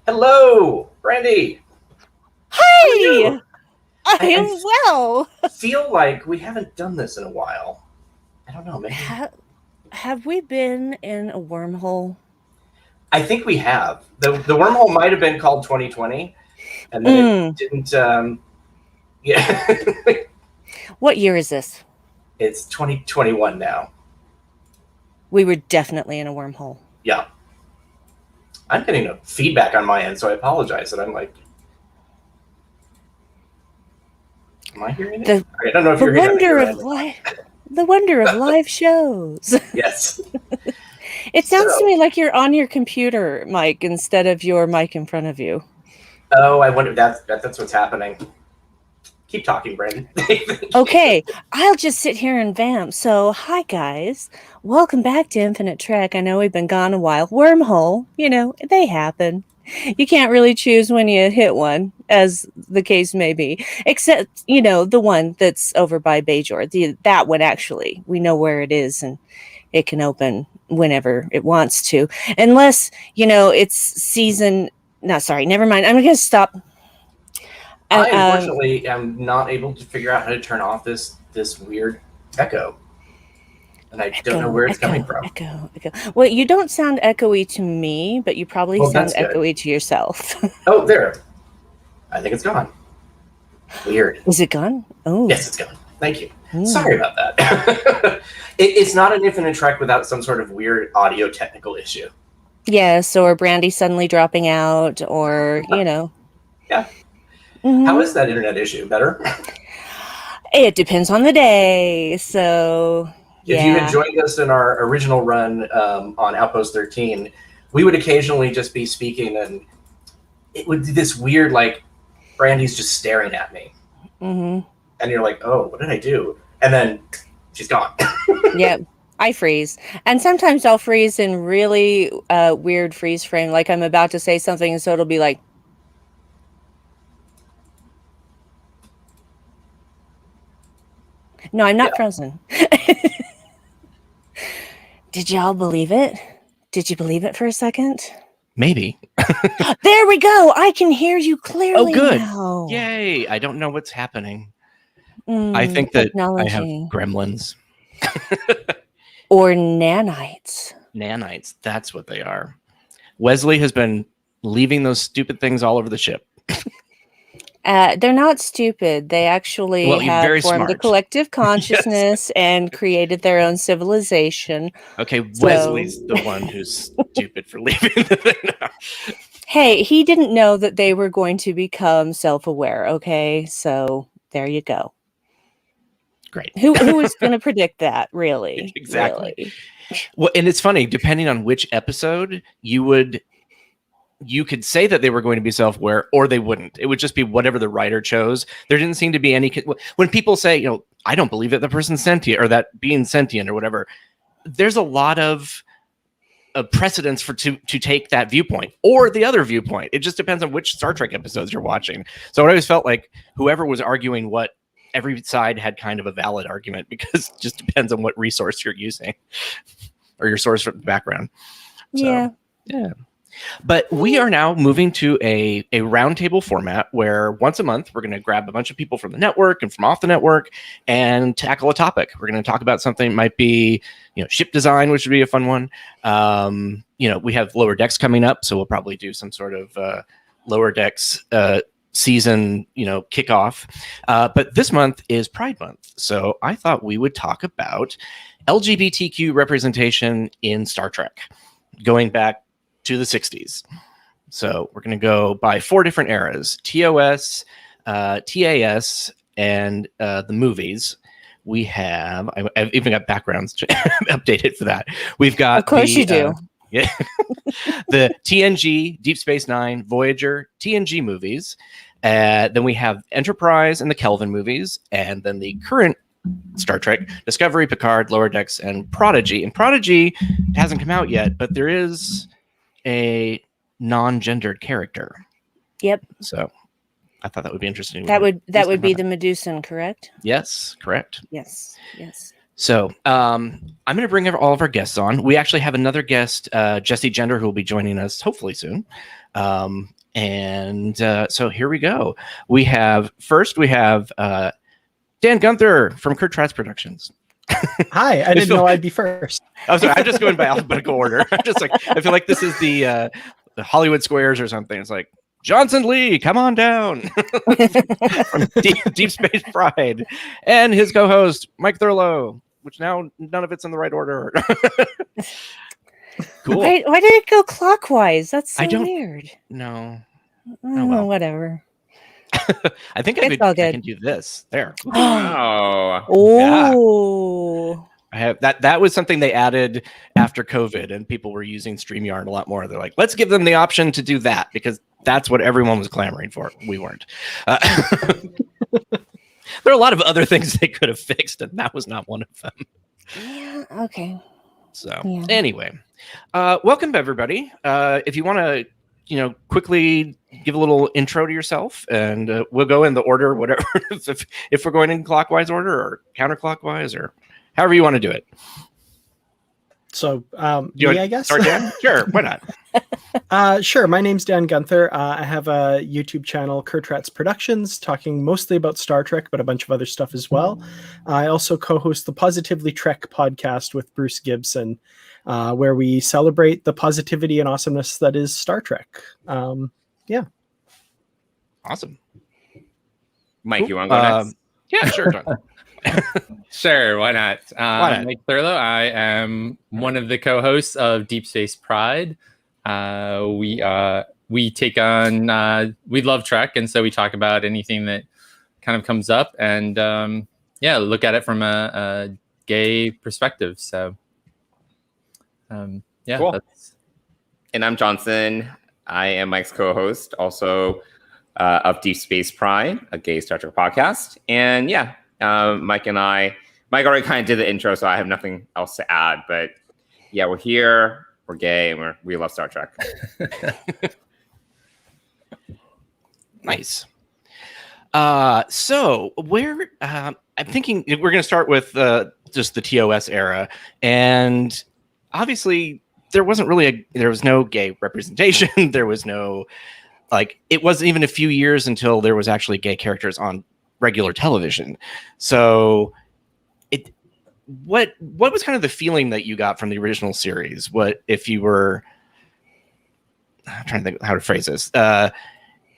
Hello, Brandi. Hi, I am I well. feel like we haven't done this in a while. I don't know, maybe. Have we been in a wormhole? I think we have. The wormhole might have been called 2020, and then it didn't. Yeah. What year is this? It's 2021 now. We were definitely in a wormhole. Yeah. I'm getting a feedback on my end, so I apologize that I'm like. Am I hearing it? I don't know if you're hearing it. The wonder of live shows. Yes. It sounds to me like you're on your computer mic instead of your mic in front of you. Oh, I wonder if that's what's happening. Keep talking, Brandi. Okay, I'll just sit here and vamp. So, hi guys. Welcome back to Infinite Trek. I know we've been gone a while. Wormhole, they happen. You can't really choose when you hit one, as the case may be. Except, the one that's over by Bajor. That one, actually. We know where it is, and it can open whenever it wants to. Unless, it's season... No, sorry, never mind. I'm going to stop... I unfortunately am not able to figure out how to turn off this weird echo. And I don't know where it's coming from. Echo. Well, you don't sound echoey to me, but you probably sound echoey to yourself. Oh, there. I think it's gone. Weird. Is it gone? Oh. Yes, it's gone. Thank you. Sorry about that. It's not an Infinite Trek without some sort of weird audio technical issue. Yes, or Brandi suddenly dropping out, or, Yeah. Mm-hmm. How is that internet issue? Better? It depends on the day. So, if you had joined us in our original run on Outpost 13, we would occasionally just be speaking, and it would be this weird, like, Brandi's just staring at me. Mm-hmm. And you're like, oh, what did I do? And then she's gone. Yep. I freeze. And sometimes I'll freeze in really weird freeze frame. Like I'm about to say something, and so it'll be like, no, I'm not frozen. Did y'all believe it? Did you believe it for a second? Maybe. There we go. I can hear you clearly. Oh, good. Now. Yay. I don't know what's happening. I think that technology. I have gremlins. Or nanites. Nanites. That's what they are. Wesley has been leaving those stupid things all over the ship. They're not stupid. They actually have formed a collective consciousness and created their own civilization. Okay, Wesley's the one who's stupid for leaving the thing now. Hey, he didn't know that they were going to become self-aware, okay? So there you go. Great. Who was going to predict that, really? Exactly. Really? Well, and it's funny, depending on which episode, you could say that they were going to be self-aware, or they wouldn't. It would just be whatever the writer chose. There didn't seem to be any... When people say, I don't believe that the person's sentient, or that being sentient, or whatever, there's a lot of precedence to take that viewpoint, or the other viewpoint. It just depends on which Star Trek episodes you're watching. So I always felt like whoever was arguing what, every side had kind of a valid argument, because it just depends on what resource you're using, or your source from the background. So, yeah. But we are now moving to a roundtable format where once a month we're going to grab a bunch of people from the network and from off the network and tackle a topic. We're going to talk about something. It might be, ship design, which would be a fun one. We have Lower Decks coming up, so we'll probably do some sort of Lower Decks season, kickoff. But this month is Pride Month, so I thought we would talk about LGBTQ representation in Star Trek, going back to the 60s. So we're going to go by 4 different eras: TOS, TAS, and the movies. We have, I've even got backgrounds updated for that. We've got, of course you do. Yeah, the TNG, Deep Space Nine, Voyager, TNG movies. Then we have Enterprise and the Kelvin movies, and then the current Star Trek: Discovery, Picard, Lower Decks, and Prodigy. And Prodigy hasn't come out yet, but there is a non-gendered character. Yep. So I thought that would be interesting. That would be the Medusan, correct? Yes, correct. Yes. So I'm going to bring all of our guests on. We actually have another guest, Jessie, who will be joining us hopefully soon. And so here we go. We have Dan Gunther from Kurt Trask Productions. Hi, I didn't know I'd be first. I'm sorry, I'm just going by alphabetical order. I'm just like, I feel like this is the Hollywood Squares or something. It's like, Johnson Lee, come on down from Deep Space Pride, and his co-host Mike Thurlow, which now none of it's in the right order. Cool. Why did it go clockwise? That's so weird. No. Oh, well. Whatever. I think I can do this. There. Oh. I have that was something they added after COVID, and people were using StreamYard a lot more. They're like, let's give them the option to do that because that's what everyone was clamoring for. We weren't. There are a lot of other things they could have fixed, and that was not one of them. Yeah. Okay. So anyway, welcome everybody. If you want to, quickly give a little intro to yourself, and we'll go in the order, whatever. if we're going in clockwise order or counterclockwise or however you want to do it. So, I guess. Start Dan? Sure, why not? Sure. My name's Dan Gunther. I have a YouTube channel, Kurt Trask Productions, talking mostly about Star Trek, but a bunch of other stuff as well. I also co-host the Positively Trek podcast with Bruce Gibson, where we celebrate the positivity and awesomeness that is Star Trek. Yeah. Awesome. Mike, you want to go next? Yeah, sure, John. Sure, why not? I'm Mike Thurlow. I am one of the co-hosts of Deep Space Pride. We take on we love Trek, and so we talk about anything that kind of comes up, and look at it from a gay perspective. So cool. And I'm Johnson. I am Mike's co-host, also of Deep Space Pride, a gay Star Trek podcast, and Mike already kind of did the intro, so I have nothing else to add. But yeah, we're here, we're gay, and we love Star Trek. Nice. So where I'm thinking we're going to start with just the TOS era, and obviously there was no gay representation. There was no it wasn't even a few years until there was actually gay characters on regular television. So what was kind of the feeling that you got from the original series? What if you were, I'm trying to think how to phrase this.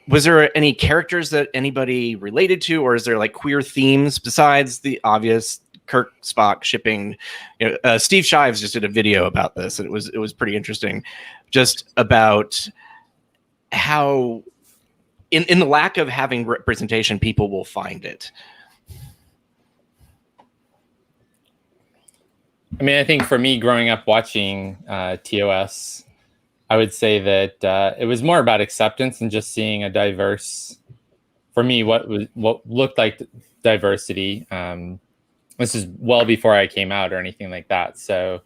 Was there any characters that anybody related to, or is there queer themes besides the obvious Kirk Spock shipping? Steve Shives just did a video about this, and it was pretty interesting, just about how in the lack of having representation, people will find it. I mean, I think for me, growing up watching TOS, I would say that it was more about acceptance and just seeing a diverse, for me, what looked like diversity. This is well before I came out or anything like that. So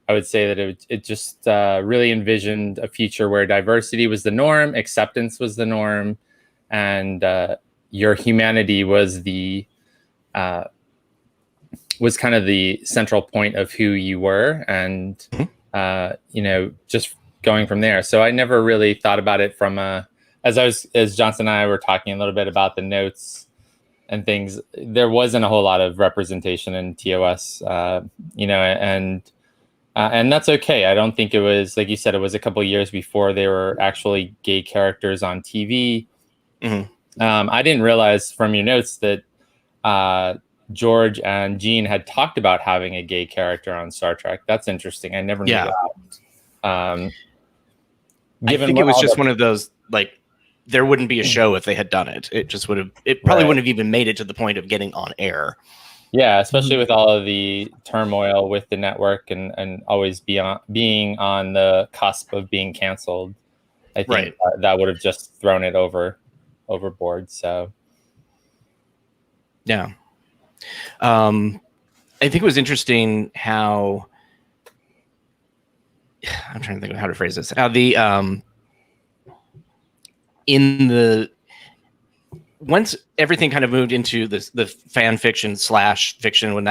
I would say that it just really envisioned a future where diversity was the norm, acceptance was the norm, and your humanity was was kind of the central point of who you were, and just going from there. So I never really thought about it from as Johnson and I were talking a little bit about the notes and things. There wasn't a whole lot of representation in TOS, and that's okay. I don't think it was, like you said, it was a couple of years before there were actually gay characters on TV. Mm-hmm. I didn't realize from your notes that George and Gene had talked about having a gay character on Star Trek. That's interesting. I never knew that. I think it was just one of those, there wouldn't be a show if they had done it. It just it probably wouldn't have even made it to the point of getting on air. Yeah, especially with all of the turmoil with the network and always being on the cusp of being canceled. I think that would have just thrown it overboard. So, yeah. I think it was interesting how, I'm trying to think of how to phrase this. How once everything kind of moved into the fan fiction / fiction, when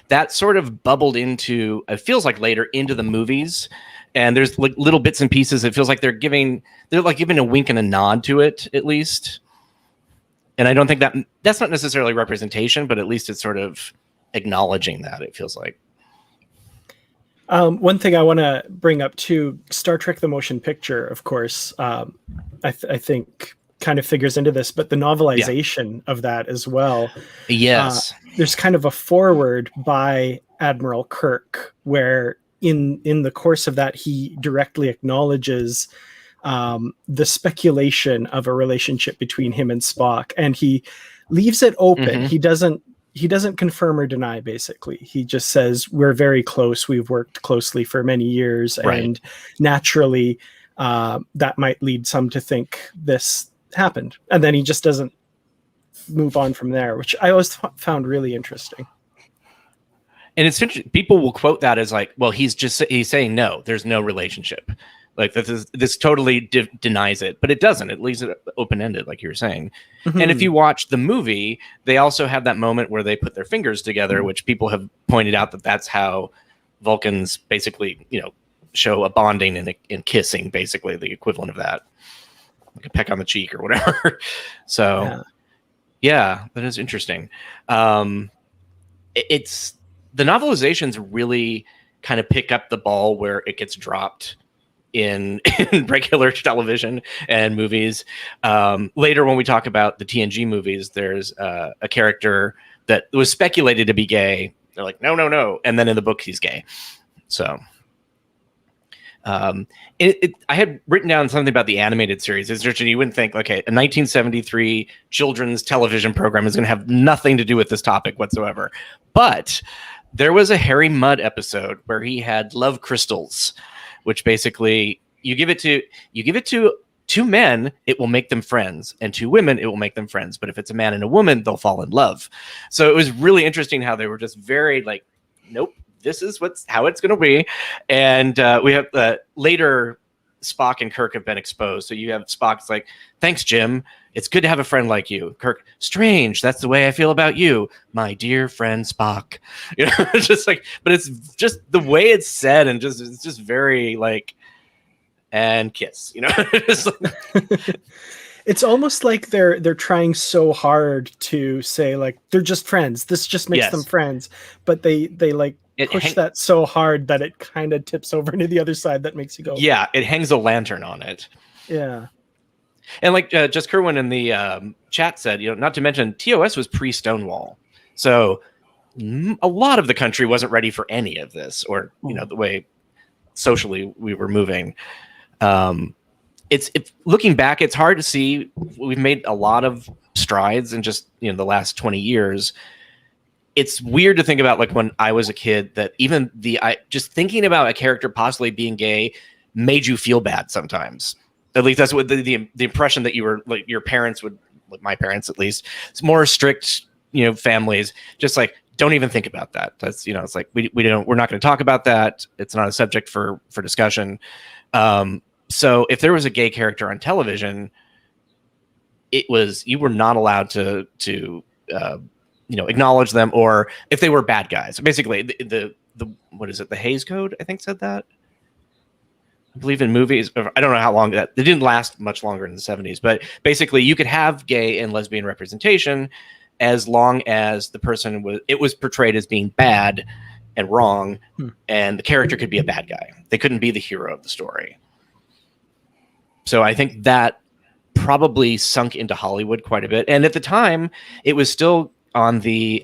that sort of bubbled into, it feels like later, into the movies, and there's like little bits and pieces. It feels like they're like giving a wink and a nod to it, at least. And I don't think that's not necessarily representation, but at least it's sort of acknowledging that, it feels like. One thing I want to bring up too, Star Trek the Motion Picture, of course, I think kind of figures into this, but the novelization of that as well. Yes. There's kind of a foreword by Admiral Kirk where in the course of that, he directly acknowledges the speculation of a relationship between him and Spock, and he leaves it open. Mm-hmm. He doesn't confirm or deny, basically. He just says, we're very close. We've worked closely for many years. Right. And naturally, that might lead some to think this happened. And then he just doesn't move on from there, which I always found really interesting. And it's interesting. People will quote that as like, well, he's saying no, there's no relationship. Like this totally denies it, but it doesn't. It leaves it open-ended, like you were saying. Mm-hmm. And if you watch the movie, they also have that moment where they put their fingers together, which people have pointed out that's how Vulcans basically, show a bonding and kissing, basically the equivalent of that, like a peck on the cheek or whatever. So, yeah, that is interesting. It's the novelizations really kind of pick up the ball where it gets dropped in regular television and movies. Later, when we talk about the TNG movies, there's a character that was speculated to be gay. They're like, no. And then in the book, he's gay. So I had written down something about the animated series. It's interesting. You wouldn't think, okay, a 1973 children's television program is going to have nothing to do with this topic whatsoever. But there was a Harry Mudd episode where he had love crystals, which basically you give it to two men, it will make them friends, and two women, it will make them friends. But if it's a man and a woman, they'll fall in love. So it was really interesting how they were just very like, nope, this is how it's going to be. And we have later Spock and Kirk have been exposed. So you have Spock's like, thanks, Jim. It's good to have a friend like you. Kirk, strange. That's the way I feel about you, my dear friend Spock. It's just like, but it's just the way it's said, and it's just very like, and kiss. It's like, it's almost like they're trying so hard to say like they're just friends. This just makes them friends, but they like push that so hard that it kind of tips over into the other side. That makes you go, yeah, it hangs a lantern on it. Yeah. And like Jess Kerwin in the chat said, not to mention TOS was pre-Stonewall. So a lot of the country wasn't ready for any of this, or, the way socially we were moving. It's looking back, it's hard to see. We've made a lot of strides in just, the last 20 years. It's weird to think about, like, when I was a kid, that even just thinking about a character possibly being gay made you feel bad sometimes. At least that's what the impression that you were like, your parents would, like my parents at least, it's more strict, families, just like, don't even think about that. That's, it's like, we're not going to talk about that. It's not a subject for discussion. So if there was a gay character on television, you were not allowed to acknowledge them, or if they were bad guys. Basically, the what is it? The Hays Code, I think, said that. I believe in movies. I don't know how long that. It didn't last much longer in the 70s, but basically, you could have gay and lesbian representation as long as the person was portrayed as being bad and wrong, and the character could be a bad guy. They couldn't be the hero of the story. So I think that probably sunk into Hollywood quite a bit. And at the time, it was still on the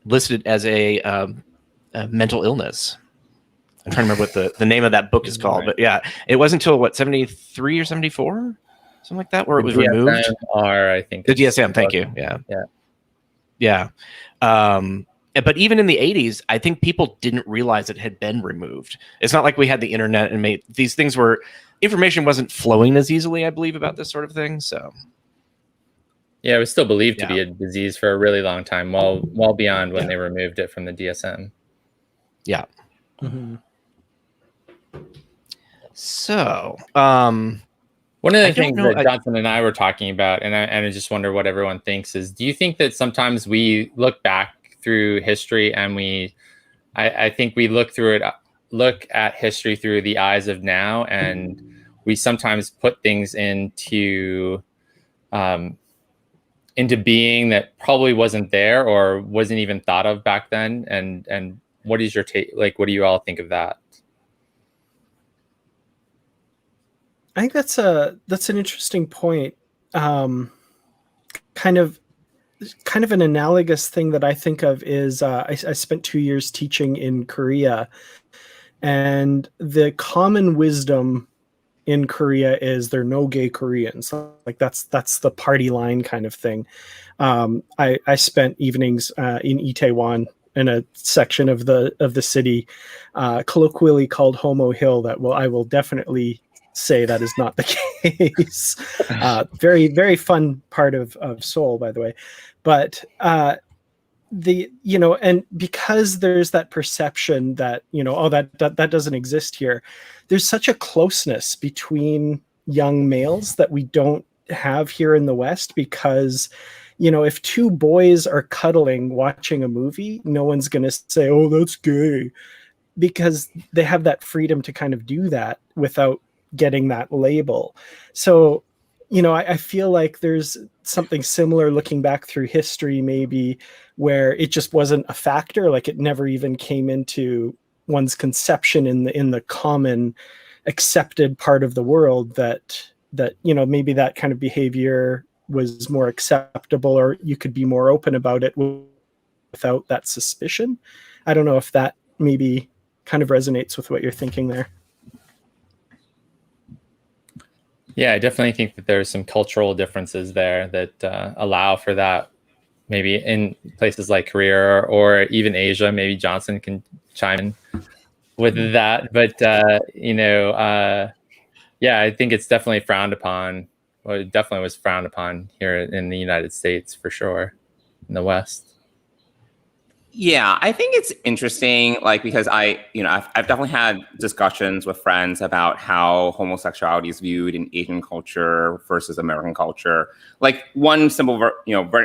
listed as a mental illness. I'm trying to remember what the name of that book is called. Right. But yeah, it wasn't until 73 or 74? Something like that, where it was removed. I think. The DSM, thank you. Yeah. But even in the 80s, I think people didn't realize it had been removed. It's not like we had the internet and made these things where information wasn't flowing as easily, I believe, about this sort of thing. So yeah, it was still believed to be a disease for a really long time, well beyond when they removed it from the DSM. Yeah. Mm-hmm. So one of the things that Johnson and I were talking about, and I just wonder what everyone thinks, is, do you think that sometimes we look back through history and I think we look through it look at history through the eyes of now, and we sometimes put things into being that probably wasn't there or wasn't even thought of back then. And what is your take? Like, what do you all think of that? I think that's an interesting point. Kind of an analogous thing that I think of is I spent 2 years teaching in Korea, and the common wisdom in Korea is there are no gay Koreans. Like that's the party line kind of thing. I spent evenings in Itaewon, in a section of the city colloquially called Homo Hill. I will definitely say that is not the case. Very, very fun part of Seoul, by the way. But and because there's that perception that, that doesn't exist here, there's such a closeness between young males that we don't have here in the West, because if two boys are cuddling watching a movie, no one's going to say, oh, that's gay, because they have that freedom to kind of do that without getting that label. So I feel like there's something similar looking back through history, maybe, where it just wasn't a factor. Like it never even came into one's conception in the common accepted part of the world that maybe that kind of behavior was more acceptable, or you could be more open about it without that suspicion. I don't know if that maybe kind of resonates with what you're thinking there. Yeah, I definitely think that there's some cultural differences there that allow for that. Maybe in places like Korea or even Asia, maybe Johnson can chime in with that. But, yeah, I think it's definitely frowned upon. Well, it definitely was frowned upon here in the United States, for sure, in the West. Yeah, I think it's interesting, like, because I've definitely had discussions with friends about how homosexuality is viewed in Asian culture versus American culture. Like one simple, very,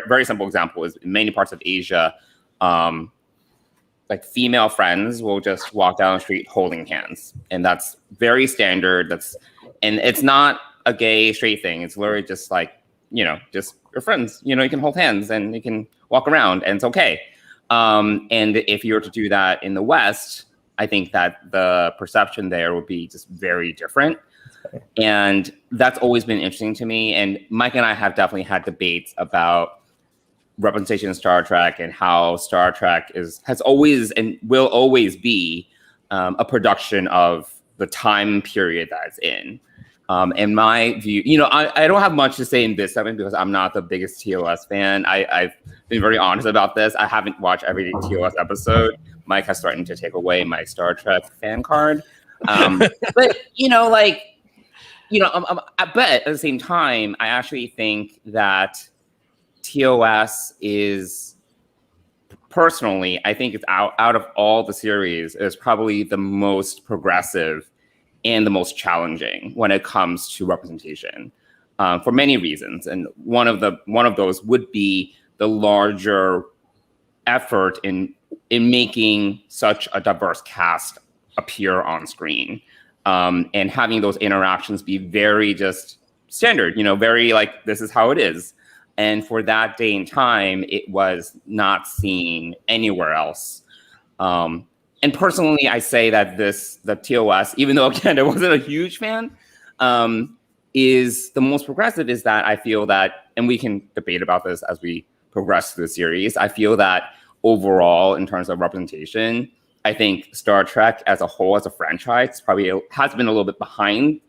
very simple example is in many parts of Asia, like female friends will just walk down the street holding hands, and that's very standard. And it's not a gay straight thing. It's literally just like, just your friends. You can hold hands and you can walk around, and it's okay. And if you were to do that in the West, I think that the perception there would be just very different. And that's always been interesting to me. And Mike and I have definitely had debates about representation in Star Trek and how Star Trek has always and will always be a production of the time period that it's in. In my view, I don't have much to say in this segment because I'm not the biggest TOS fan. I've been very honest about this. I haven't watched every TOS episode. Mike has threatened to take away my Star Trek fan card. But but at the same time, I actually think that TOS is, personally, I think it's out of all the series, is probably the most progressive and the most challenging when it comes to representation, for many reasons. And one of those would be the larger effort in making such a diverse cast appear on screen, and having those interactions be very just standard, very like, this is how it is. And for that day and time, it was not seen anywhere else. And personally, I say that the TOS, even though, again, I wasn't a huge fan, is the most progressive, is that I feel that, and we can debate about this as we progress through the series, I feel that overall, in terms of representation, I think Star Trek as a whole, as a franchise, probably has been a little bit behind,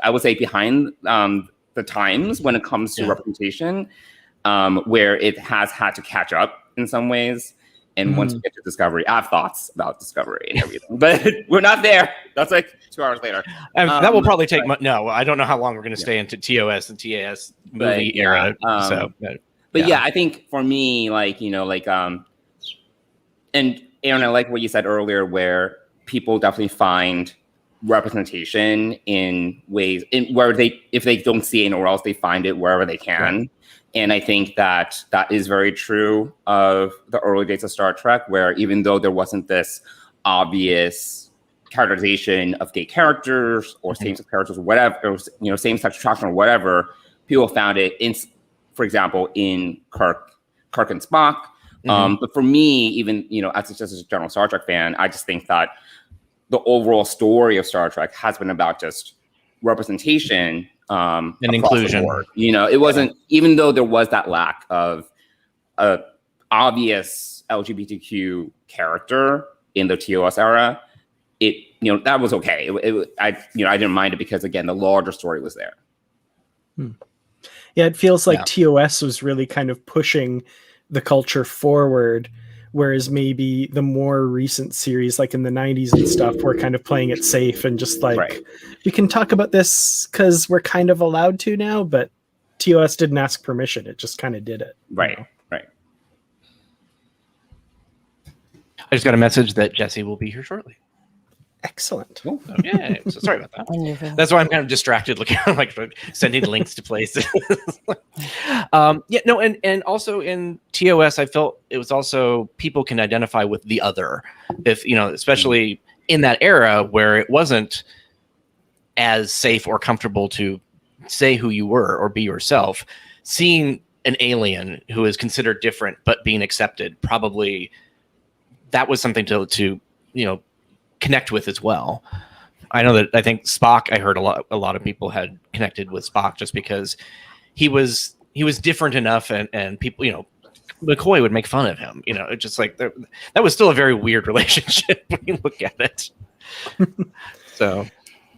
I would say behind the times when it comes to representation, where it has had to catch up in some ways. And once we get to Discovery, I have thoughts about Discovery and everything, but we're not there. That's like 2 hours later. That will probably take. No, I don't know how long we're going to stay into TOS and TAS movie era. Yeah, I think for me, and Aaron, I like what you said earlier, where people definitely find representation in ways where if they don't see it anywhere else, they find it wherever they can. Right. And I think that is very true of the early days of Star Trek, where even though there wasn't this obvious characterization of gay characters or same-sex characters or whatever, or, same-sex attraction or whatever, people found it in, for example, in Kirk and Spock. But for me, even, as just a general Star Trek fan, I just think that the overall story of Star Trek has been about just representation and inclusion. It wasn't, even though there was that lack of a obvious LGBTQ character in the TOS era, that was okay. I didn't mind it because, again, the larger story was there. Yeah, it feels like TOS was really kind of pushing the culture forward, whereas maybe the more recent series, like in the 90s and stuff, were kind of playing it safe and just like, we can talk about this because we're kind of allowed to now, but TOS didn't ask permission. It just kind of did it. Right. I just got a message that Jessie will be here shortly. Excellent. So, so sorry about that. Wonderful. That's why I'm kind of distracted, looking like sending links to places. And also in TOS, I felt it was also people can identify with the other, if especially in that era where it wasn't as safe or comfortable to say who you were or be yourself. Seeing an alien who is considered different but being accepted, probably that was something to connect with as well. I think Spock, I heard a lot of people had connected with Spock just because he was different enough, and people, McCoy would make fun of him. It's just like that was still a very weird relationship when you look at it. So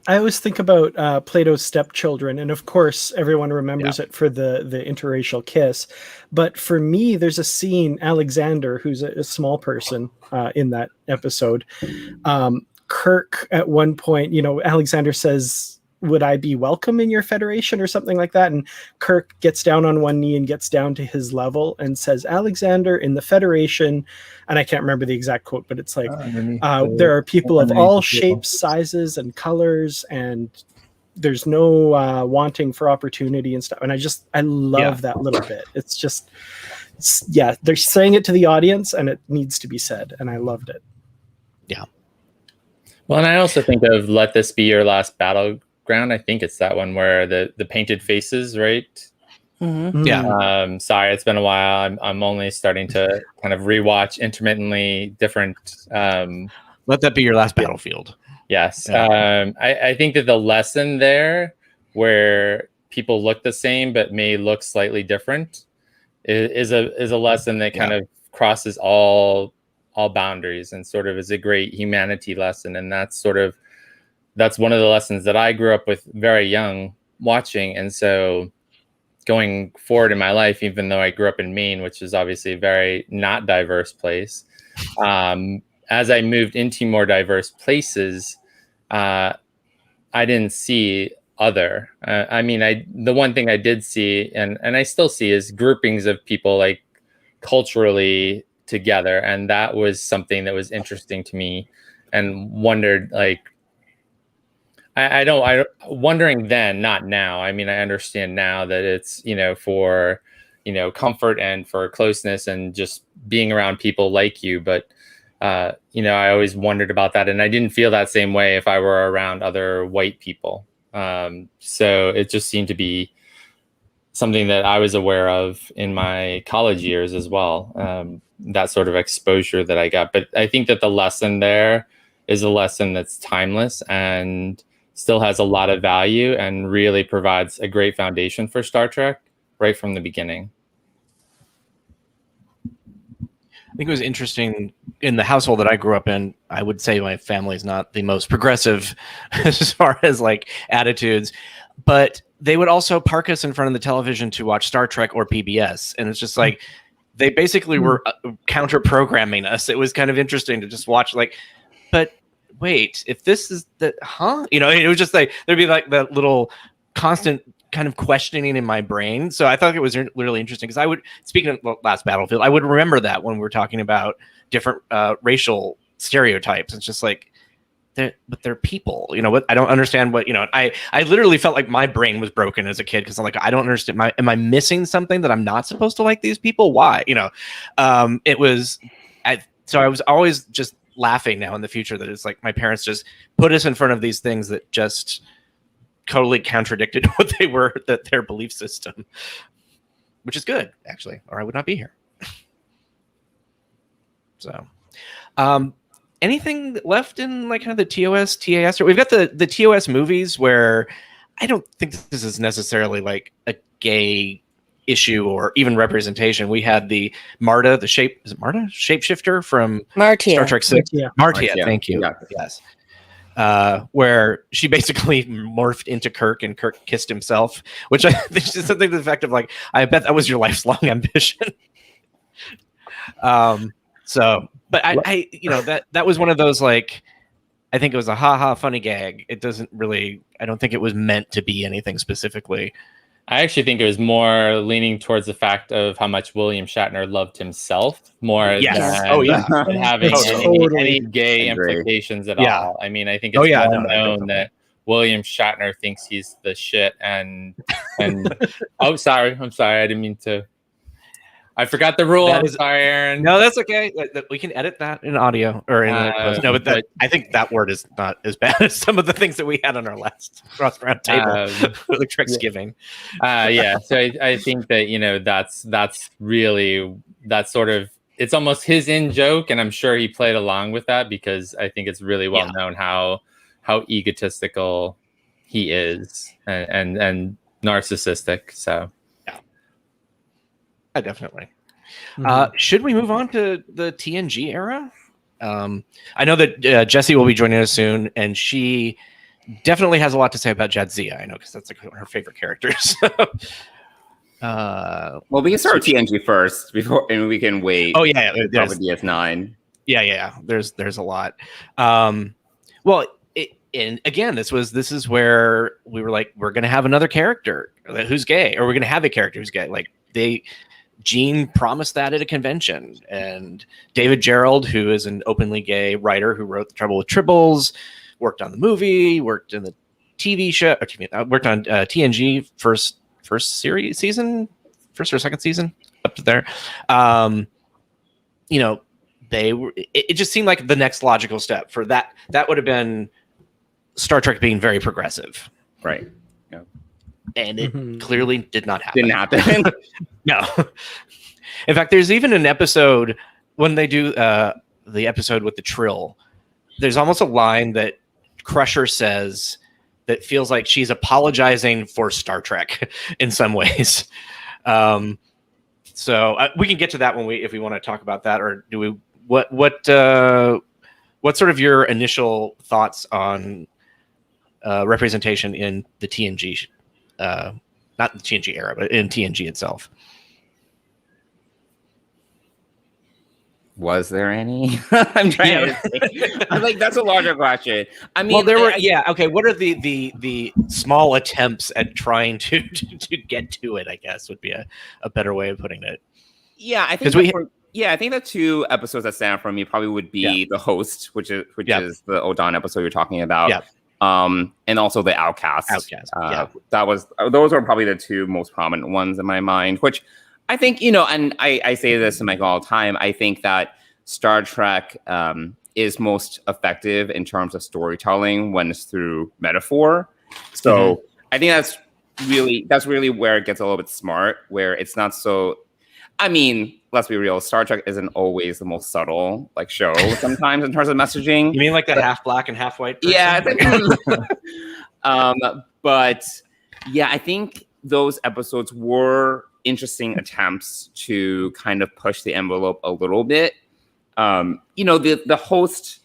I always think about Plato's Stepchildren, and of course everyone remembers it for the interracial kiss. But for me, there's a scene, Alexander, who's a small person in that episode. Kirk, at one point, Alexander says, "Would I be welcome in your Federation?" or something like that. And Kirk gets down on one knee and gets down to his level and says, "Alexander, in the Federation," and I can't remember the exact quote, but it's like, there are people of all shapes, sizes, and colors, and there's no wanting for opportunity and stuff. And I love that little bit. It's just, they're saying it to the audience, and it needs to be said, and I loved it. Yeah. Well, and I also think of Let This Be Your Last Battleground. I think it's that one where the painted faces, right? Mm-hmm. Yeah. Sorry, it's been a while. I'm only starting to kind of rewatch intermittently different. Let That Be Your Last Battlefield. Yes. Yeah. I think that the lesson there, where people look the same but may look slightly different, is a lesson that kind of crosses all boundaries and sort of is a great humanity lesson. And that's one of the lessons that I grew up with very young watching. And so going forward in my life, even though I grew up in Maine, which is obviously a very not diverse place, as I moved into more diverse places, I didn't see other. The one thing I did see, and I still see, is groupings of people like culturally together, and that was something that was interesting to me, and wondered wondering then, not now. I mean, I understand now that it's for comfort and for closeness and just being around people like you, but I always wondered about that, and I didn't feel that same way if I were around other white people. So it just seemed to be something that I was aware of in my college years as well. That sort of exposure that I got. But I think that the lesson there is a lesson that's timeless and still has a lot of value and really provides a great foundation for Star Trek right from the beginning. I think it was interesting in the household that I grew up in. I would say my family is not the most progressive as far as attitudes, but they would also park us in front of the television to watch Star Trek or PBS. And it's just they basically were counter programming us. It was kind of interesting to just watch but wait, if this is it was just there'd be that little constant kind of questioning in my brain. So I thought it was really interesting because I would, speaking of Last Battlefield, I would remember that when we were talking about different racial stereotypes. It's just but they're people, what I don't understand I literally felt like my brain was broken as a kid. Cause I'm I don't understand. Am I missing something that I'm not supposed to like these people? Why? So I was always just laughing now in the future that it's like my parents just put us in front of these things that just totally contradicted what they were, that their belief system, which is good actually, or I would not be here. So, anything left in like kind of the TOS, TAS? We've got the TOS movies where I don't think this is necessarily like a gay issue or even representation. We had the Marta, shapeshifter from Martia. Star Trek 6. Martia, Yeah. thank you. Yeah. Yes. Where she basically morphed into Kirk and Kirk kissed himself, which I think is something to the effect of like, I bet that was your lifelong ambition. So, but I that was one of those, like, I think it was a haha funny gag. It doesn't really, I don't think it was meant to be anything specifically. I actually think it was more leaning towards the fact of how much William Shatner loved himself more than having any gay implications at all. I mean, I think it's well known that William Shatner thinks he's the shit and I'm sorry, I didn't mean to. I forgot the rule. I'm sorry, Aaron. No, that's okay. We can edit that in audio or in post. No, but I think that word is not as bad as some of the things that we had on our last roundtable, like Thanksgiving. Yeah. So I think that that's really sort of, it's almost his in joke, and I'm sure he played along with that because I think it's really well known how egotistical he is and narcissistic. So. Definitely. Should we move on to the TNG era? I know that Jessie will be joining us soon, and she definitely has a lot to say about Jadzia. I know, because that's like one of her favorite characters. Well, we can start with TNG first before, and we can wait. Oh yeah, with DS9. Yeah. There's a lot. Well, and again, this is where we were like, we're gonna have another character who's gay, or we're gonna have a character who's gay. Like Gene promised that at a convention, and David Gerald, who is an openly gay writer who wrote The Trouble with Tribbles, worked on the movie, worked in the TV show, worked on TNG first or second season, up to there. It just seemed like the next logical step for that. That would have been Star Trek being very progressive, right? And it clearly did not happen. Didn't happen. No. In fact, there's even an episode when they do the episode with the Trill. There's almost a line that Crusher says that feels like she's apologizing for Star Trek in some ways. So we can get to that if we want to talk about that, or do we? What's sort of your initial thoughts on representation in the TNG? Not the TNG era, but in TNG itself. Was there any? I'm trying to think. I'm like, that's a larger question. I mean, well, there were. Okay. What are the small attempts at trying to get to it? I guess would be a better way of putting it. Yeah, I think I think the two episodes that stand out for me probably would be the host, which is the Odon episode you're talking about. Yeah. And also the Outcast. Those are probably the two most prominent ones in my mind, which I think, and I say this to Michael all the time, I think that Star Trek is most effective in terms of storytelling when it's through metaphor. So I think that's really where it gets a little bit smart, where it's not so, I mean, let's be real, Star Trek isn't always the most subtle show sometimes in terms of messaging. You mean like the half black and half white person? Yeah. But yeah, I think those episodes were interesting attempts to kind of push the envelope a little bit. The host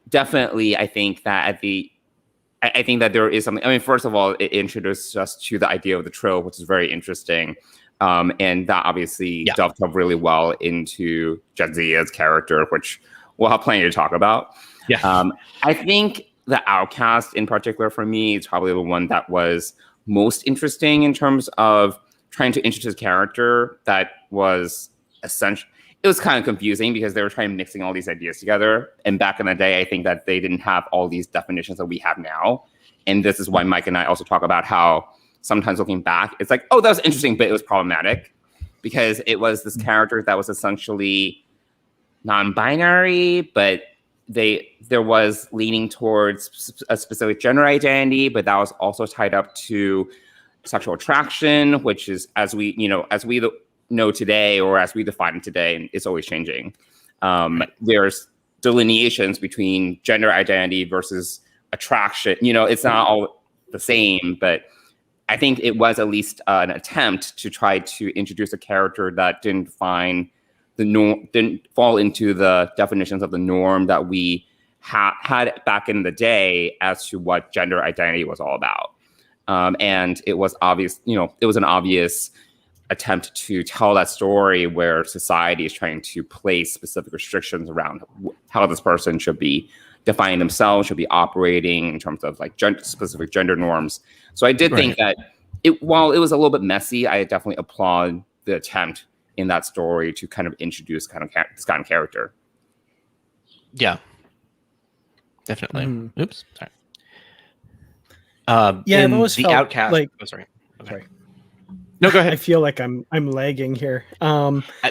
definitely, I think that there is something. I mean, first of all, it introduced us to the idea of the Trill, which is very interesting. And that obviously dovetailed really well into Jadzia's character, which we'll have plenty to talk about. Yeah. I think the Outcast in particular for me is probably the one that was most interesting in terms of trying to introduce a character that was essential. It was kind of confusing because they were trying mixing all these ideas together. And back in the day, I think that they didn't have all these definitions that we have now. And this is why Mike and I also talk about how sometimes looking back, it's like, oh, that was interesting, but it was problematic because it was this character that was essentially non-binary, but there was leaning towards a specific gender identity, but that was also tied up to sexual attraction, which is, as we know today, or as we define it today, and it's always changing. There's delineations between gender identity versus attraction. It's not all the same, but I think it was at least an attempt to try to introduce a character that didn't fall into the definitions of the norm that we had back in the day as to what gender identity was all about. And it was obvious, it was an obvious attempt to tell that story where society is trying to place specific restrictions around how this person should be defining themselves, should be operating in terms of like specific gender norms. So I did think that while it was a little bit messy, I definitely applaud the attempt in that story to kind of introduce this kind of character. Yeah, definitely. Oops, sorry. I've always the felt Outcast. like, sorry. Okay. Sorry. No, go ahead. I feel like I'm lagging here.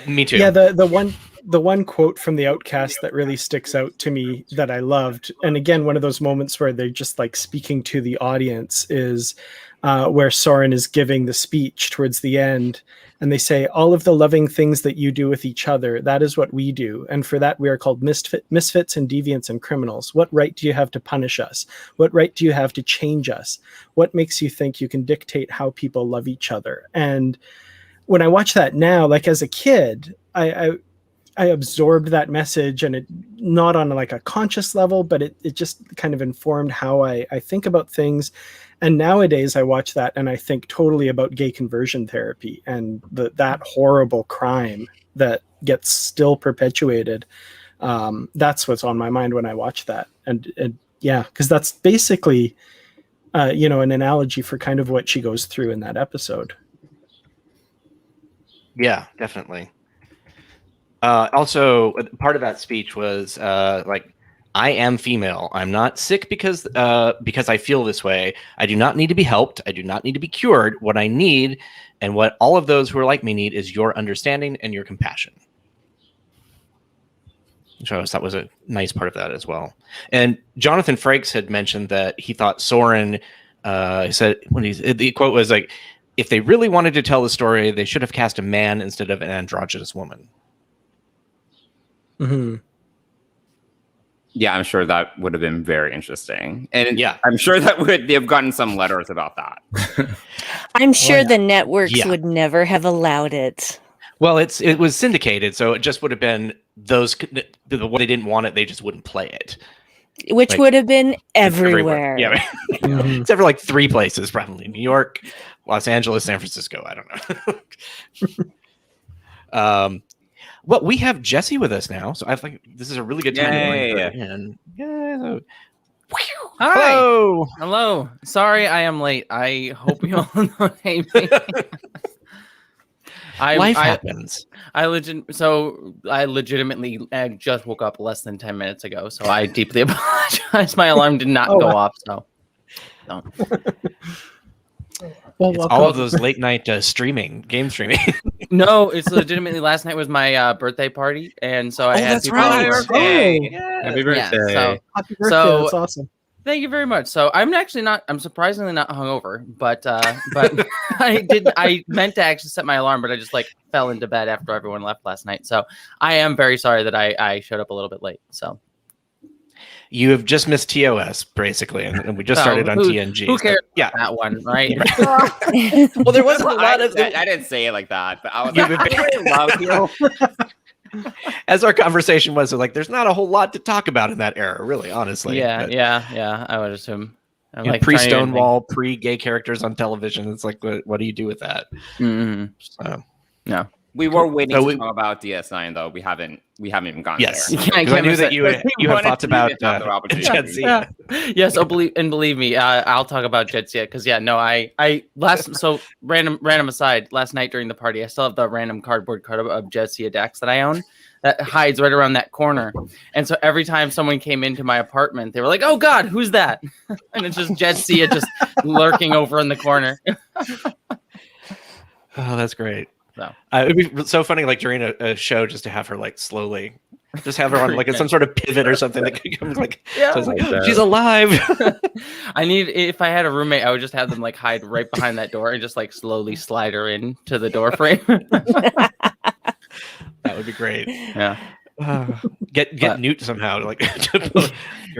Me too. Yeah, the one quote from the Outcast that really sticks out to me that I loved, and again, one of those moments where they're just like speaking to the audience, is where Soren is giving the speech towards the end, and they say, "All of the loving things that you do with each other, that is what we do. And for that, we are called misfits and deviants and criminals. What right do you have to punish us? What right do you have to change us? What makes you think you can dictate how people love each other?" And when I watch that now, like as a kid, I absorbed that message, and it not on like a conscious level, but it just kind of informed how I think about things. And nowadays I watch that and I think totally about gay conversion therapy and that horrible crime that gets still perpetuated. That's what's on my mind when I watch that. And yeah, because that's basically, an analogy for kind of what she goes through in that episode. Yeah, definitely. Also, part of that speech was like, I am female. I'm not sick because I feel this way. I do not need to be helped. I do not need to be cured. What I need, and what all of those who are like me need, is your understanding and your compassion. Which I always thought was a nice part of that as well. And Jonathan Frakes had mentioned that he thought Soren said, the quote was like, if they really wanted to tell the story, they should have cast a man instead of an androgynous woman. Mm-hmm. Yeah, I'm sure that would have been very interesting. And yeah, I'm sure that they've gotten some letters about that. I'm sure the networks would never have allowed it. Well, it was syndicated, so it just would have been ththose when they didn't want it, they just wouldn't play it. Which would have been everywhere. Yeah. Except for like 3 places, probably. New York, Los Angeles, San Francisco. I don't know. Well, we have Jessie with us now, so I think this is a really good time to bring her in. Yeah. Hi. Hello. Sorry I am late. I hope you all know hate me. Life happens. I legitimately just woke up less than 10 minutes ago, so I deeply apologize. My alarm did not go off, so no. Well, it's all of those late night game streaming. No, it's legitimately last night was my birthday party, and so I had that's people right. over. Happy birthday! Yeah, happy birthday! That's awesome. Thank you very much. So I'm surprisingly not hungover, but I meant to actually set my alarm, but I just like fell into bed after everyone left last night. So I am very sorry that I showed up a little bit late. So you have just missed TOS basically, and we just started on TNG. Who cares? So, yeah, that one, right? Well, there wasn't a lot of. I didn't say it like that, but I was like, I really love you. As our conversation was, like, there's not a whole lot to talk about in that era, really, honestly. Yeah. I would assume. Like pre-Stonewall, pre-gay characters on television. It's like, what do you do with that? Mm-hmm. So, no. We were waiting to talk about DS9, though. We haven't even gotten there. I knew that you had thoughts about Jessie. Yes, believe me, I'll talk about Jessie because random aside, last night during the party, I still have the random cardboard card of Jessie Dax that I own that hides right around that corner. And so every time someone came into my apartment, they were like, "Oh God, who's that?" And it's just Jessie just lurking over in the corner. Oh, that's great. No. It'd be so funny, like during a show, just to have her like slowly Just have her on like some sort of pivot or something that comes like, Yeah. so it's like, she's alive. If I had a roommate, I would just have them like hide right behind that door and just like slowly slide her in to the door frame. That would be great. Yeah. Get Newt somehow like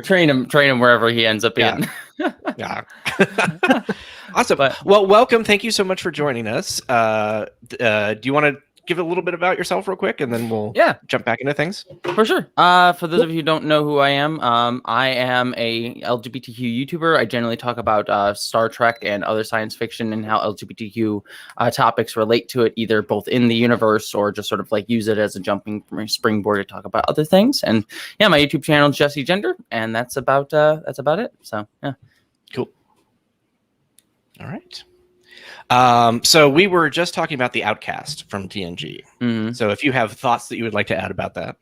train him wherever he ends up being. Yeah. Awesome. Well, welcome. Thank you so much for joining us. Do you want to give a little bit about yourself real quick, and then we'll jump back into things? For sure. For those of you who don't know who I am a LGBTQ YouTuber. I generally talk about Star Trek and other science fiction and how LGBTQ topics relate to it, either both in the universe or just sort of like use it as a jumping springboard to talk about other things. And yeah, my YouTube channel is Jessie Gender, and that's about it. So yeah. Cool. All right. So we were just talking about the Outcast from TNG. Mm-hmm. So if you have thoughts that you would like to add about that.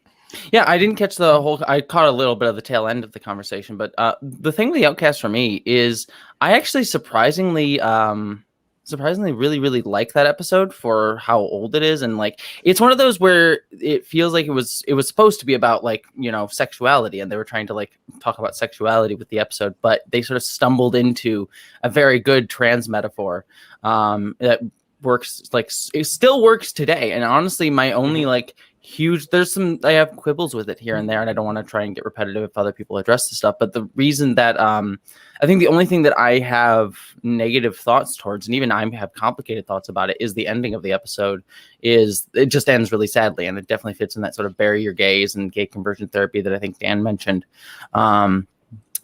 Yeah, I didn't catch the whole. I caught a little bit of the tail end of the conversation, but the thing with the Outcast for me is I actually surprisingly really, really like that episode for how old it is, and like it's one of those where it feels like it was supposed to be about like, you know, sexuality, and they were trying to like talk about sexuality with the episode, but they sort of stumbled into a very good trans metaphor that works, like it still works today. And honestly, my only like I have quibbles with it here and there, and I don't want to try and get repetitive if other people address the stuff. But the reason that I think the only thing that I have negative thoughts towards, and even I have complicated thoughts about it, is the ending of the episode. Is it just ends really sadly, and it definitely fits in that sort of bury your gays and gay conversion therapy that I think Dan mentioned. And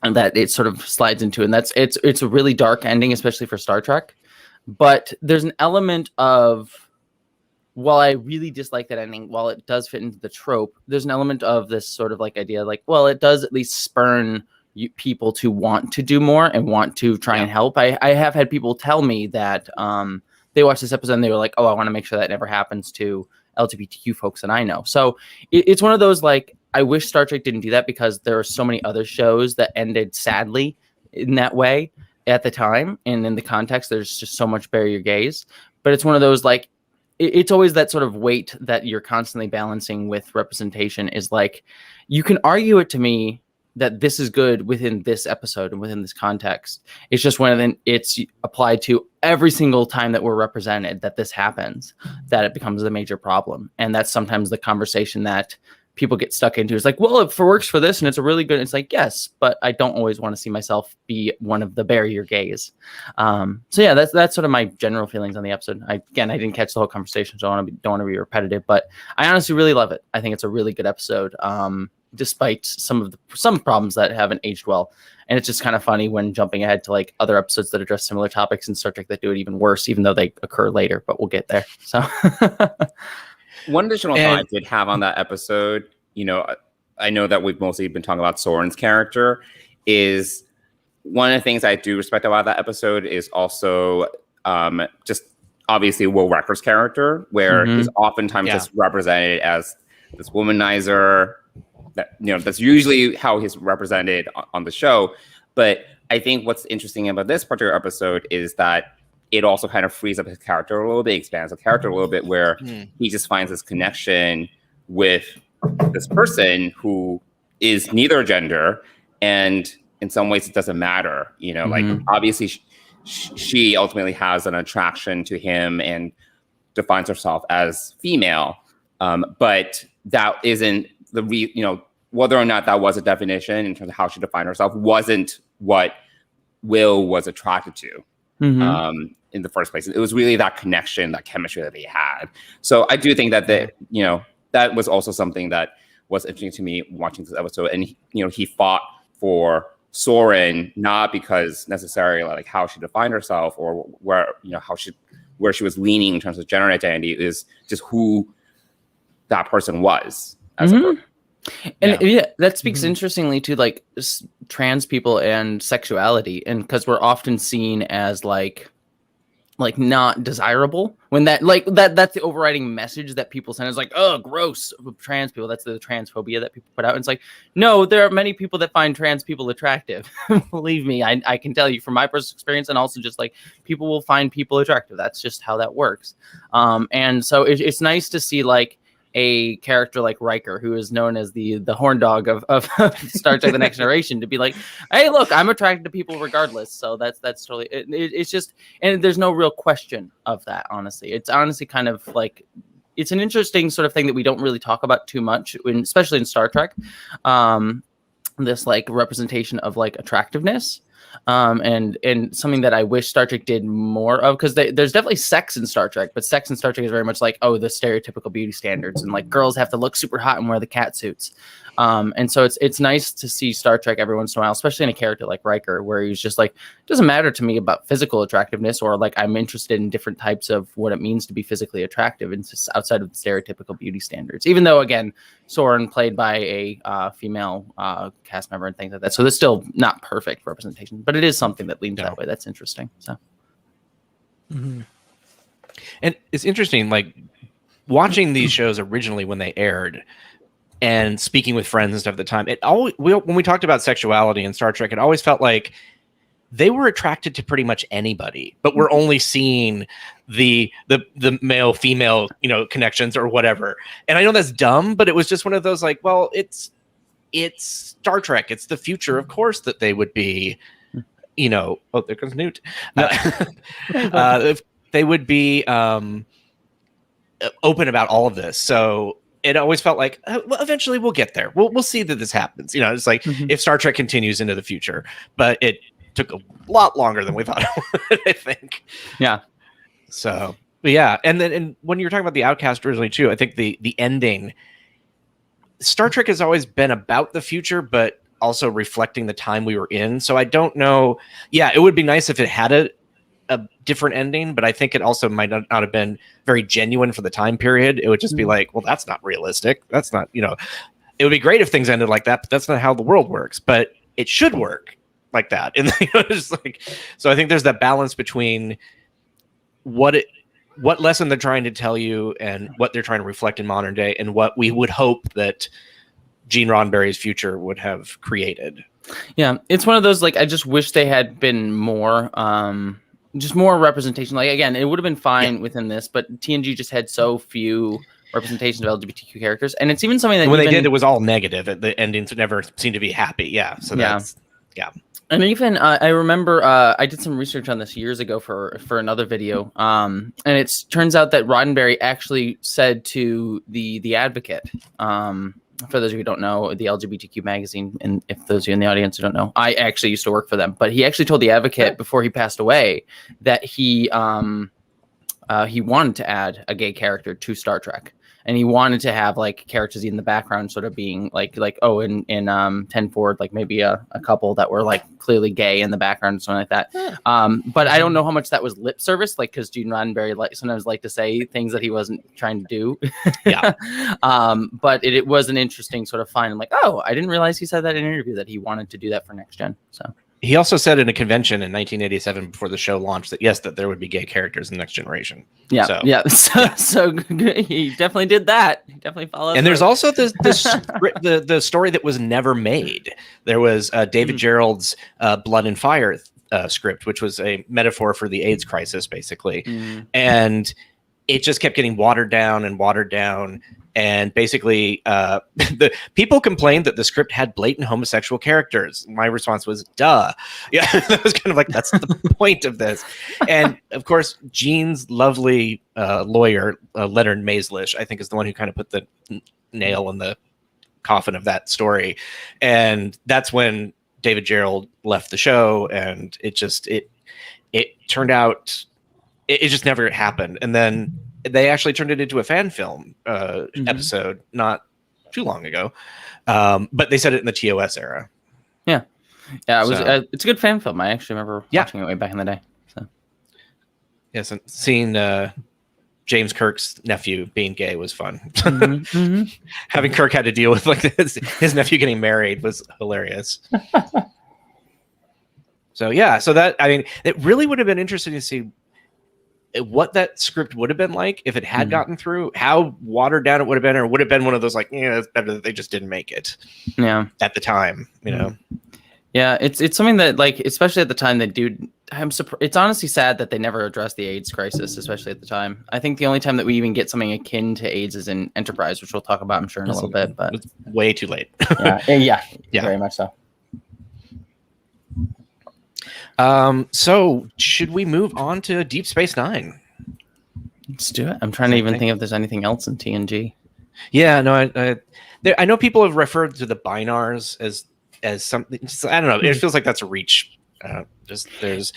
that it sort of slides into, and it's a really dark ending, especially for Star Trek. But there's an element of, while I really dislike that ending, while it does fit into the trope, there's an element of this sort of like idea, like, well, it does at least spurn people to want to do more and want to try and help. I have had people tell me that they watched this episode and they were like, oh, I want to make sure that never happens to LGBTQ folks that I know. So it's one of those, like, I wish Star Trek didn't do that, because there are so many other shows that ended sadly in that way at the time, and in the context, there's just so much bury your gays. But it's one of those, like, it's always that sort of weight that you're constantly balancing with representation, is like, you can argue it to me that this is good within this episode and within this context. It's just when it's applied to every single time that we're represented, that this happens, that it becomes a major problem. And that's sometimes the conversation that people get stuck into. It's like, well, if it works for this and it's a really good, it's like, yes, but I don't always want to see myself be one of the barrier gays. So yeah, that's sort of my general feelings on the episode. I didn't catch the whole conversation, so I don't want to be repetitive, but I honestly really love it. I think it's a really good episode, despite some problems that haven't aged well. And it's just kind of funny when jumping ahead to like other episodes that address similar topics in Star Trek that do it even worse, even though they occur later, but we'll get there. So one additional thought I did have on that episode, you know, I know that we've mostly been talking about Soren's character, is one of the things I do respect about that episode is also just obviously Will Wrecker's character, where he's oftentimes just represented as this womanizer. That, you know, that's usually how he's represented on the show. But I think what's interesting about this particular episode is that it also kind of frees up his character a little bit, expands the character a little bit, where he just finds this connection with this person who is neither gender, and in some ways it doesn't matter. You know, like obviously she ultimately has an attraction to him and defines herself as female, but that isn't whether or not that was a definition in terms of how she defined herself wasn't what Will was attracted to. In the first place. It was really that connection, that chemistry that they had. So I do think that that was also something that was interesting to me watching this episode. And he fought for Soren, not because necessarily like how she defined herself or where she was leaning in terms of gender identity, is just who that person was as a person. And that speaks interestingly to like trans people and sexuality, and because we're often seen as like not desirable, when that's the overriding message that people send, is like, oh, gross, trans people. That's the transphobia that people put out. And it's like, no, there are many people that find trans people attractive. Believe me, I can tell you from my personal experience, and also just like people will find people attractive. That's just how that works. And so it's nice to see like a character like Riker, who is known as the horn dog of Star Trek: The Next Generation, to be like, hey, look, I'm attracted to people regardless. So that's totally it's just, and there's no real question of that. Honestly, it's honestly kind of like, it's an interesting sort of thing that we don't really talk about too much, especially in Star Trek. This like representation of like attractiveness. And something that I wish Star Trek did more of, because there's definitely sex in Star Trek, but sex in Star Trek is very much like, oh, the stereotypical beauty standards, and like girls have to look super hot and wear the cat suits. And so it's nice to see Star Trek every once in a while, especially in a character like Riker, where he's just like, it doesn't matter to me about physical attractiveness, or like I'm interested in different types of what it means to be physically attractive, and just outside of the stereotypical beauty standards. Even though, again, Soren played by a female cast member and things like that, so there's still not perfect representation, but it is something that leans that way. That's interesting. So, and it's interesting, like watching these shows originally when they aired, and speaking with friends and stuff at the time, when we talked about sexuality in Star Trek, it always felt like they were attracted to pretty much anybody, but we're only seeing the male female, connections or whatever. And I know that's dumb, but it was just one of those like, well, it's Star Trek. It's the future. Of course that they would be, oh, there goes Newt. If they would be open about all of this. So it always felt like, well, eventually we'll get there. We'll see that this happens. It's like if Star Trek continues into the future, but it took a lot longer than we thought it would, I think. Yeah. So, but yeah. And when you were talking about the Outcast originally too, I think the ending, Star Trek has always been about the future, but also reflecting the time we were in. So I don't know. Yeah, it would be nice if it had a different ending, but I think it also might not have been very genuine for the time period. It would just be like, well, that's not realistic. That's not, it would be great if things ended like that, but that's not how the world works. But it should work like that. And just like, so I think there's that balance between what lesson they're trying to tell you and what they're trying to reflect in modern day, and what we would hope that Gene Roddenberry's future would have created. Yeah, it's one of those, like, I just wish they had been more just more representation. Like, again, it would have been fine within this, but TNG just had so few representations of LGBTQ characters, and it's even something that when they did, it was all negative. The endings never seemed to be happy. Yeah, so that's And even I remember I did some research on this years ago for another video, and it turns out that Roddenberry actually said to the Advocate, for those of you who don't know, the LGBTQ magazine, and if those of you in the audience who don't know, I actually used to work for them, but he actually told the Advocate before he passed away that he wanted to add a gay character to Star Trek. And he wanted to have like characters in the background sort of being like in 10 Forward, like maybe a couple that were like clearly gay in the background and something like that. But I don't know how much that was lip service, like, because Gene Roddenberry sometimes like to say things that he wasn't trying to do. But it was an interesting sort of find. I'm like, oh, I didn't realize he said that in an interview that he wanted to do that for Next Gen. So he also said in a convention in 1987 before the show launched that yes, that there would be gay characters in Next Generation. So he definitely did that. He definitely followed. And there's also the story that was never made. There was David Gerald's Blood and Fire script, which was a metaphor for the AIDS crisis, basically, and it just kept getting watered down. And basically, the people complained that the script had blatant homosexual characters. My response was, duh. Yeah, that was kind of like, that's the point of this. And of course, Gene's lovely lawyer, Leonard Maislish, I think is the one who kind of put the nail in the coffin of that story. And that's when David Gerald left the show. And it turned out, it just never happened. And then they actually turned it into a fan film episode not too long ago, but they said it in the TOS era. Yeah, it was. It's a good fan film. I actually remember watching it way back in the day. So, yes, and seeing James Kirk's nephew being gay was fun. Having Kirk had to deal with like his nephew getting married was hilarious. So that, I mean, it really would have been interesting to see what that script would have been like if it had gotten through, how watered down it would have been, or would have been one of those like, it's better that they just didn't make it. Yeah. At the time, Yeah, it's something that, like, especially at the time, that dude, it's honestly sad that they never addressed the AIDS crisis, especially at the time. I think the only time that we even get something akin to AIDS is in Enterprise, which we'll talk about, I'm sure, in a little bit. But it's way too late. yeah, very much so. So should we move on to Deep Space Nine? Let's do it. I'm trying to even think if there's anything else in TNG. Yeah, no, I know people have referred to the binars as something. I don't know. It feels like that's a reach. There's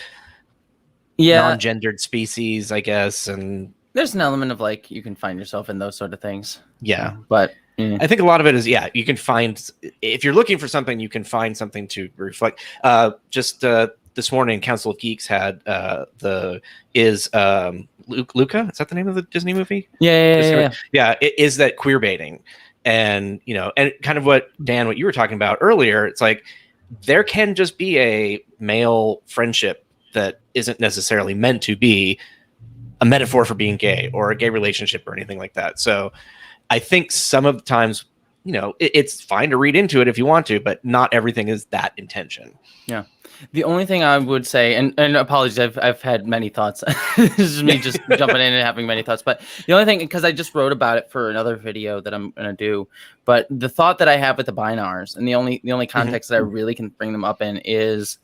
non-gendered species, I guess, and there's an element of like you can find yourself in those sort of things. Yeah, but I think a lot of it is you can find, if you're looking for something, you can find something to reflect. This morning, Council of Geeks had Luca. Is that the name of the Disney movie? Yeah. Is that queer baiting? And and kind of what you were talking about earlier. It's like there can just be a male friendship that isn't necessarily meant to be a metaphor for being gay or a gay relationship or anything like that. So I think some of the times, it's fine to read into it if you want to, but not everything is that intention. Yeah. The only thing I would say, and apologies, I've had many thoughts. This is me just jumping in and having many thoughts. But the only thing, because I just wrote about it for another video that I'm going to do, but the thought that I have with the binars, and the only context that I really can bring them up in is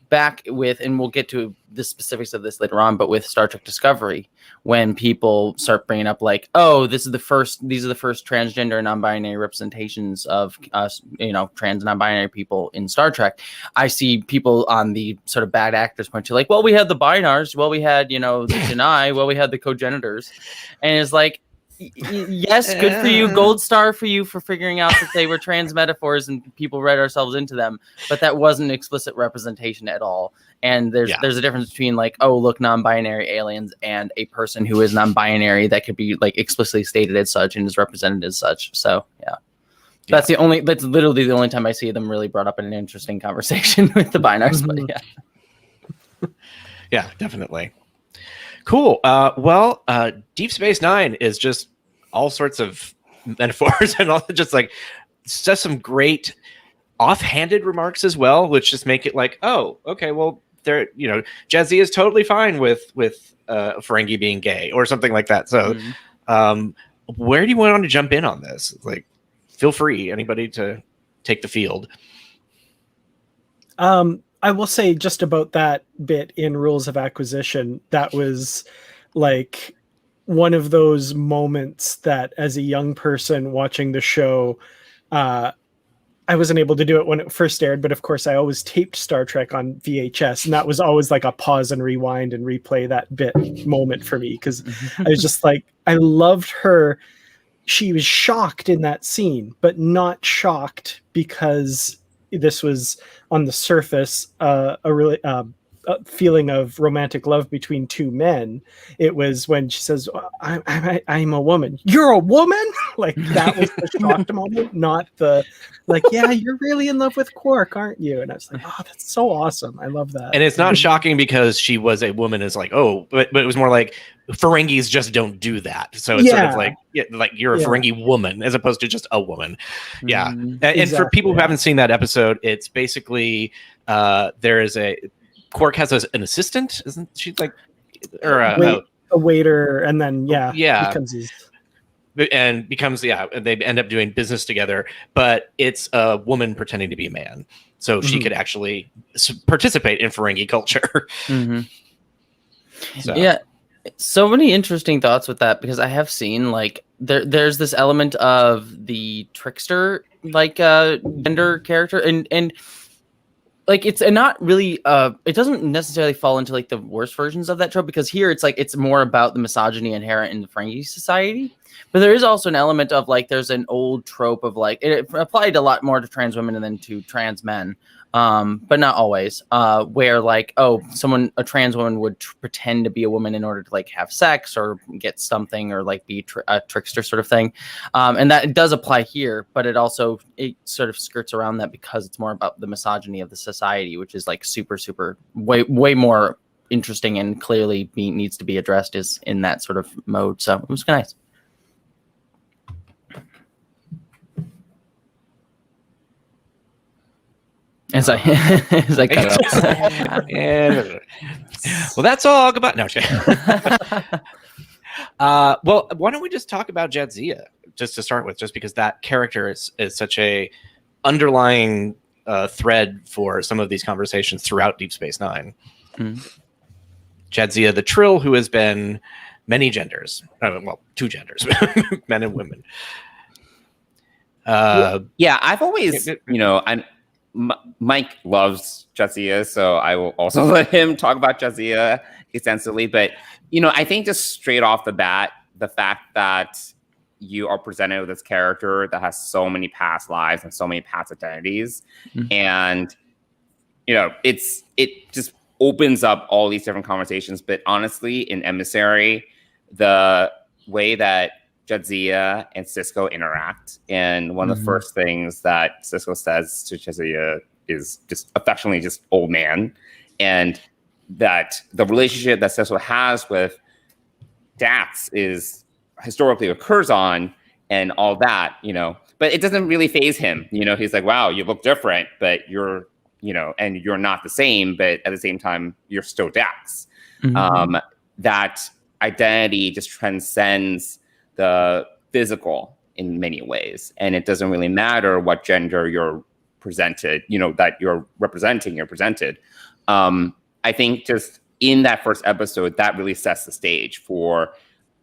back with, and we'll get to the specifics of this later on, but with Star Trek Discovery, when people start bringing up like, oh, these are the first transgender non-binary representations of us, trans non-binary people in Star Trek. I see people on the sort of bad actors point to like, well, we had the binars, well, we had, the Janai, well, we had the cogenitors, and it's like, yes, good for you, gold star for you for figuring out that they were trans metaphors and people read ourselves into them, but that wasn't explicit representation at all. And there's a difference between like, oh, look, non-binary aliens, and a person who is non-binary that could be like explicitly stated as such and is represented as such. So that's literally the only time I see them really brought up in an interesting conversation with the binars. But yeah, definitely. Cool. Deep Space Nine is just all sorts of metaphors and all, just some great offhanded remarks as well, which just make it like, oh, okay, well, there, Jessie is totally fine with Ferengi being gay or something like that. So, where do you want to jump in on this? Like, feel free, anybody, to take the field. I will say just about that bit in Rules of Acquisition, that was like one of those moments that as a young person watching the show, I wasn't able to do it when it first aired, but of course I always taped Star Trek on VHS, and that was always like a pause and rewind and replay that bit moment for me, because I was just like, I loved her. She was shocked in that scene, but not shocked because this was on the surface a feeling of romantic love between two men. It was when she says, I'm a woman. You're a woman? Like, that was the shocked moment, not the like, yeah, you're really in love with Quark, aren't you? And I was like, oh, that's so awesome. I love that. And it's not shocking because she was a woman. It's like, oh, but it was more like Ferengis just don't do that. So it's sort of like, like you're a Ferengi woman as opposed to just a woman. Yeah. And for people who haven't seen that episode, it's basically there is Quark has an assistant, isn't she? Like, or a waiter, and then becomes they end up doing business together, but it's a woman pretending to be a man, so she could actually participate in Ferengi culture. So many interesting thoughts with that, because I have seen like there's this element of the trickster gender character, and like it's not really it doesn't necessarily fall into like the worst versions of that trope, because here it's like it's more about the misogyny inherent in the Ferengi society, but there is also an element of like there's an old trope of like it applied a lot more to trans women than to trans men, but not always, where like, oh, a trans woman would pretend to be a woman in order to like have sex or get something, or like be a trickster sort of thing, and that it does apply here, but it sort of skirts around that because it's more about the misogyny of the society, which is like super way more interesting and clearly needs to be addressed is in that sort of mode. So it was nice. As I cut it off. And- well, that's all. Goodbye. No, shit. Well, why don't we just talk about Jadzia just to start with, just because that character is such a underlying thread for some of these conversations throughout Deep Space Nine. Jadzia the Trill, who has been many genders, well, two genders, men and women. Yeah, I've always, Mike loves Jadzia, so I will also let him talk about Jadzia extensively. But, I think just straight off the bat, the fact that you are presented with this character that has so many past lives and so many past identities, and, it just opens up all these different conversations. But honestly, in Emissary, the way that Jadzia and Sisko interact, and one of the first things that Sisko says to Jadzia is just affectionately just old man, and that the relationship that Sisko has with Dax is historically occurs on and all that, but it doesn't really faze him. He's like, wow, you look different, but you're, and you're not the same, but at the same time, you're still Dax. That identity just transcends the physical in many ways, and it doesn't really matter what gender you're presented, that you're representing, you're presented. I think just in that first episode, that really sets the stage for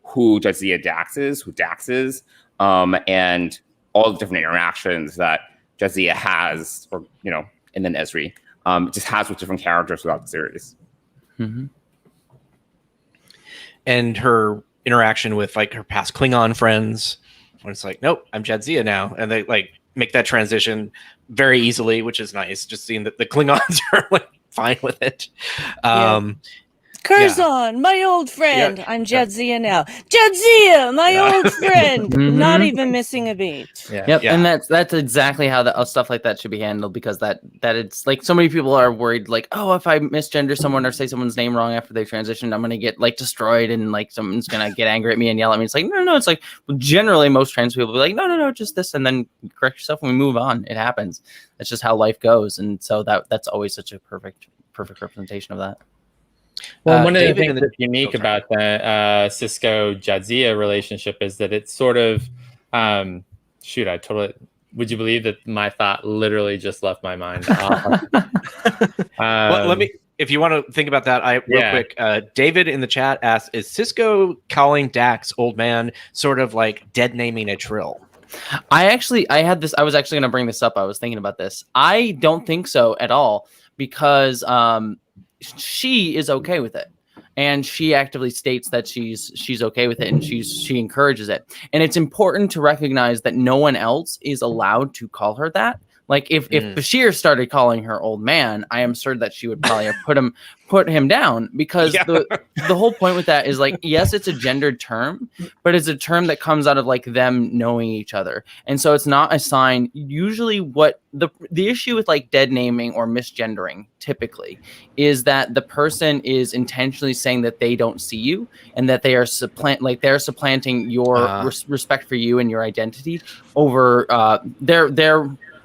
who Jadzia Dax is, who Dax is, and all the different interactions that Jadzia has, or and then Ezri just has with different characters throughout the series. And her interaction with like her past Klingon friends, when it's like, nope, I'm Jadzia now, and they like make that transition very easily, which is nice. Just seeing that the Klingons are like fine with it. Curzon, my old friend. I'm Jadzia now. Jadzia, my old friend. Not even missing a beat. And that's exactly how stuff like that should be handled, because that it's like so many people are worried, like, oh, if I misgender someone or say someone's name wrong after they transitioned, I'm gonna get like destroyed and like someone's gonna get angry at me and yell at me. It's like no, it's like generally most trans people will be like no, just this, and then you correct yourself and we move on. It happens. That's just how life goes, and so that's always such a perfect representation of that. Well, one of the things that's unique about the Sisko Jadzia relationship is that it's sort of, would you believe that my thought literally just left my mind? Well, let me, if you want to think about that, real quick, David in the chat asks, is Sisko calling Dax old man sort of like dead naming a Trill? I was actually going to bring this up. I was thinking about this. I don't think so at all, because she is okay with it, and she actively states that she's okay with it, and she encourages it. And it's important to recognize that no one else is allowed to call her that. Like if Bashir started calling her old man, I am certain that she would probably have put him down, because the whole point with that is like, yes, it's a gendered term, but it's a term that comes out of like them knowing each other. And so it's not a sign. Usually what the issue with like dead naming or misgendering typically is that the person is intentionally saying that they don't see you, and that they are supplanting your respect for you and your identity over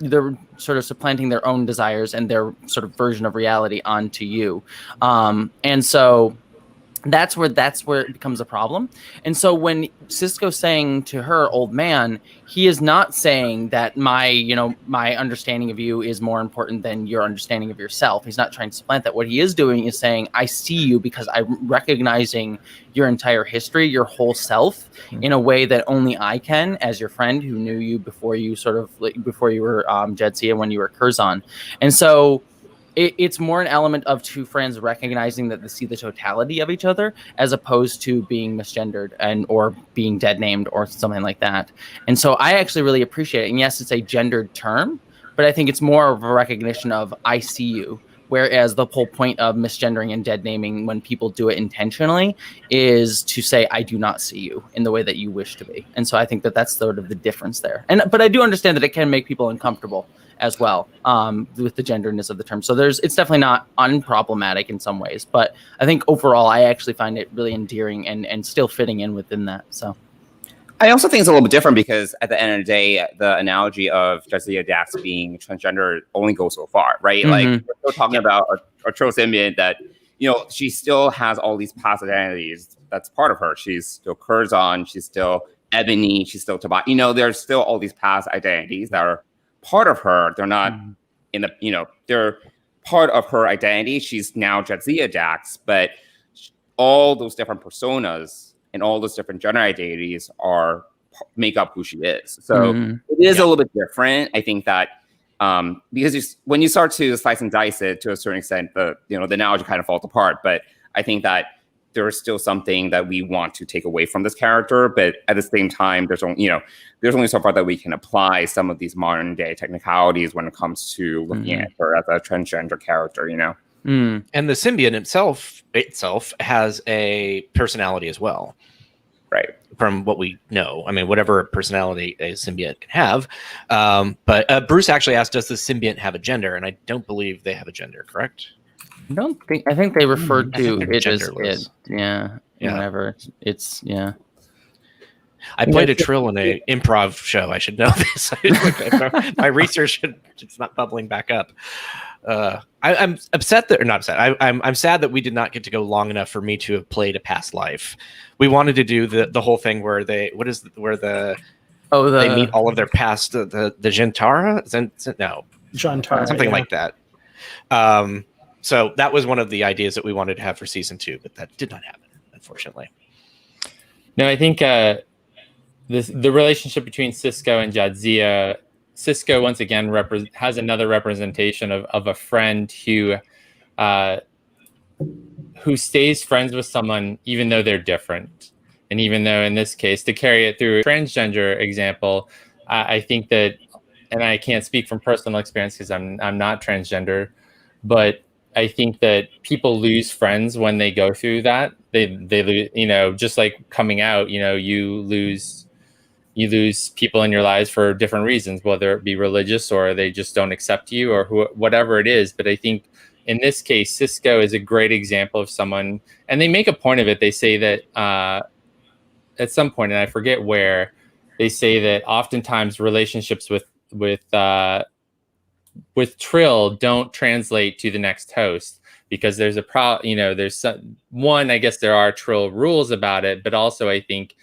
they're sort of supplanting their own desires and their sort of version of reality onto you. And so that's where it becomes a problem. And so when Sisko's saying to her old man, he is not saying that my understanding of you is more important than your understanding of yourself. He's not trying to supplant that. What he is doing is saying, I see you because I'm recognizing your entire history, your whole self, in a way that only I can, as your friend who knew you before you were Jadzia, when you were Curzon. And so it's more an element of two friends recognizing that they see the totality of each other, as opposed to being misgendered or being dead named or something like that. And so I actually really appreciate it. And yes, it's a gendered term, but I think it's more of a recognition of I see you. Whereas the whole point of misgendering and dead naming, when people do it intentionally, is to say, I do not see you in the way that you wish to be. And so I think that that's sort of the difference there. But I do understand that it can make people uncomfortable as well, with the genderness of the term. So it's definitely not unproblematic in some ways, but I think overall I actually find it really endearing and still fitting in within that. So I also think it's a little bit different because at the end of the day, the analogy of Jessie Dax being transgender only goes so far, right? Like we're still talking about a true symbiote that, you know, she still has all these past identities. That's part of her. She's still Curzon. She's still Ebony. She's still Tobias. You know, there's still all these past identities that are part of her. They're not in the, you know, they're part of her identity. She's now Jessie Dax, but all those different personas and all those different gender identities make up who she is. So it is a little bit different. I think that because when you start to slice and dice it to a certain extent, the analogy kind of falls apart. But I think that there is still something that we want to take away from this character. But at the same time, there's only so far that we can apply some of these modern day technicalities when it comes to looking at her as a transgender character. You know. And the symbiote itself has a personality as well. Right. From what we know. I mean, whatever personality a symbiote can have. But Bruce actually asked, does the symbiote have a gender? And I don't believe they have a gender, correct? I think they refer to it as genderless. it. Yeah. Whenever it's I played a trill in an improv show. I should know this. My research it's not bubbling back up. I'm upset that, or not upset. I'm sad that we did not get to go long enough for me to have played a past life. We wanted to do the whole thing where they meet all of their past the Gentara? Jantara, something like that. So that was one of the ideas that we wanted to have for season 2, but that did not happen, unfortunately. No, I think the relationship between Sisko and Jadzia. Sisko once again has another representation of a friend who stays friends with someone even though they're different, and even though in this case, to carry it through a transgender example, I think that, and I can't speak from personal experience because I'm not transgender, but I think that people lose friends when they go through that. They lose, just like coming out, you lose people in your lives for different reasons, whether it be religious or they just don't accept you or whatever it is. But I think in this case, Sisko is a great example of someone, and they make a point of it. They say that at some point, and I forget where, they say that oftentimes relationships with Trill don't translate to the next host because there's there's one, I guess there are Trill rules about it, but also I think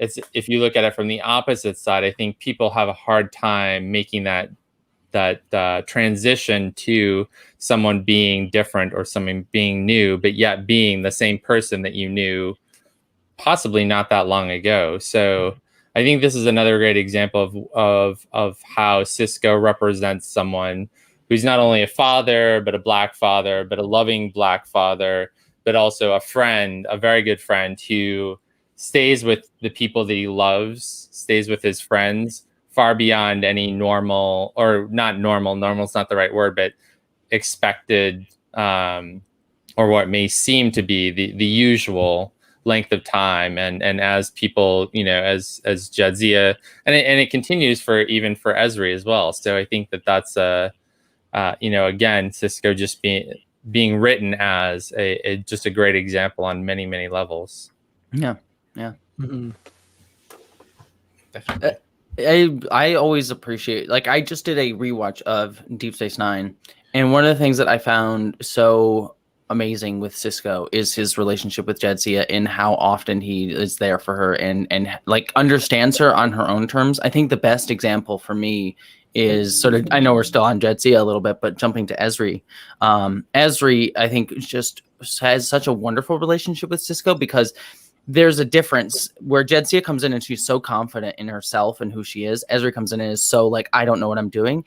if you look at it from the opposite side, I think people have a hard time making that transition to someone being different or someone being new, but yet being the same person that you knew possibly not that long ago. So I think this is another great example of how Sisko represents someone who's not only a father, but a Black father, but a loving Black father, but also a friend, a very good friend who stays with the people that he loves, stays with his friends far beyond any normal, or not normal, normal's not the right word, but expected, or what may seem to be the usual length of time. And as people, as Jadzia, and it continues for Ezri as well. So I think that's again, Sisko just being written as just a great example on many, many levels. Yeah. Yeah. Mm-hmm. I always appreciate, like, I just did a rewatch of Deep Space Nine, and one of the things that I found so amazing with Sisko is his relationship with Jadzia and how often he is there for her and like understands her on her own terms. I think the best example for me is sort of, I know we're still on Jadzia a little bit, but jumping to Ezri. Ezri, I think, just has such a wonderful relationship with Sisko because there's a difference where Jadzia comes in and she's so confident in herself and who she is. Ezri comes in and is so like, I don't know what I'm doing.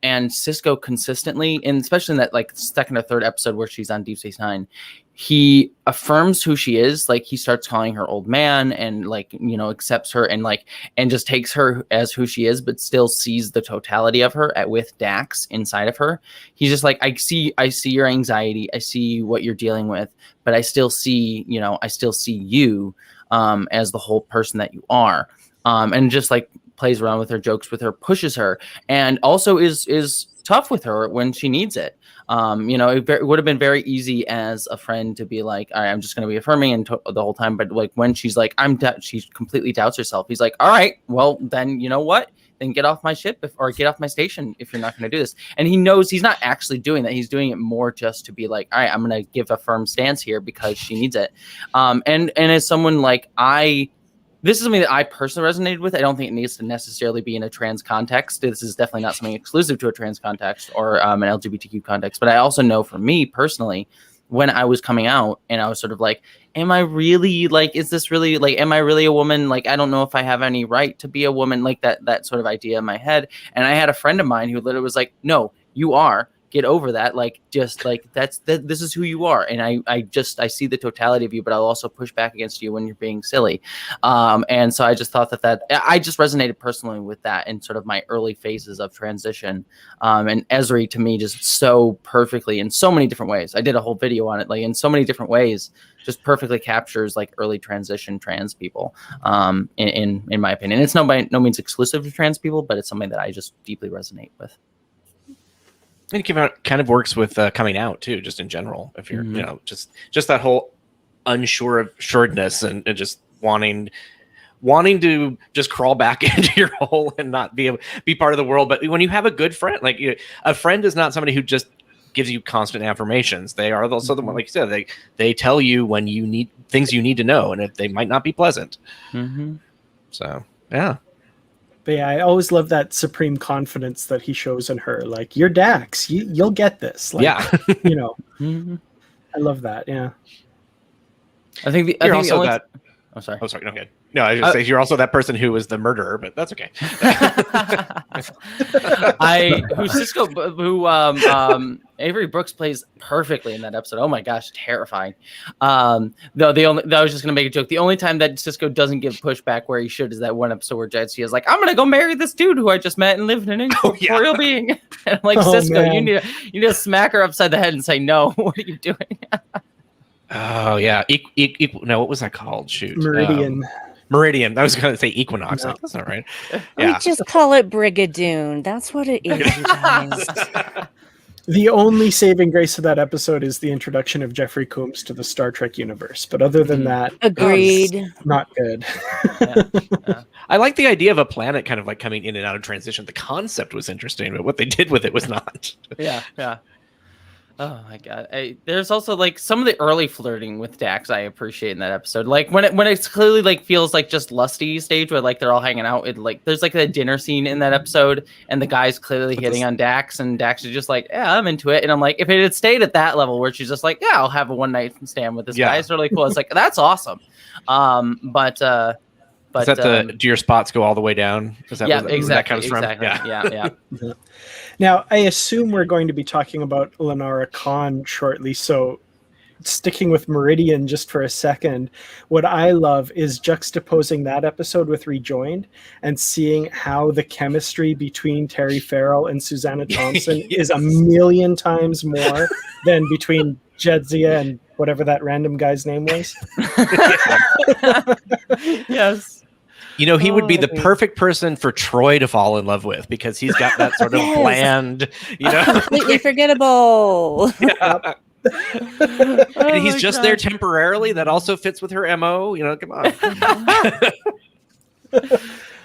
And Sisko consistently, and especially in that like second or third episode where she's on Deep Space Nine, he affirms who she is. Like he starts calling her old man and like, accepts her and just takes her as who she is, but still sees the totality of her with Dax inside of her. He's just like, I see your anxiety. I see what you're dealing with, but I still see you as the whole person that you are. And just like plays around with her, jokes with her, pushes her, and also is tough with her when she needs it. It would have been very easy as a friend to be like, all right, I'm just going to be affirming and the whole time. But like when she's like, she completely doubts herself. He's like, all right, well then, you know what? Then get off my ship or get off my station if you're not going to do this. And he knows he's not actually doing that. He's doing it more just to be like, all right, I'm going to give a firm stance here because she needs it. And as someone like this is something that I personally resonated with. I don't think it needs to necessarily be in a trans context. This is definitely not something exclusive to a trans context or an LGBTQ context. But I also know for me personally, when I was coming out and I was sort of like, am I really like, is this really like, am I really a woman? Like, I don't know if I have any right to be a woman, like that sort of idea in my head. And I had a friend of mine who literally was like, no, you are. Get over that. Like, just like this is who you are. And I see the totality of you, but I'll also push back against you when you're being silly. And so I just thought that I just resonated personally with that in sort of my early phases of transition. And Esri to me just so perfectly in so many different ways. I did a whole video on it, like in so many different ways, just perfectly captures like early transition trans people. In my opinion, it's by no means exclusive to trans people, but it's something that I just deeply resonate with. And it kind of works with coming out too, just in general. If you're, just that whole assuredness and just wanting to just crawl back into your hole and not be part of the world. But when you have a good friend, like a friend is not somebody who just gives you constant affirmations. They are also the one, like you said, they tell you when you need things you need to know, and they might not be pleasant. Mm-hmm. So yeah. But yeah, I always love that supreme confidence that he shows in her. Like, you're Dax, you'll get this. Like, yeah. Mm-hmm. I love that. Yeah. I think you're also that. Oh, sorry. Oh, sorry. No, good. No, I was just say you're also that person who was the murderer, but that's okay. Avery Brooks plays perfectly in that episode. Oh my gosh, terrifying. Though I was just gonna make a joke. The only time that Cisco doesn't give pushback where he should is that one episode where Jessie is like, "I'm gonna go marry this dude who I just met and lived in an incorporeal being." And I'm like, Cisco, man. you need to smack her upside the head and say, "No, what are you doing?" Oh yeah, no, what was that called? Shoot, Meridian. Meridian. I was going to say Equinox. No. Like, that's all right. Yeah. We just call it Brigadoon. That's what it is, you guys. The only saving grace of that episode is the introduction of Jeffrey Combs to the Star Trek universe. But other than that, agreed. Not good. Yeah. I like the idea of a planet kind of like coming in and out of transition. The concept was interesting, but what they did with it was not. Yeah. Oh my god! There's also like some of the early flirting with Dax I appreciate in that episode. Like when it's clearly like feels like just lusty stage where like they're all hanging out. It like there's like a dinner scene in that episode and the guy's clearly hitting on Dax and Dax is just like, yeah, I'm into it. And I'm like, if it had stayed at that level where she's just like, yeah, I'll have a one night stand with this guy. It's really cool. It's like that's awesome. But is that do your spots go all the way down? Is that exactly. That comes from? Yeah. Now, I assume we're going to be talking about Lenara Khan shortly, so sticking with Meridian just for a second, what I love is juxtaposing that episode with Rejoined and seeing how the chemistry between Terry Farrell and Susanna Thompson is a million times more than between Jedzia and whatever that random guy's name was. Yes. He would be the perfect person for Troy to fall in love with because he's got that sort of bland, completely forgettable. Yeah. And he's just there temporarily. That also fits with her MO. Come on.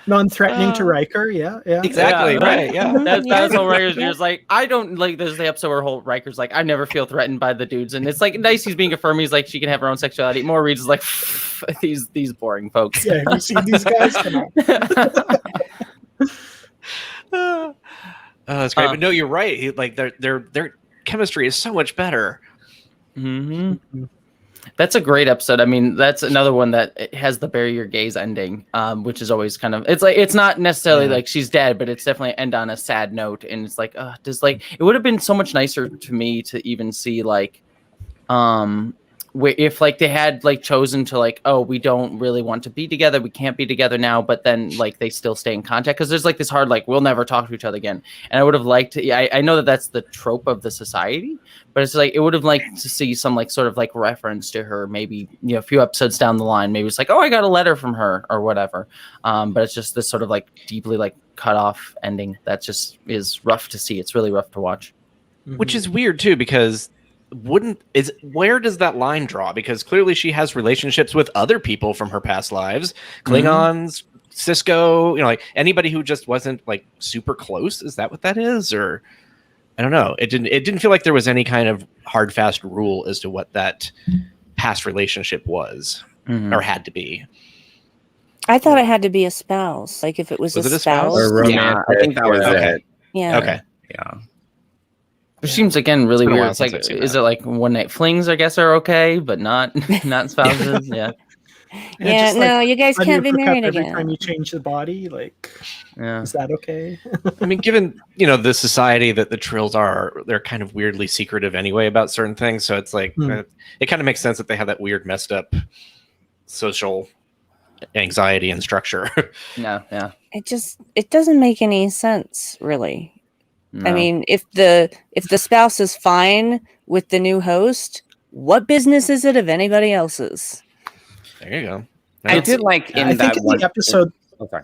Non-threatening to Riker, yeah. Exactly, right, yeah. That's what Riker's just like, I don't, like, there's the episode where Riker's like, I never feel threatened by the dudes, and it's, like, nice he's being affirmed, he's like, she can have her own sexuality. More Reed's is like, these boring folks. Yeah, have you seen these guys? Come on. That's great, but no, you're right. Their chemistry is so much better. Mm-hmm. That's a great episode. I mean, that's another one that has the bury your gaze ending, which is always kind of, it's not necessarily like she's dead, but it's definitely end on a sad note. And it's like, it would have been so much nicer to me to even see like, if like they had like chosen to like, oh, we don't really want to be together, we can't be together now, but then like they still stay in contact, because there's like this hard like we'll never talk to each other again. And I would have liked to, I know that that's the trope of the society, but it's like it would have liked to see some like sort of like reference to her, maybe, you know, a few episodes down the line, maybe it's like, oh, I got a letter from her or whatever. But it's just this sort of like deeply like cut off ending that just is rough to see. It's really rough to watch. Which is weird too, because where does that line draw? Because clearly she has relationships with other people from her past lives, Klingons, Cisco, you know, like anybody who just wasn't like super close. Is that what that is? Or I don't know. It didn't feel like there was any kind of hard, fast rule as to what that past relationship was or had to be. I thought it had to be a spouse. Like if it was it a a spouse? spouse. Or Yeah, I think that was it. Yeah. Okay. Yeah. Which seems again really It's been a weird. while It's since like, I've seen is that. it like one night flings? I guess are okay, but not spouses. Yeah, Yeah, just, no, you guys how do you can't be hook up married every again. time you change the body? Like, yeah. is that okay? I mean, given, you know, the society that the Trills are, they're kind of weirdly secretive anyway about certain things. So it's like, it kind of makes sense that they have that weird, messed up social anxiety and structure. No, yeah. It doesn't make any sense, really. I No. mean, if the spouse is fine with the new host, what business is it of anybody else's? There you go. I did like in I that think in one the episode. Oh, sorry.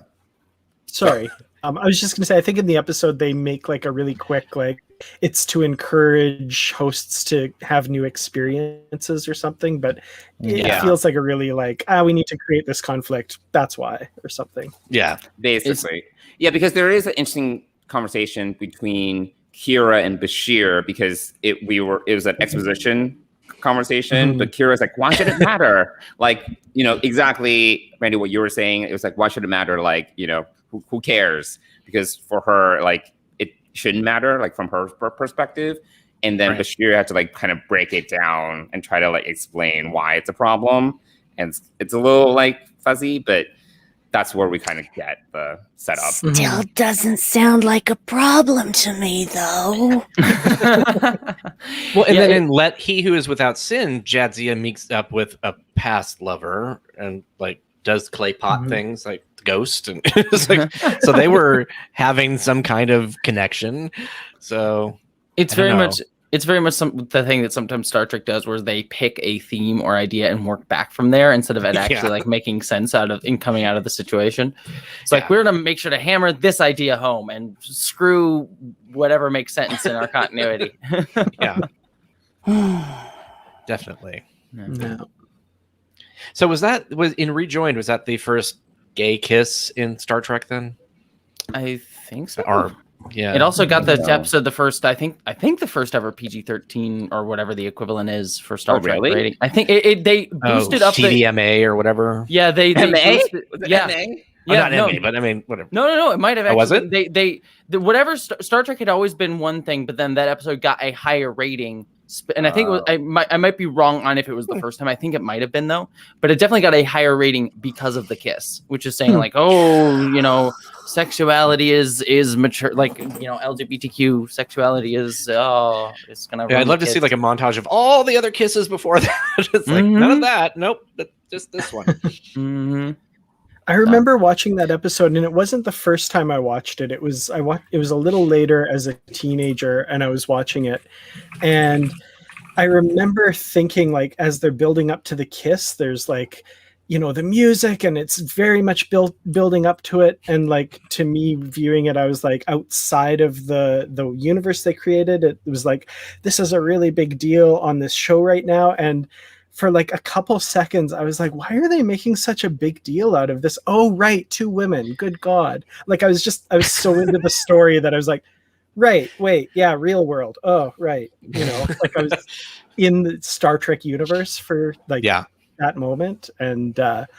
Sorry. I was just going to say, I think in the episode they make like a really quick, like, it's to encourage hosts to have new experiences or something, but it feels like a really like, we need to create this conflict. That's why, or something. Yeah. Basically. Yeah, because there is an interesting conversation between Kira and Bashir, because it was an exposition conversation, but Kira's like, why should it matter? Like, you know, exactly, Randy, what you were saying. It was like, why should it matter? Like, you know, who cares? Because for her, like, it shouldn't matter, like from her perspective. And then Bashir had to like kind of break it down and try to like explain why it's a problem. And it's a little like fuzzy, but that's where we kind of get the setup. Still doesn't sound like a problem to me, though. Well, and then in Let He Who Is Without Sin, Jadzia meets up with a past lover and like does clay pot things like the ghost, and it's like, so they were having some kind of connection. So it's very much the thing that sometimes Star Trek does, where they pick a theme or idea and work back from there instead of it actually like making sense coming out of the situation. It's like, we're gonna make sure to hammer this idea home and screw whatever makes sense in our continuity. Definitely. No. So was in Rejoined, was that the first gay kiss in Star Trek then? I think so. Or yeah. It also got the episode, the first, I think the first ever PG-13 or whatever the equivalent is for Star Trek rating. I think they boosted up CDMA or whatever. Yeah, they MA? boosted, Yeah. MA? Yeah, not MA, but I mean, whatever. No. It might have actually. Was it? They whatever Star Trek had always been one thing, but then that episode got a higher rating. And I think it was, I might be wrong on if it was the first time. I think it might have been though, but it definitely got a higher rating because of the kiss, which is saying like, oh, you know, sexuality is mature, like, you know, LGBTQ sexuality is it's gonna. Yeah, I'd love to see like a montage of all the other kisses before that. It's like none of that. Nope, just this one. I remember watching that episode, and it wasn't the first time I watched it. It was a little later as a teenager, and I was watching it, and I remember thinking, like, as they're building up to the kiss, there's like, you know, the music, and it's very much building up to it, and like, to me viewing it, I was like, outside of the universe they created, it was like, this is a really big deal on this show right now. And for like a couple seconds, I was like, why are they making such a big deal out of this? Oh, right, 2 women. Good God. Like, I was so into the story that I was like, right, wait, yeah, real world. Oh, right. You know, like I was in the Star Trek universe for like that moment. And that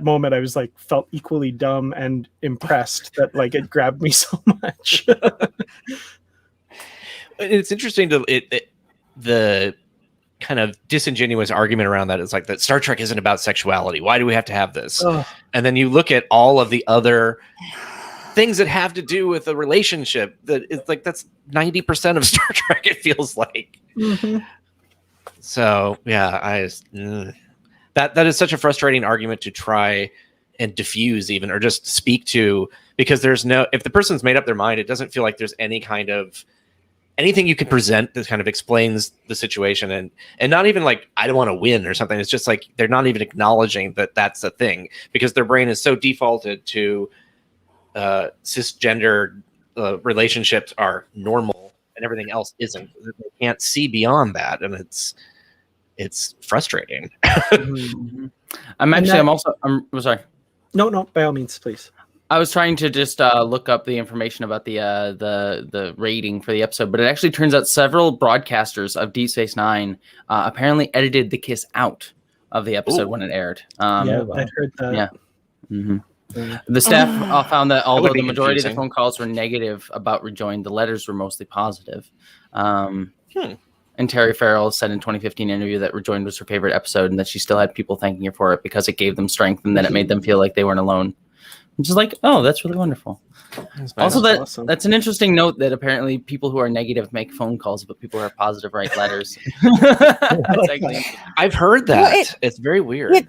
moment I was like, felt equally dumb and impressed that like it grabbed me so much. It's interesting the kind of disingenuous argument around that is like that Star Trek isn't about sexuality. Why do we have to have this? And then you look at all of the other things that have to do with a relationship that it's like, that's 90% of Star Trek, it feels like. So yeah, that is such a frustrating argument to try and diffuse even, or just speak to, because if the person's made up their mind, it doesn't feel like there's any kind of anything you can present that kind of explains the situation, and not even like, I don't want to win or something. It's just like they're not even acknowledging that that's a thing, because their brain is so defaulted to cisgender relationships are normal and everything else isn't. They can't see beyond that, and it's frustrating. I'm sorry. No, by all means, please. I was trying to just look up the information about the rating for the episode, but it actually turns out several broadcasters of Deep Space Nine apparently edited the kiss out of the episode when it aired. Yeah, I'd heard that. Yeah. Mm-hmm. The staff found that although the majority of the phone calls were negative about Rejoin, the letters were mostly positive. And Terry Farrell said in 2015 interview that Rejoined was her favorite episode, and that she still had people thanking her for it because it gave them strength, and then it made them feel like they weren't alone. Which is like, oh, that's really wonderful. Also, that's an interesting note that apparently people who are negative make phone calls, but people who are positive write letters. I've heard that. It's very weird.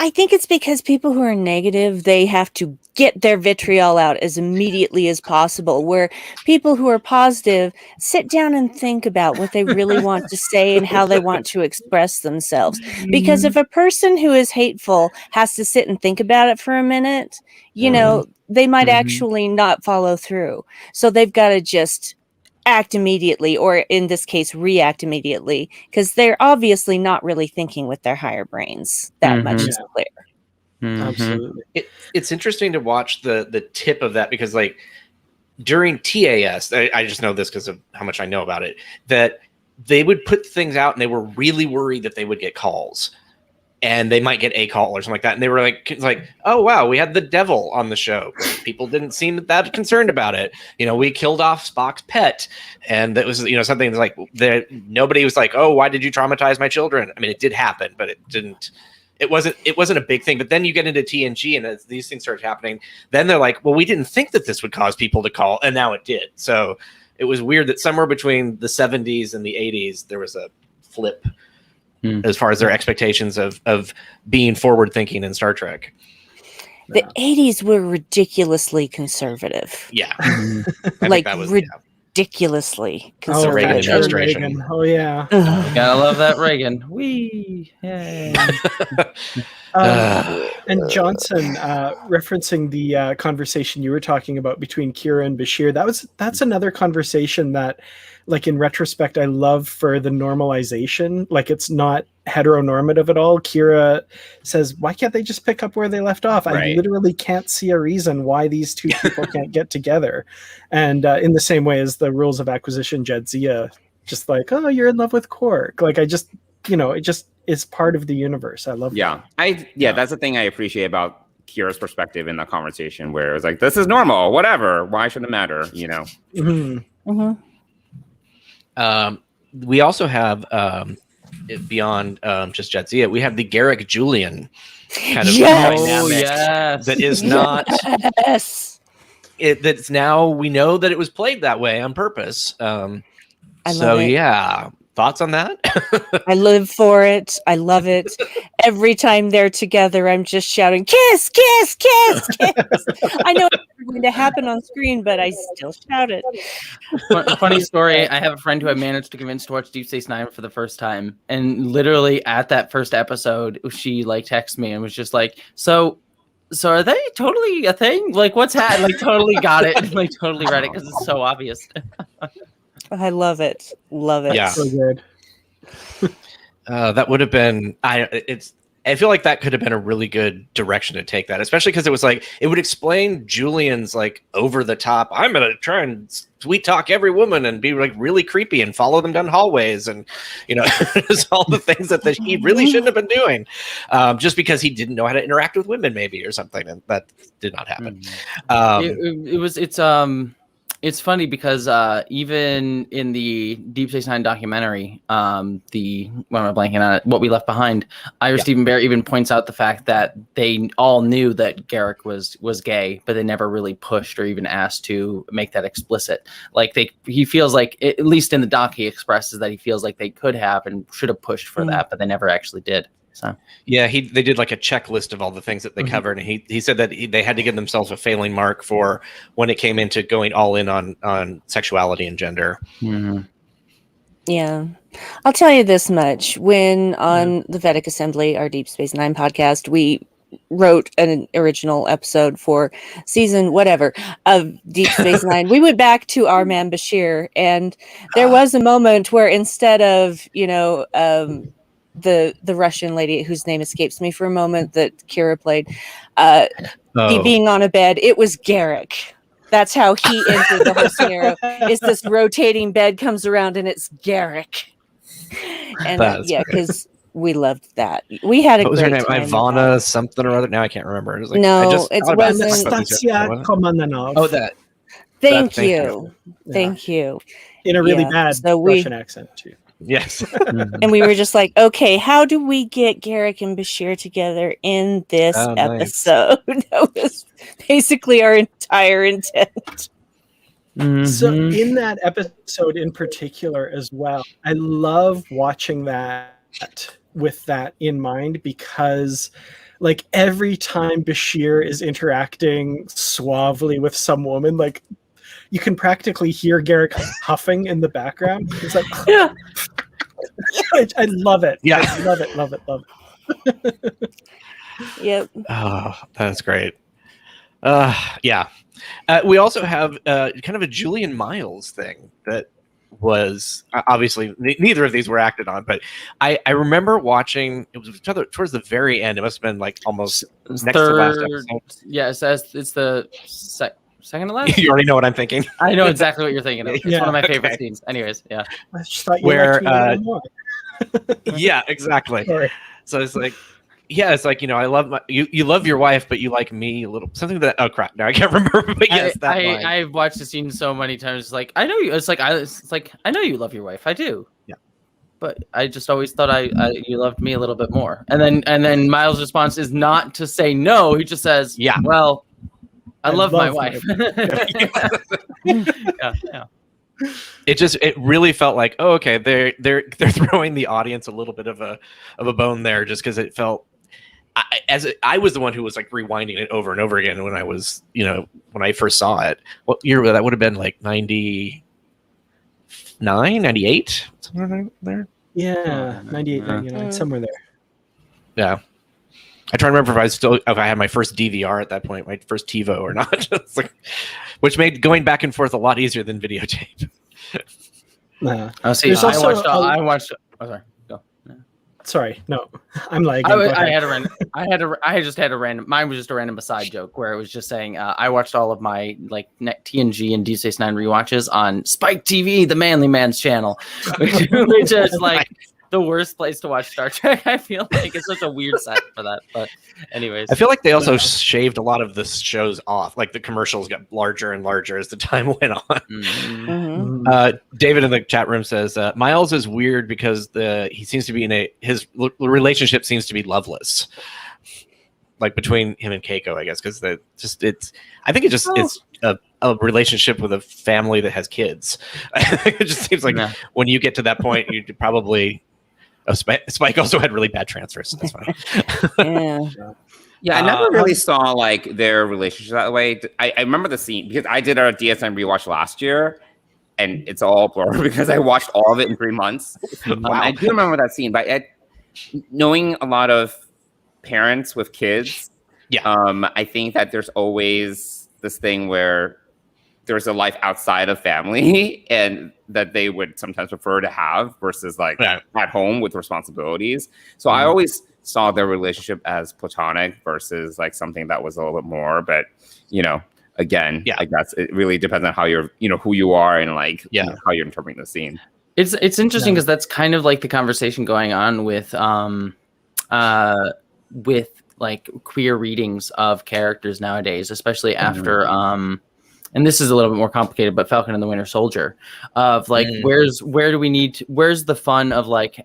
I think it's because people who are negative, they have to get their vitriol out as immediately as possible, where people who are positive sit down and think about what they really want to say and how they want to express themselves. Because if a person who is hateful has to sit and think about it for a minute, you know, they might actually not follow through. So they've got to just act immediately, or in this case, react immediately, because they're obviously not really thinking with their higher brains. That much is clear. Absolutely. It's interesting to watch the tip of that, because like during TAS, I just know this because of how much I know about it, that they would put things out and they were really worried that they would get calls. And they might get a call or something like that. And they were like, oh, wow, we had the devil on the show. People didn't seem that concerned about it. You know, we killed off Spock's pet. And that was, you know, something like that. Nobody was like, oh, why did you traumatize my children? I mean, it did happen, but it wasn't a big thing. But then you get into TNG, and as these things start happening, then they're like, well, we didn't think that this would cause people to call. And now it did. So it was weird that somewhere between the 70s and the 80s, there was a flip as far as their expectations of being forward thinking in Star Trek. The 80s were ridiculously conservative. Yeah. Like ridiculously conservative. Reagan administration. Reagan. Oh yeah. Gotta love that Reagan. Wee. Yay. And Johnson, referencing the conversation you were talking about between Kira and Bashir, that's another conversation that, like, in retrospect, I love for the normalization. Like, it's not heteronormative at all. Kira says, why can't they just pick up where they left off? I literally can't see a reason why these two people can't get together. And in the same way as the rules of acquisition, Jadzia, just like, oh, you're in love with Quark. Like, I just, you know, it just is part of the universe. I love that. That's the thing I appreciate about Kira's perspective in the conversation, where it was like, this is normal, whatever. Why should it matter? You know? We also have beyond just Jadzia, we have the Garrick Julian kind of dynamic that is not. That's now we know that it was played that way on purpose. Thoughts on that? I live for it. I love it. Every time they're together, I'm just shouting, kiss, kiss, kiss, kiss. I know it's never going to happen on screen, but I still shout it. Funny story. I have a friend who I managed to convince to watch Deep Space Nine for the first time. And literally at that first episode, she like texted me and was just like, so are they totally a thing? Like, what's happening? Like, totally got it. Like, totally read it because it's so obvious. I love it. Love it. Yeah. So good. That would have been. I feel like that could have been a really good direction to take that, especially because it was like it would explain Julian's like over the top. I'm gonna try and sweet talk every woman and be like really creepy and follow them down hallways, and you know, all the things that he really shouldn't have been doing, just because he didn't know how to interact with women, maybe, or something, and that did not happen. It's funny because even in the Deep Space Nine documentary, what am I blanking on it? What We Left Behind, Ira Stephen Bear even points out the fact that they all knew that Garrick was gay, but they never really pushed or even asked to make that explicit. Like he feels like, at least in the doc, he expresses that he feels like they could have and should have pushed for that, but they never actually did. So yeah, they did like a checklist of all the things that they covered, and he said that they had to give themselves a failing mark for when it came into going all in on sexuality and gender. Mm-hmm. Yeah. I'll tell you this much. When on the Vedic Assembly, our Deep Space Nine podcast, we wrote an original episode for season whatever of Deep Space Nine, we went back to our man Bashir, and there was a moment where instead of, the Russian lady whose name escapes me for a moment that Kira played, being on a bed, it was Garrick. That's how he entered the whole scenario. Is this rotating bed comes around and it's Garrick. And because we loved that. We had a what was great her name? time. Ivana something or other. Now I can't remember. It was like, No, it wasn't. Anastasia Komananov. Oh, that. Thank you. Thank you. In a really bad Russian accent too. Yes. And we were just like, okay, how do we get Garrick and Bashir together in this episode? That was basically our entire intent. So in that episode in particular as well, I love watching that with that in mind, because like every time Bashir is interacting suavely with some woman, like you can practically hear Garrick huffing in the background. It's like, I love it. Yeah. I love it. Yep. Oh, that's great. Yeah. We also have kind of a Julian Miles thing that was obviously neither of these were acted on, but I remember watching, it was towards the very end. It must have been like almost next to last episode. Yes, it's the second to last. You already know what I'm thinking. I know exactly what you're thinking of. It's one of my favorite scenes. Anyways, yeah. I just thought you Where liked me more. yeah, exactly. Sorry. So it's like, it's like, I love you love your wife, but you like me a little, something that, oh crap, now I can't remember, but yes, I've watched the scene so many times. Like, I know you. It's like I know you love your wife. I do. Yeah. But I just always thought you loved me a little bit more. And then Miles' response is not to say no. He just says, yeah, well, I love my wife. Yeah. It really felt like, oh, okay, they're throwing the audience a little bit of a bone there, just because it felt, I was the one who was like rewinding it over and over again when I was, when I first saw it. What year that would have been? Like 99, 98, somewhere there. Yeah, 98, 99, somewhere there. Yeah. I try to remember if I had my first DVR at that point, my first TiVo or not. Which made going back and forth a lot easier than videotape. I watched. Oh, sorry. Go. Sorry, no, I'm like I just had a random. Mine was just a random aside joke where it was just saying I watched all of my like TNG and Deep Space Nine rewatches on Spike TV, the Manly Man's channel, which is like the worst place to watch Star Trek. I feel like it's such a weird set for that. But anyways, I feel like they also shaved a lot of the shows off. Like the commercials got larger and larger as the time went on. Mm-hmm. David in the chat room says Miles is weird because he seems to be his relationship seems to be loveless, like between him and Keiko, I guess, because it's a relationship with a family that has kids. It just seems like when you get to that point, you probably. Spike also had really bad transfers. So that's fine. Yeah, I never really saw like their relationship that way. I remember the scene because I did our DSM rewatch last year, and it's all blurred because I watched all of it in 3 months. Wow. I do remember that scene, but knowing a lot of parents with kids, I think that there's always this thing where there's a life outside of family and that they would sometimes prefer to have versus like at home with responsibilities. So I always saw their relationship as platonic versus like something that was a little bit more, but again, I guess it really depends on how you're, who you are and like how you're interpreting the scene. It's interesting because that's kind of like the conversation going on with like queer readings of characters nowadays, especially after and this is a little bit more complicated, but Falcon and the Winter Soldier, of like where's the fun of like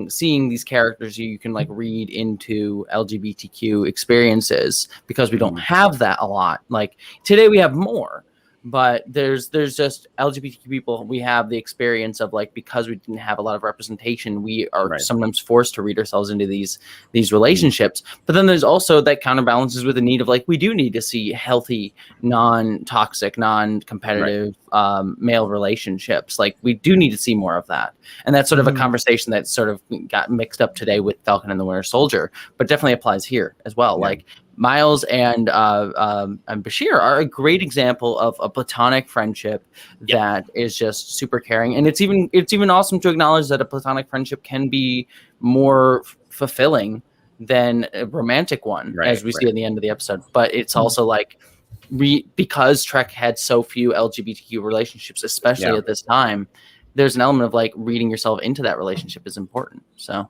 seeing these characters you can like read into LGBTQ experiences, because we don't have that a lot. Like today we have more. But there's just LGBTQ people. We have the experience of like, because we didn't have a lot of representation, we are sometimes forced to read ourselves into these relationships. But then there's also that counterbalances with the need of like, we do need to see healthy, non-toxic, non-competitive male relationships. Like we do need to see more of that. And that's sort of a conversation that sort of got mixed up today with Falcon and the Winter Soldier, but definitely applies here as well. Yeah. Like Miles and Bashir are a great example of a platonic friendship that is just super caring, and it's even awesome to acknowledge that a platonic friendship can be more fulfilling than a romantic one, as we see at the end of the episode. But it's also like because Trek had so few LGBTQ relationships, especially at this time, there's an element of like reading yourself into that relationship is important. So.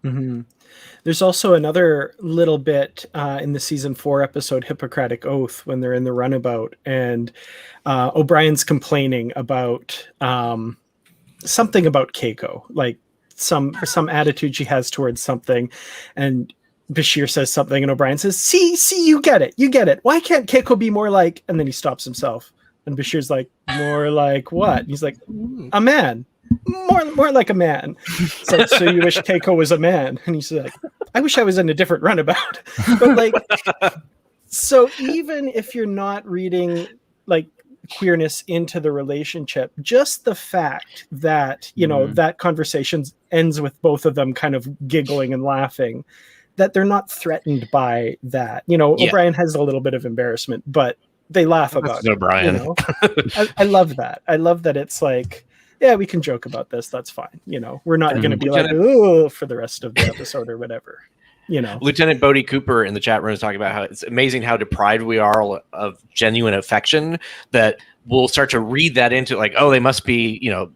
There's also another little bit in the season 4 episode Hippocratic Oath when they're in the runabout, and O'Brien's complaining about something about Keiko, like some attitude she has towards something, and Bashir says something, and O'Brien says, "See, you get it. Why can't Keiko be more like?" And then he stops himself, and Bashir's like, "More like what?" And he's like, "A man." More like a man. So you wish Keiko was a man? And he's like, I wish I was in a different runabout. But like, so even if you're not reading like queerness into the relationship, just the fact that, you know, that conversation ends with both of them kind of giggling and laughing, that they're not threatened by that. You know, O'Brien has a little bit of embarrassment, but they laugh about it. O'Brien. You know? I love that. I love that it's like, yeah, we can joke about this. That's fine. You know, we're not going to be like, oh, for the rest of the episode or whatever. You know, Lieutenant Bodie Cooper in the chat room is talking about how it's amazing how deprived we are of genuine affection, that we'll start to read that into like, oh, they must be, you know,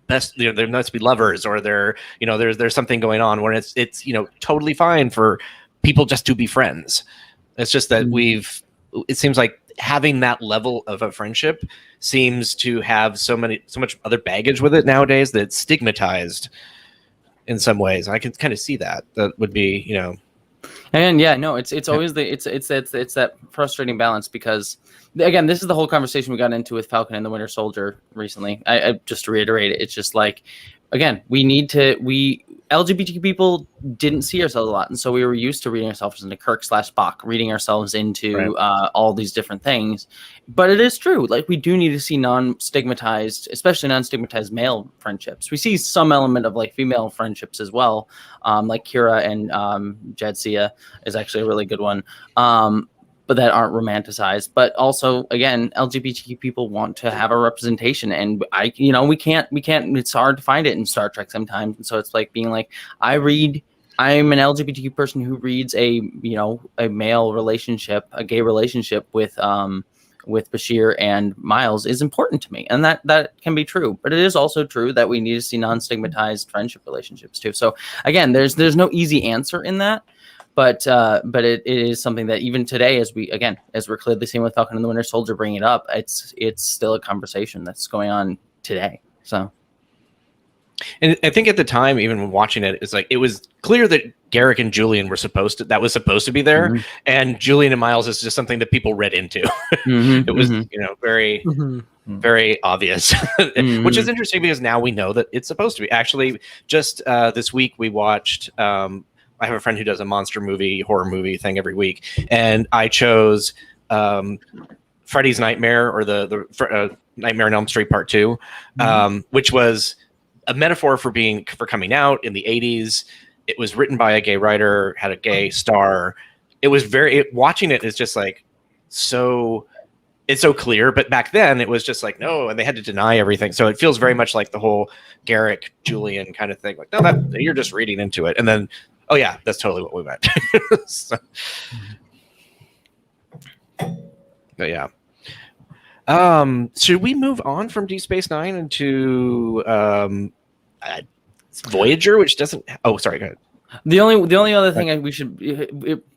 best, you know, they must be lovers, or they're, you know, there's something going on, when it's, you know, totally fine for people just to be friends. It's just that it seems like having that level of a friendship seems to have so much other baggage with it nowadays that it's stigmatized in some ways. I can kind of see that would be, you know. And it's always it's that frustrating balance, because again, this is the whole conversation we got into with Falcon and the Winter Soldier recently. I just to reiterate it, it's just like, again, LGBTQ people didn't see ourselves a lot, and so we were used to reading ourselves into Kirk/Spock, reading ourselves into all these different things. But it is true, like we do need to see non-stigmatized, especially non-stigmatized male friendships. We see some element of like female friendships as well, like Kira and Jessie is actually a really good one. But that aren't romanticized. But also, again, LGBTQ people want to have a representation, and we can't. It's hard to find it in Star Trek sometimes, and so it's like being like, I'm an LGBTQ person who reads a male relationship, a gay relationship with Bashir and Miles is important to me, and that can be true. But it is also true that we need to see non-stigmatized friendship relationships too. So again, there's no easy answer in that. But it is something that even today, as we're clearly seeing with Falcon and the Winter Soldier bringing it up, it's still a conversation that's going on today. So, and I think at the time, even when watching it, it's like it was clear that Garrick and Julian was supposed to be there, and Julian and Miles is just something that people read into. It was very very obvious, which is interesting because now we know that it's supposed to be. Actually, just this week we watched. I have a friend who does a monster movie, horror movie thing every week, and I chose Freddy's Nightmare, or the Nightmare on Elm Street Part 2, which was a metaphor for coming out in the 80s. It was written by a gay writer, had a gay star. It was watching it is just like so. It's so clear, but back then it was just like no, and they had to deny everything. So it feels very much like the whole Garrick Julian kind of thing. Like no, you're just reading into it, and then. Oh yeah, that's totally what we meant. So, but yeah. Should we move on from Deep Space Nine into Voyager, which doesn't? Oh, sorry. Go ahead. The only other thing we should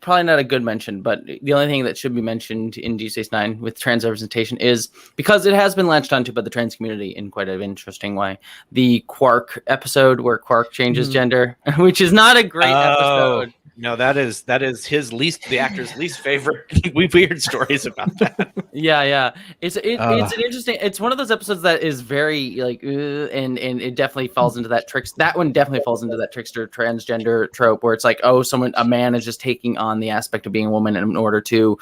probably not a good mention, but the only thing that should be mentioned in Deep Space Nine with trans representation is because it has been latched onto by the trans community in quite an interesting way. The Quark episode where Quark changes gender, which is not a great episode. No, that is the actor's least favorite weird stories about that. Yeah. It's an interesting. It's one of those episodes that is very like, and it definitely falls into that tricks. That one definitely falls into that trickster transgender trope where it's like, oh, a man is just taking on the aspect of being a woman in order to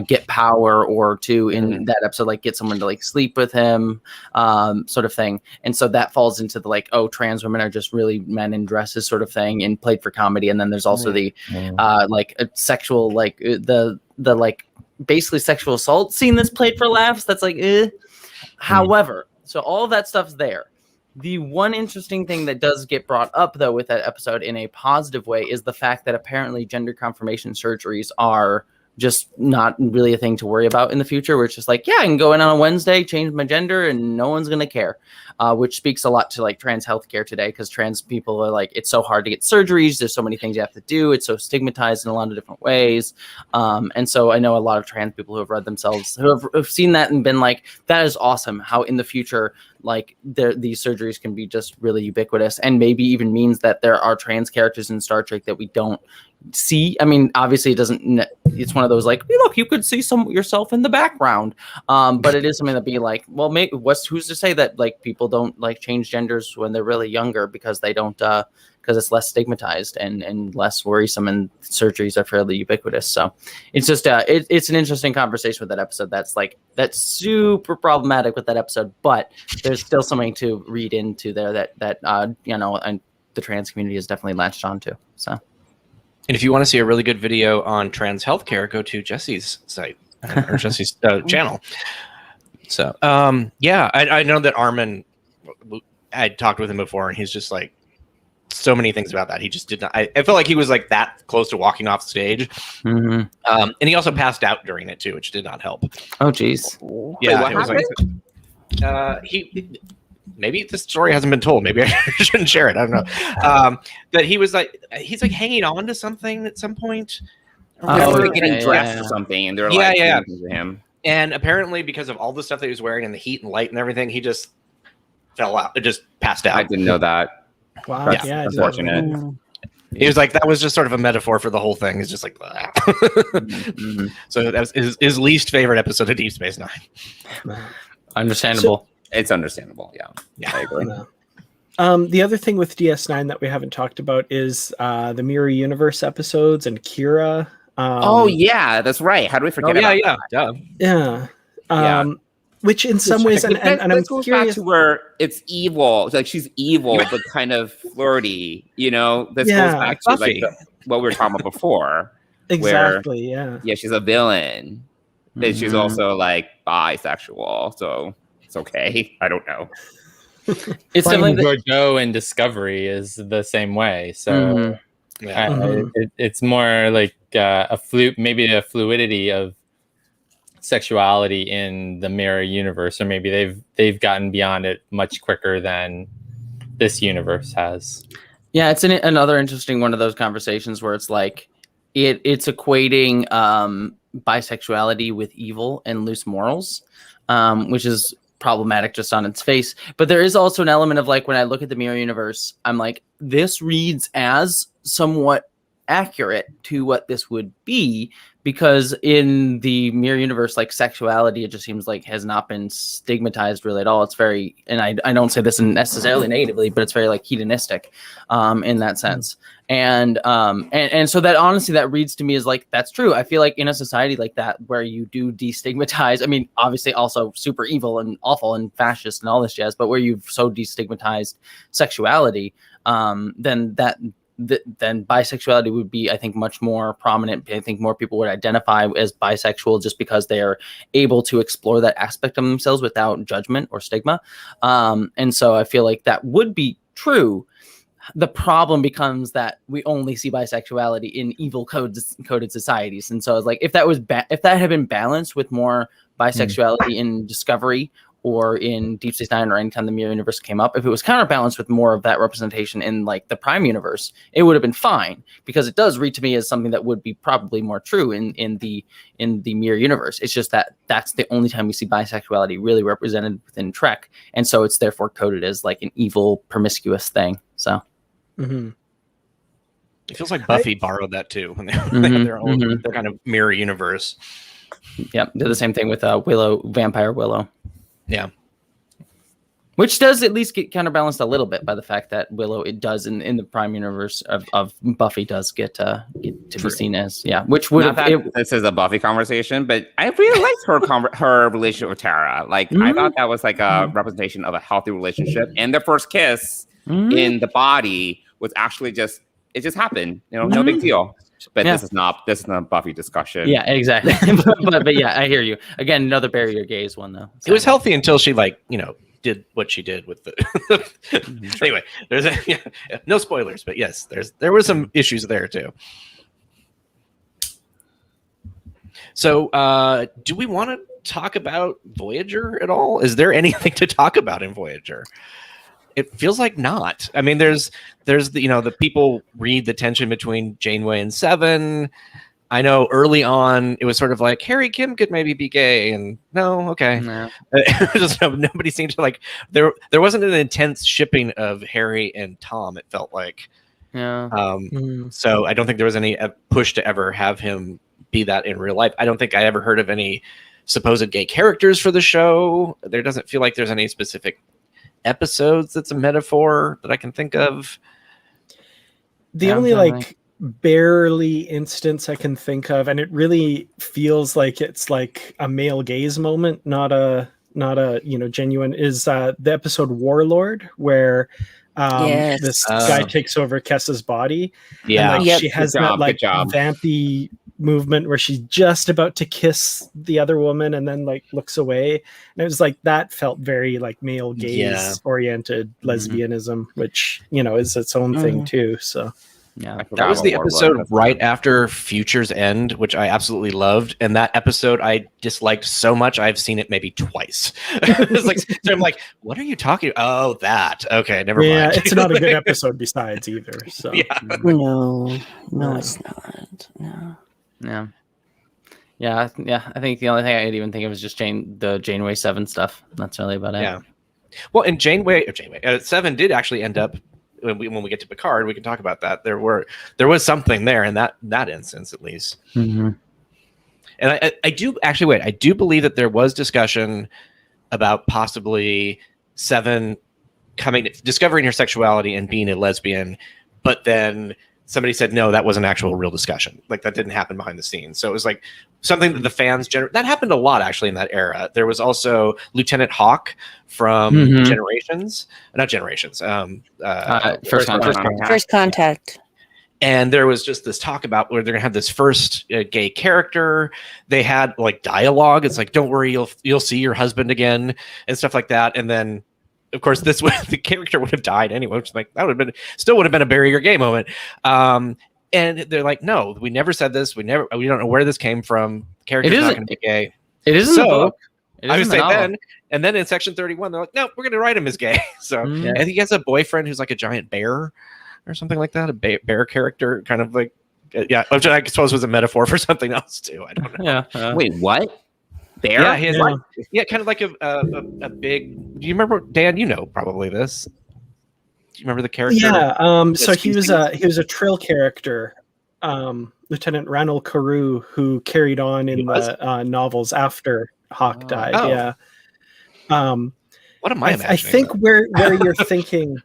get power or to in that episode like get someone to like sleep with him, sort of thing. And so that falls into the like, oh, trans women are just really men in dresses sort of thing and played for comedy. And then there's also the like a sexual like the like basically sexual assault scene that's played for laughs that's like however, so all of that stuff's there. The one interesting thing that does get brought up though with that episode in a positive way is the fact that apparently gender confirmation surgeries are just not really a thing to worry about in the future, where it's just like, yeah, I can go in on a Wednesday, change my gender, and no one's gonna care. Which speaks a lot to like trans healthcare today, because trans people are like, it's so hard to get surgeries. There's so many things you have to do. It's so stigmatized in a lot of different ways. And so I know a lot of trans people who have read themselves, who have seen that and been like, that is awesome. How in the future, like these surgeries can be just really ubiquitous, and maybe even means that there are trans characters in Star Trek that we don't see. I mean, obviously it doesn't, it's one of those like, hey, look, you could see some yourself in the background, but it is something that be like, well, maybe who's to say that like people don't like change genders when they're really younger because they don't because it's less stigmatized and less worrisome, and surgeries are fairly ubiquitous. So it's just it's an interesting conversation with that episode. That's super problematic with that episode, but there's still something to read into there that you know, and the trans community is definitely latched onto. So. And if you want to see a really good video on trans healthcare, go to Jesse's site or Jesse's channel. So, yeah, I know that Armin, I talked with him before, and he's just like, so many things about that. He just did not, I felt like he was like that close to walking off stage. And he also passed out during it too, which did not help. Oh, geez. Yeah. Wait, what happened? He maybe this story hasn't been told. Maybe I shouldn't share it. I don't know. That he was like, he's like hanging on to something at some point. They're getting dressed or something, and they're like, to him. And apparently, because of all the stuff that he was wearing and the heat and light and everything, he just fell out. It just passed out. I didn't know that. Wow. That's Yeah. unfortunate. He was like, that was just sort of a metaphor for the whole thing. It's just like, So that was his least favorite episode of Deep Space Nine. Understandable. It's understandable. Yeah, I agree. The other thing with DS9 that we haven't talked about is the Mirror Universe episodes and Kira. Oh yeah, that's right. How do we forget about that? Yeah. Which in some ways, and I'm curious, back to where it's evil. Like she's evil, but kind of flirty. You know, this goes back to like what we were talking about before. Exactly. Where, yeah, she's a villain, but she's also like bisexual. So it's okay. I don't know. It's something Joe in Discovery is the same way. So it's more like maybe a fluidity of sexuality in the mirror universe, or maybe they've gotten beyond it much quicker than this universe has. Yeah, it's another interesting one of those conversations where it's like it's equating bisexuality with evil and loose morals, which is problematic just on its face. But there is also an element of like, when I look at the mirror universe, I'm like, this reads as somewhat accurate to what this would be, because in the mirror universe, like sexuality, it just seems like has not been stigmatized really at all. It's very, and I don't say this necessarily negatively, but it's very like hedonistic in that sense. And so that honestly, that reads to me as like, that's true. I feel like in a society like that, where you do destigmatize, I mean, obviously also super evil and awful and fascist and all this jazz, but where you've so destigmatized sexuality, then bisexuality would be, I think, much more prominent. I think more people would identify as bisexual just because they are able to explore that aspect of themselves without judgment or stigma. And so I feel like that would be true. The problem becomes that we only see bisexuality in evil coded societies. And so it's like, if that had been balanced with more bisexuality in Discovery or in Deep Space Nine or anytime the Mirror Universe came up, if it was counterbalanced with more of that representation in like the Prime Universe, it would have been fine, because it does read to me as something that would be probably more true in the Mirror Universe. It's just that that's the only time we see bisexuality really represented within Trek, and so it's therefore coded as like an evil, promiscuous thing. So it feels like Buffy borrowed that too when they had their own their kind of mirror universe. Yep, did the same thing with Willow, Vampire Willow. Yeah. Which does at least get counterbalanced a little bit by the fact that Willow, it does in the Prime Universe of Buffy, does get to be seen as, which would have. This is a Buffy conversation, but I really liked her relationship with Tara. Like, I thought that was like a representation of a healthy relationship. And their first kiss in the body was actually it just happened. You know, no big deal. But this is not a Buffy discussion. Yeah, exactly. but yeah, I hear you. Again, another bury your gaze one though. So. It was healthy until she did what she did with the. Anyway, there's no spoilers, but yes, there were some issues there too. So, do we want to talk about Voyager at all? Is there anything to talk about in Voyager? It feels like not. I mean, there's the people read the tension between Janeway and Seven. I know early on it was sort of like Harry Kim could maybe be gay, and no, okay. No. Just nobody seemed to like there wasn't an intense shipping of Harry and Tom. It felt like, So I don't think there was any push to ever have him be that in real life. I don't think I ever heard of any supposed gay characters for the show. There doesn't feel like there's any specific episodes that's a metaphor that I can think of. The only like barely instance I can think of, and it really feels like it's like a male gaze moment, not a genuine, is the episode Warlord, where this guy takes over Kessa's body. Yeah, and, she has that like vampy movement where she's just about to kiss the other woman and then like looks away, and it was like that felt very like male gaze oriented lesbianism, which is its own thing too. So that was the episode right after Future's End, which I absolutely loved, and that episode I disliked so much I've seen it maybe twice. It's like, so I'm like, what are you talking about? Oh, that okay, never mind. Yeah, it's not a good episode besides either. So no, it's not. No. Yeah. I think the only thing I'd even think of is just the Janeway 7 stuff. That's really about it. Yeah. Well, and Janeway 7 did actually end up when we get to Picard. We can talk about that. There was something there in that instance, at least. Mm-hmm. And I do believe that there was discussion about possibly 7 discovering her sexuality and being a lesbian, but then somebody said, no, that was an actual real discussion. Like, that didn't happen behind the scenes. So it was like something that the fans that happened a lot actually in that era. There was also Lieutenant Hawk from First Contact. And there was just this talk about where they're gonna have this first gay character. They had like dialogue. It's like, don't worry, you'll see your husband again and stuff like that. And then, of course, the character would have died anyway, which is like, that would have been a bury your gay moment. And they're like, no, we never said this. We don't know where this came from. The character's not going to be gay. It isn't the book. I would say then, and then in section 31, they're like, no, we're going to write him as gay. So I think he has a boyfriend who's like a giant bear or something like that. A bear character, kind of like, which I suppose was a metaphor for something else too. I don't know. Yeah. Wait, what? Bear? Yeah, he has kind of like a big. Do you remember, Dan? You know probably this. Do you remember the character? Yeah. So he was a Trill character, Lieutenant Ranul Carew, who carried on in the novels after Hawk died. Oh. Yeah. What am I imagining? I think where you're thinking.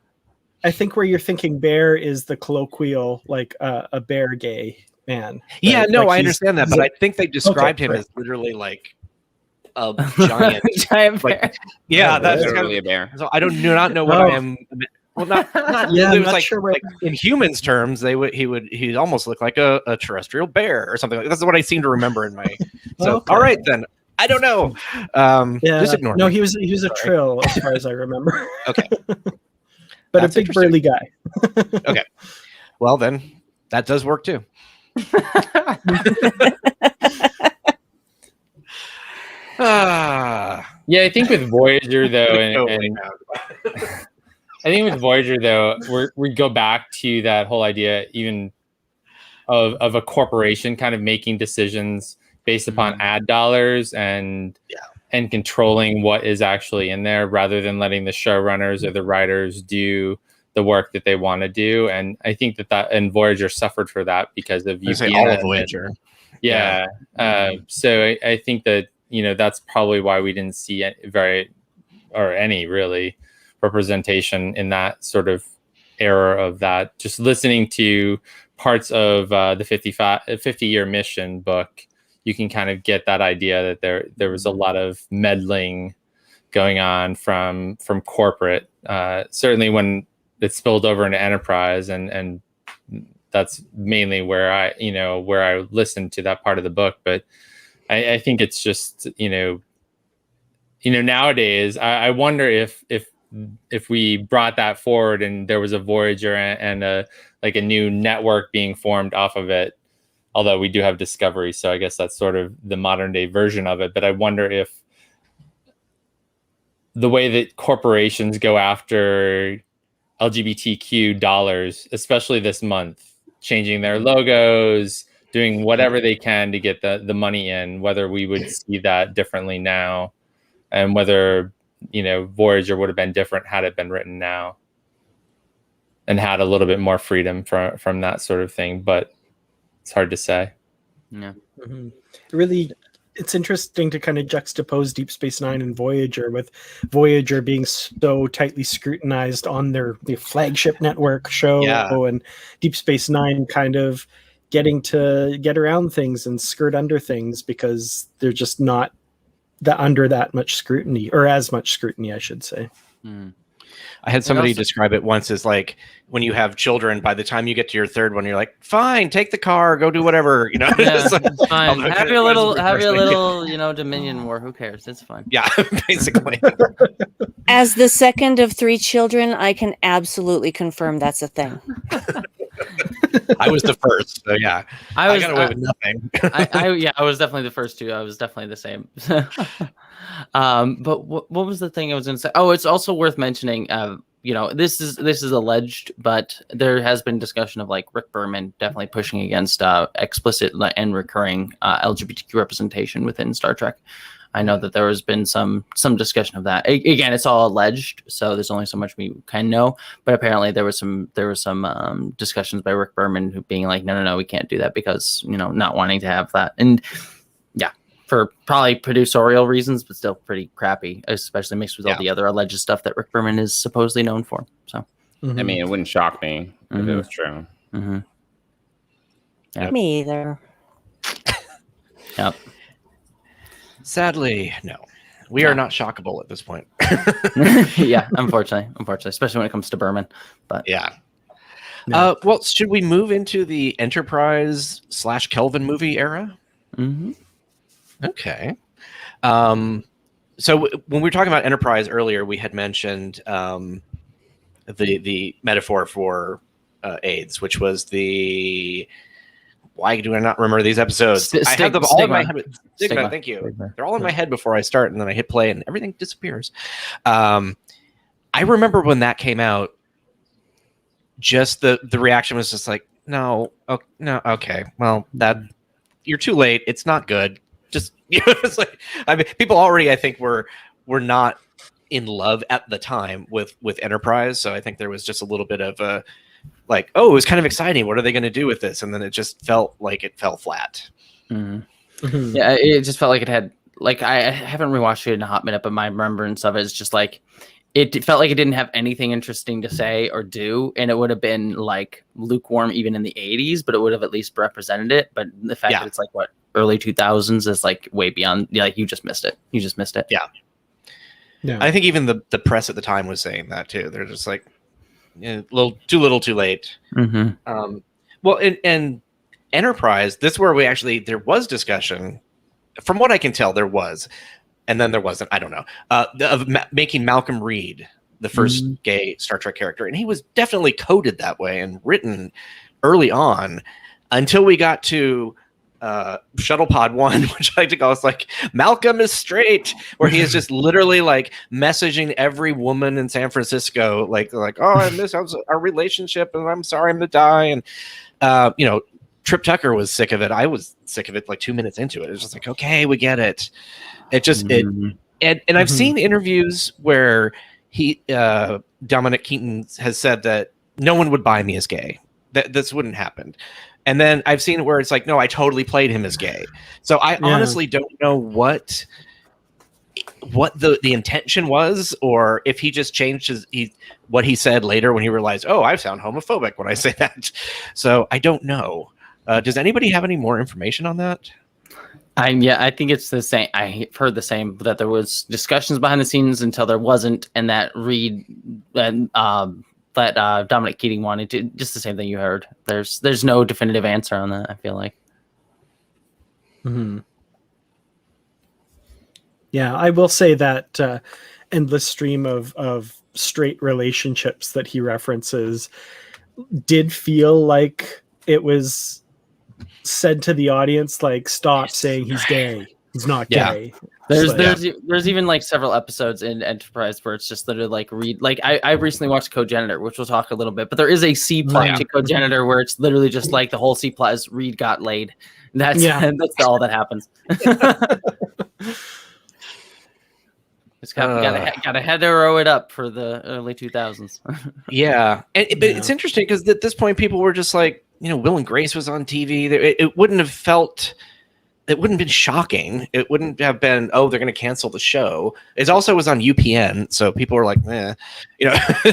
I think where you're thinking bear is the colloquial, like a bear gay man. Yeah, right? no, like I understand that, but I think they described him as literally like a giant bear. Yeah, that's literally a bear. So I do not know what I am. Well, not yeah, it was not like, sure where... like in humans terms, he'd almost look like a terrestrial bear or something like that. That's what I seem to remember in my. So okay. All right then. I don't know. Just ignore me. No, he was a Trill as far as I remember. Okay. But a big burly guy. Okay. Well, then that does work too. Yeah, I think with Voyager though, Totally I think with Voyager though, we go back to that whole idea even of a corporation kind of making decisions based upon ad dollars and controlling what is actually in there rather than letting the showrunners or the writers do the work that they want to do. And I think that and Voyager suffered for that because of all of Voyager. Yeah. So I think that, that's probably why we didn't see any really representation in that sort of era of that. Just listening to parts of the 50-year mission book, you can kind of get that idea that there was a lot of meddling going on from corporate, certainly when it spilled over into Enterprise, and that's mainly where I listened to that part of the book. But I think it's just, nowadays, I wonder if we brought that forward and there was a Voyager and a new network being formed off of it, although we do have Discovery, so I guess that's sort of the modern day version of it. But I wonder if the way that corporations go after LGBTQ dollars, especially this month, changing their logos, doing whatever they can to get the money in, whether we would see that differently now, and whether Voyager would have been different had it been written now and had a little bit more freedom from that sort of thing. But it's hard to say. Yeah. Really, it's interesting to kind of juxtapose Deep Space Nine and Voyager, with Voyager being so tightly scrutinized on their flagship network show, and Deep Space Nine kind of getting to get around things and skirt under things because they're just not under that much scrutiny, or as much scrutiny, I should say. I had somebody describe it once as like when you have children, by the time you get to your third one, you're like, fine, take the car, go do whatever, Yeah, it's fine. Have your little, Dominion War. Who cares? It's fine. Yeah, basically. As the second of 3 children, I can absolutely confirm that's a thing. I was the first, so yeah. I got away with nothing. I was definitely the first too. I was definitely the same. But what was the thing I was going to say? Oh, it's also worth mentioning. This is alleged, but there has been discussion of like Rick Berman definitely pushing against explicit and recurring LGBTQ representation within Star Trek. I know that there has been some discussion of that. Again, it's all alleged, so there's only so much we can know. But apparently, there was some discussions by Rick Berman who being like, no, we can't do that because not wanting to have that, and yeah, for probably producerial reasons, but still pretty crappy, especially mixed with all the other alleged stuff that Rick Berman is supposedly known for. So, I mean, it wouldn't shock me if it was true. Yep. Me either. Yep. Sadly, no. We are not shockable at this point. Yeah, unfortunately, especially when it comes to Berman. But yeah. No. Well, should we move into the Enterprise / Kelvin movie era? Okay. So when we were talking about Enterprise earlier, we had mentioned the metaphor for AIDS, which was the... Why do I not remember these episodes? I have them all in my head. Stigma, thank you. They're all in my head before I start, and then I hit play, and everything disappears. I remember when that came out, just the reaction was just like, no, okay, well, that you're too late. It's not good. Just it's like, I mean, people already, I think, were not in love at the time with Enterprise, so I think there was just a little bit of a like, oh, it was kind of exciting. What are they going to do with this? And then it just felt like it fell flat. Yeah, it just felt like it had, like, I haven't rewatched it in a hot minute, but my remembrance of it is just like, it felt like it didn't have anything interesting to say or do, and it would have been like lukewarm even in the 80s, but it would have at least represented it. But the fact that it's like early 2000s is like way beyond. Like, you just missed it. Yeah. I think even the press at the time was saying that too. They're just like, a little, too late. Well, and Enterprise, this is where there was discussion. From what I can tell, there was, and then there wasn't. I don't know. Of making Malcolm Reed the first gay Star Trek character, and he was definitely coded that way and written early on, until we got to Shuttle Pod 1, which I like to call it's like Malcolm is straight, where he is just literally like messaging every woman in San Francisco, like oh, I miss our relationship, and I'm sorry I'm gonna die, and Trip Tucker was sick of it. I was sick of it like 2 minutes into it. It's just like, okay, we get it. It just and I've seen interviews where Dominic Keaton has said that no one would buy me as gay. That this wouldn't happen. And then I've seen it where it's like, no, I totally played him as gay. So I honestly don't know what the intention was, or if he just changed what he said later when he realized, oh, I sound homophobic when I say that. So I don't know. Does anybody have any more information on that? I think it's the same. I heard the same, that there was discussions behind the scenes until there wasn't, and that Reed and that Dominic Keating wanted to, just the same thing you heard. There's no definitive answer on that, I feel like. Yeah, I will say that endless stream of straight relationships that he references did feel like it was said to the audience, like, stop saying he's gay. He's not gay. There's even like several episodes in Enterprise where it's just literally like Reed. Like I recently watched Cogenitor, which we'll talk a little bit, but there is a C plot to Cogenitor where it's literally just like the whole C plot is Reed got laid. That's all that happens. Just gotta hetero it up for the early 2000s. But it's interesting because at this point people were just like, Will and Grace was on TV. It wouldn't have felt. It wouldn't have been shocking. It wouldn't have been, oh, they're going to cancel the show. It also was on UPN, so people were like, it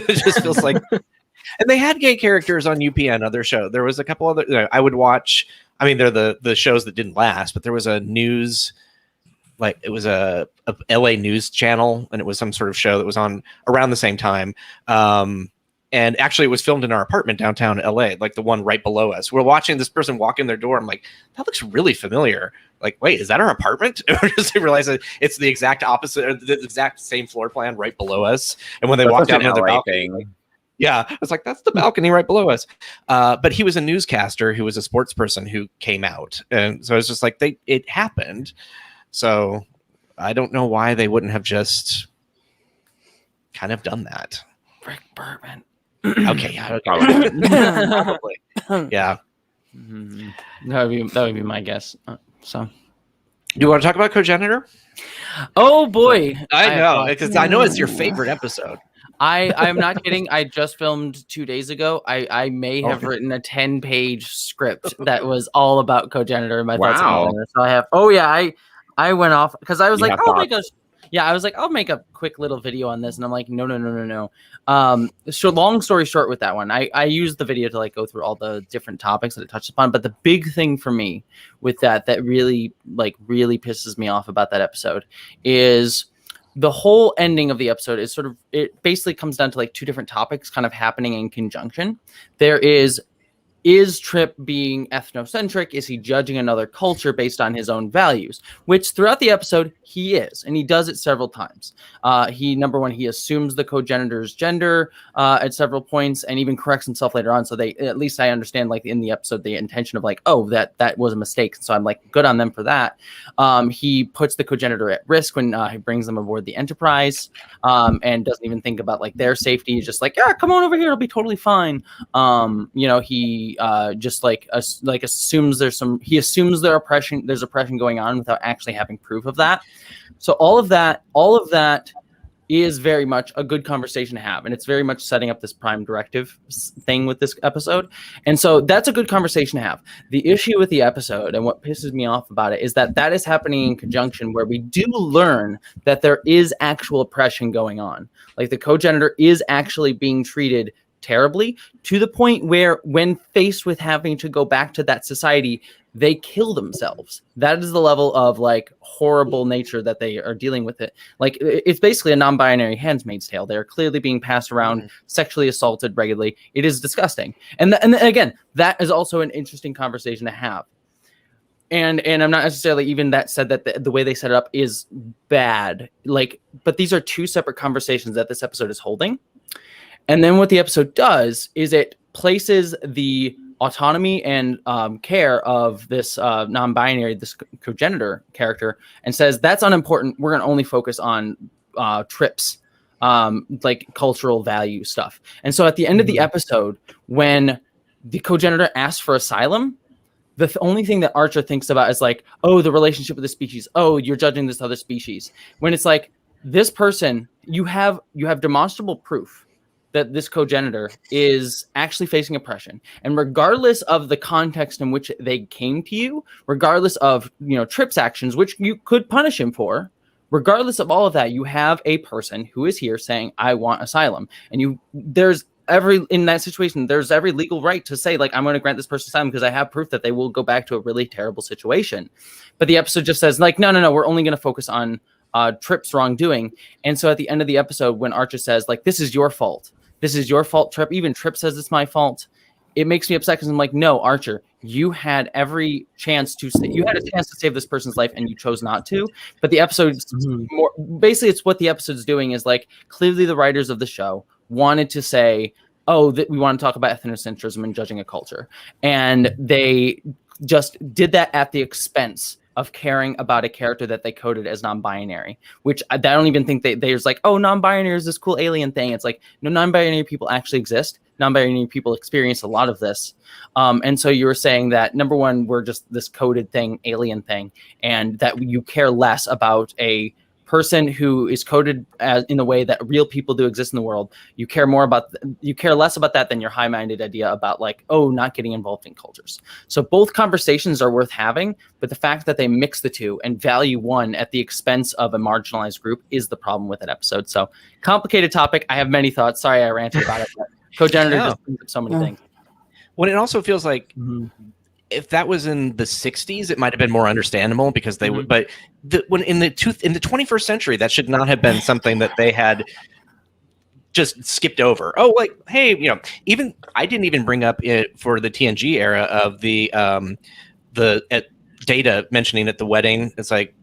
just feels like. And they had gay characters on UPN, other show. There was a couple other. I would watch. I mean, they're the shows that didn't last, but there was a news, like it was a LA news channel, and it was some sort of show that was on around the same time. And actually, it was filmed in our apartment downtown LA, like the one right below us. We're watching this person walk in their door. I'm like, that looks really familiar. Like, wait, is that our apartment? And we just realize that it's the exact opposite, or the exact same floor plan right below us. And when they walked out into the balcony, I was like, that's the balcony right below us. But he was a newscaster who was a sports person who came out, and so it's just like it happened. So I don't know why they wouldn't have just kind of done that. Rick Berman. Okay, probably. Yeah. That would be my guess. So, do you want to talk about Cogenitor? Oh boy, I know, because I know it's your favorite episode. I'm not kidding. I just filmed 2 days ago. I may have written a 10-page script that was all about Cogenitor and my thoughts on it. So I have. Oh yeah, I went off because I was like, oh my gosh. Yeah, I was like, I'll make a quick little video on this, and I'm like, no. So long story short with that one, I used the video to like go through all the different topics that it touched upon, but the big thing for me with that really pisses me off about that episode is the whole ending of the episode is it basically comes down to like two different topics kind of happening in conjunction. There is Trip being ethnocentric? Is he judging another culture based on his own values? Which throughout the episode, he is. And he does it several times. Number one, he assumes the cogenitor's gender at several points and even corrects himself later on. So at least I understand like in the episode, the intention of like, oh, that was a mistake. So I'm like, good on them for that. He puts the cogenitor at risk when he brings them aboard the Enterprise and doesn't even think about like their safety. He's just like, yeah, come on over here. It'll be totally fine. He just assumes there's oppression going on without actually having proof of that. So all of that is very much a good conversation to have, and it's very much setting up this prime directive thing with this episode. And so that's a good conversation to have. The issue with the episode and what pisses me off about it is that is happening in conjunction where we do learn that there is actual oppression going on. Like the cogenitor is actually being treated terribly to the point where when faced with having to go back to that society, they kill themselves. That is the level of like horrible nature that they are dealing with it. Like it's basically a non-binary Handmaid's Tale. They're clearly being passed around, sexually assaulted regularly. It is disgusting. And again, that is also an interesting conversation to have. And I'm not necessarily even that said that the way they set it up is bad. Like, but these are two separate conversations that this episode is holding. And then what the episode does is it places the autonomy and care of this non-binary, this cogenitor character, and says that's unimportant. We're going to only focus on trips, like cultural value stuff. And so at the end of the episode, when the cogenitor asks for asylum, the only thing that Archer thinks about is like, oh, the relationship with the species. Oh, you're judging this other species. When it's like, this person, you have demonstrable proof that this cogenitor is actually facing oppression. And regardless of the context in which they came to you, regardless of, Trip's actions, which you could punish him for, regardless of all of that, you have a person who is here saying, I want asylum. And in that situation, there's every legal right to say, like, I'm going to grant this person asylum because I have proof that they will go back to a really terrible situation. But the episode just says, like, no, we're only going to focus on Trip's wrongdoing. And so at the end of the episode, when Archer says, like, this is your fault, Trip, even Trip says it's my fault, it makes me upset because I'm like, no, Archer, you had every chance to save this person's life and you chose not to. But the episode's basically, it's what the episode's doing is, like, clearly the writers of the show wanted to say, oh, that we want to talk about ethnocentrism and judging a culture. And they just did that at the expense of caring about a character that they coded as non-binary, which I don't even think there's like, oh, non-binary is this cool alien thing. It's like, no, non-binary people actually exist. Non-binary people experience a lot of this. And so you were saying that, number one, we're just this coded thing, alien thing, and that you care less about a person who is coded in the way that real people do exist in the world. You care less about that than your high-minded idea about, like, oh, not getting involved in cultures. So both conversations are worth having, but the fact that they mix the two and value one at the expense of a marginalized group is the problem with that episode. So complicated topic. I have many thoughts. Sorry, I ranted about it. But cogenitor just brings up so many things. Well, it also feels like if that was in the 60s, it might have been more understandable because they would. But when in the 21st century, that should not have been something that they had just skipped over. Oh, like, hey, even I didn't even bring up it for the TNG era of the Data mentioning at the wedding. It's like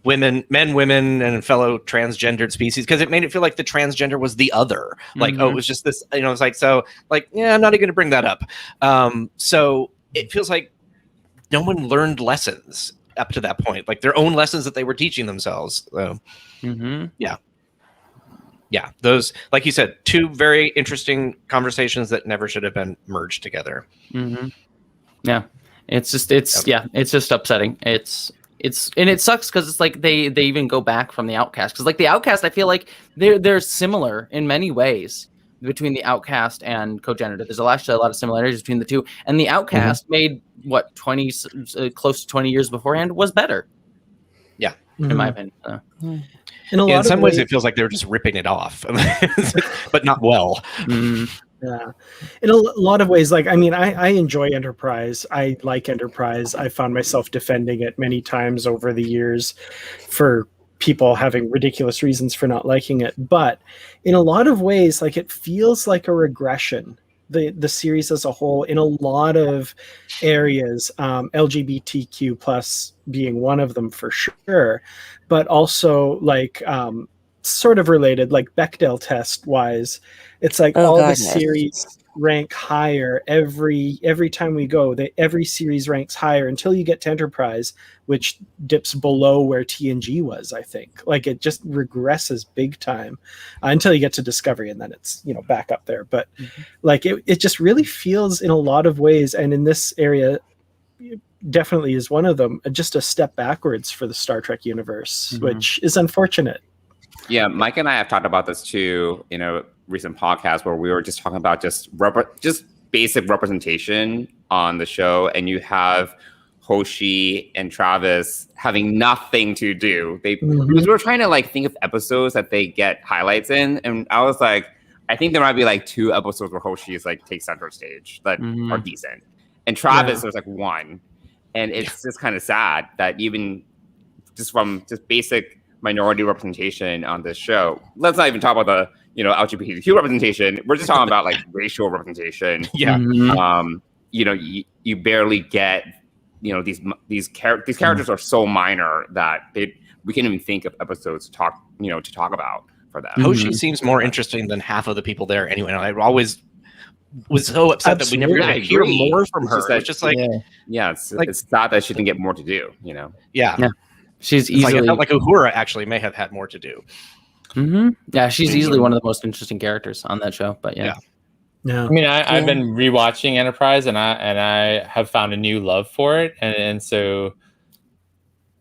men, women, and fellow transgendered species, because it made it feel like the transgender was the other. Like, oh, it was just this. It's like, so, like, yeah, I'm not even going to bring that up. So it feels like no one learned lessons up to that point, like their own lessons that they were teaching themselves. So, yeah, those, like you said, two very interesting conversations that never should have been merged together. Yeah, it's just upsetting. And it sucks because it's like they even go back from the Outcast, because like the Outcast, I feel like they're similar in many ways between the Outcast and cogenitor. There's actually a lot of similarities between the two, and the Outcast made what close to 20 years beforehand was better. Yeah, in my opinion. In some ways, it feels like they were just ripping it off, but not well. Yeah, in a lot of ways, like, I mean, I enjoy Enterprise. I like Enterprise. I found myself defending it many times over the years for people having ridiculous reasons for not liking it. But in a lot of ways, like, it feels like a regression. The series as a whole, in a lot of areas, LGBTQ plus being one of them for sure, but also like sort of related, like Bechdel test wise, it's like the series rank higher every time we go. Every series ranks higher until you get to Enterprise, which dips below where TNG was. I think like it just regresses big time until you get to Discovery, and then it's back up there. But like it just really feels in a lot of ways, and in this area definitely is one of them, just a step backwards for the Star Trek universe, which is unfortunate. Yeah, Mike and I have talked about this too in a recent podcast where we were just talking about just basic representation on the show, and you have Hoshi and Travis having nothing to do. Because we were trying to like think of episodes that they get highlights in, and I was like, I think there might be like 2 episodes where Hoshi is like takes center stage that are decent, and Travis there's like 1, and it's just kind of sad that even just from just basic minority representation on this show. Let's not even talk about the LGBTQ representation. We're just talking about like racial representation. Yeah. You barely get these characters are so minor that we can't even think of episodes to talk about for them. Hoshi seems more interesting than half of the people there anyway. I always was so upset that we never got to Absolutely. hear I agree. more from It's her. just It was that- just like, it's thought that she didn't get more to do, you know? yeah. Yeah. She's It's like, I easily felt like Uhura actually may have had more to do. yeah, she's easily one of the most interesting characters on that show. But yeah. Yeah. I mean, I've been rewatching Enterprise, and I have found a new love for it, and so,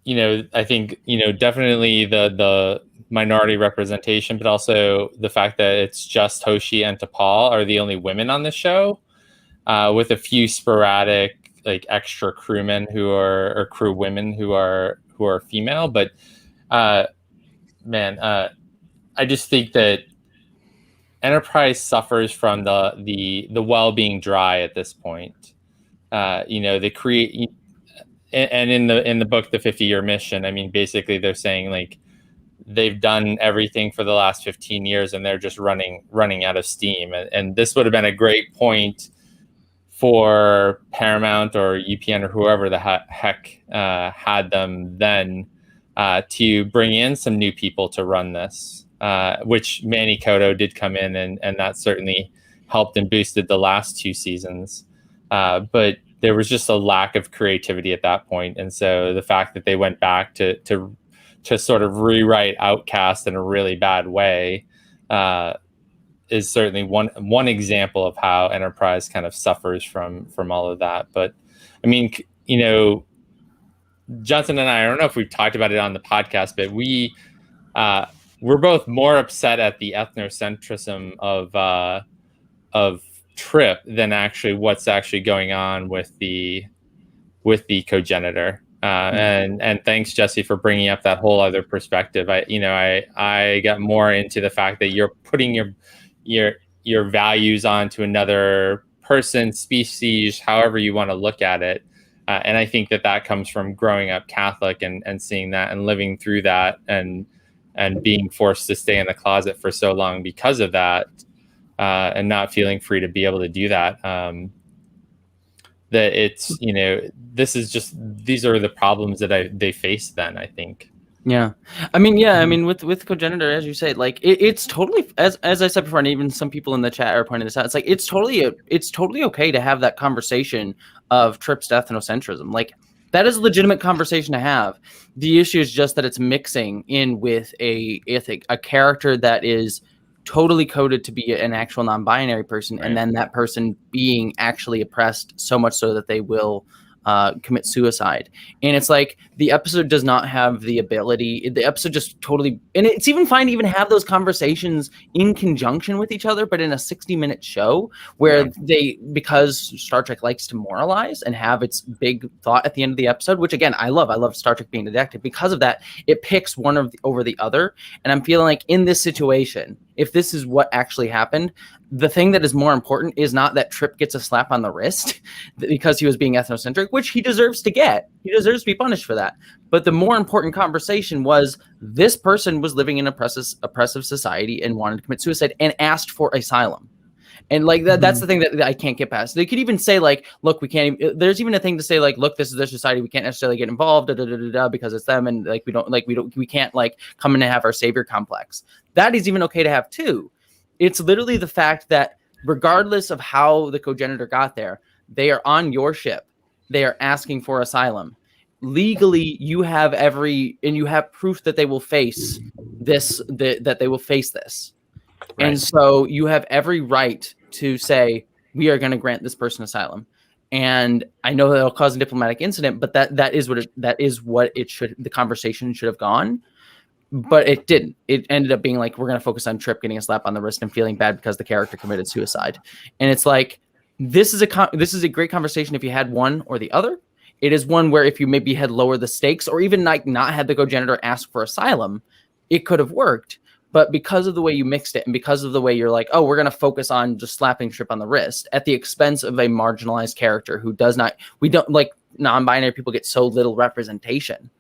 you know, I think, you know, definitely the minority representation, but also the fact that it's just Hoshi and T'Pol are the only women on the show, with a few sporadic like extra crewmen or crew women who are female, but I just think that Enterprise suffers from the well being dry at this point. You know, they create, and in the book, The 50-Year Mission, I mean, basically they're saying like they've done everything for the last 15 years and they're just running out of steam. And this would have been a great point for Paramount or UPN or whoever the heck had them then, to bring in some new people to run this, which Manny Koto did come in, and that certainly helped and boosted the last two seasons. But there was just a lack of creativity at that point. And so the fact that they went back to sort of rewrite Outcast in a really bad way is certainly one example of how Enterprise kind of suffers from all of that. But I mean, you know, Johnson and I don't know if we've talked about it on the podcast, but we're both more upset at the ethnocentrism of Trip than actually what's actually going on with the cogenitor. And thanks, Jessie, for bringing up that whole other perspective. I got more into the fact that you're putting your values onto another person, species, however you want to look at it. And I think that comes from growing up Catholic and seeing that and living through that and being forced to stay in the closet for so long because of that, and not feeling free to be able to do that. That it's, you know, these are the problems that they face then, I think. Yeah. I mean, with cogenitor, as you say, like it's totally, as I said before, and even some people in the chat are pointing this out, it's like it's totally okay to have that conversation of Trip's ethnocentrism. Like that is a legitimate conversation to have. The issue is just that it's mixing in with a character that is totally coded to be an actual non-binary person, right. And then that person being actually oppressed so much so that they will commit suicide. And it's like the episode does not have the ability, the episode just totally, and it's even fine to even have those conversations in conjunction with each other, but in a 60-minute show where because Star Trek likes to moralize and have its big thought at the end of the episode, which again I love Star Trek being didactic. Because of that, it picks one over the other, and I'm feeling like in this situation, if this is what actually happened, the thing that is more important is not that Trip gets a slap on the wrist because he was being ethnocentric, which he deserves to get. He deserves to be punished for that. But the more important conversation was this person was living in an oppressive society and wanted to commit suicide and asked for asylum. And like that's the thing that I can't get past. They could even say like, look, we can't. There's even a thing to say like, look, this is their society. We can't necessarily get involved because it's them, and like we can't like come in and have our savior complex. That is even okay to have too. It's literally the fact that regardless of how the cogenitor got there, they are on your ship. They are asking for asylum. Legally, you have and you have proof that they will face this. That they will face this. Right. And so you have every right to say, we are going to grant this person asylum. And I know that it'll cause a diplomatic incident, but that is what it should, the conversation should have gone. But it didn't. It ended up being like, we're going to focus on Trip getting a slap on the wrist and feeling bad because the character committed suicide. And it's like, this is a great conversation if you had one or the other. It is one where if you maybe had lowered the stakes or even like not had the cogenitor ask for asylum, it could have worked. But because of the way you mixed it and because of the way you're like, oh, we're going to focus on just slapping Trip on the wrist at the expense of a marginalized character who we don't like non-binary people get so little representation.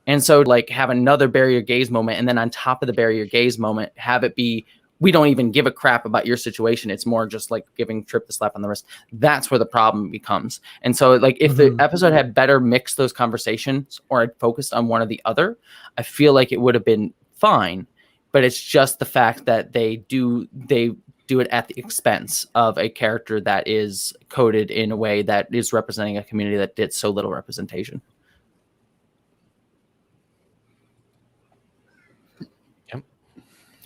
And so like have another bury your gaze moment. And then on top of the bury your gaze moment, have it be, we don't even give a crap about your situation. It's more just like giving Trip the slap on the wrist. That's where the problem becomes. And so like if the episode had better mixed those conversations or had focused on one or the other, I feel like it would have been fine. But it's just the fact that they do it at the expense of a character that is coded in a way that is representing a community that did so little representation. Yep.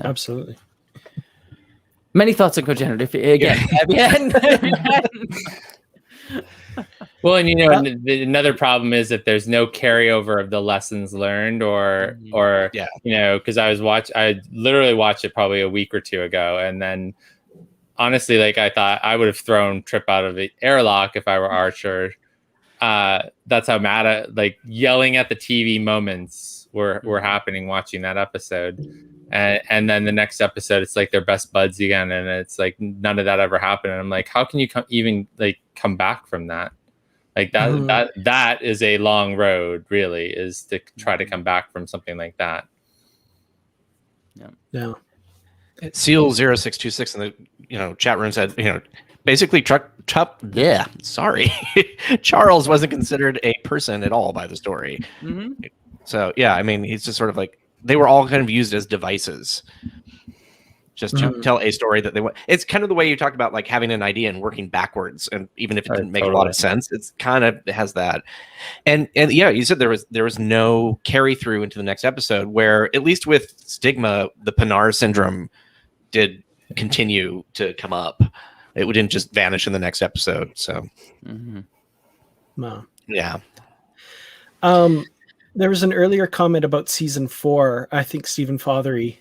Absolutely. Many thoughts on cogenerative again. Well, and another problem is that there's no carryover of the lessons learned, or because I literally watched it probably a week or two ago, and then honestly, like, I thought I would have thrown Trip out of the airlock if I were Archer. That's how mad at, like, yelling at the TV moments were happening watching that episode. And then the next episode, it's like they're best buds again, and it's like none of that ever happened. And I'm like, how can you even come back from that? Like that is a long road, really, is to try to come back from something like that. Yeah. Seal 0626 in the chat room said, basically sorry. Charles wasn't considered a person at all by the story. Mm-hmm. So yeah, I mean, he's just sort of like, they were all kind of used as devices just to tell a story that they want. It's kind of the way you talked about, like, having an idea and working backwards, and even if it didn't make a lot of sense, it's kind of, it has that. And yeah, you said there was no carry through into the next episode, where at least with Stigma, the Pinar syndrome did continue to come up. It didn't just vanish in the next episode. So Wow. Yeah. There was an earlier comment about season 4. I think Stephen Fothery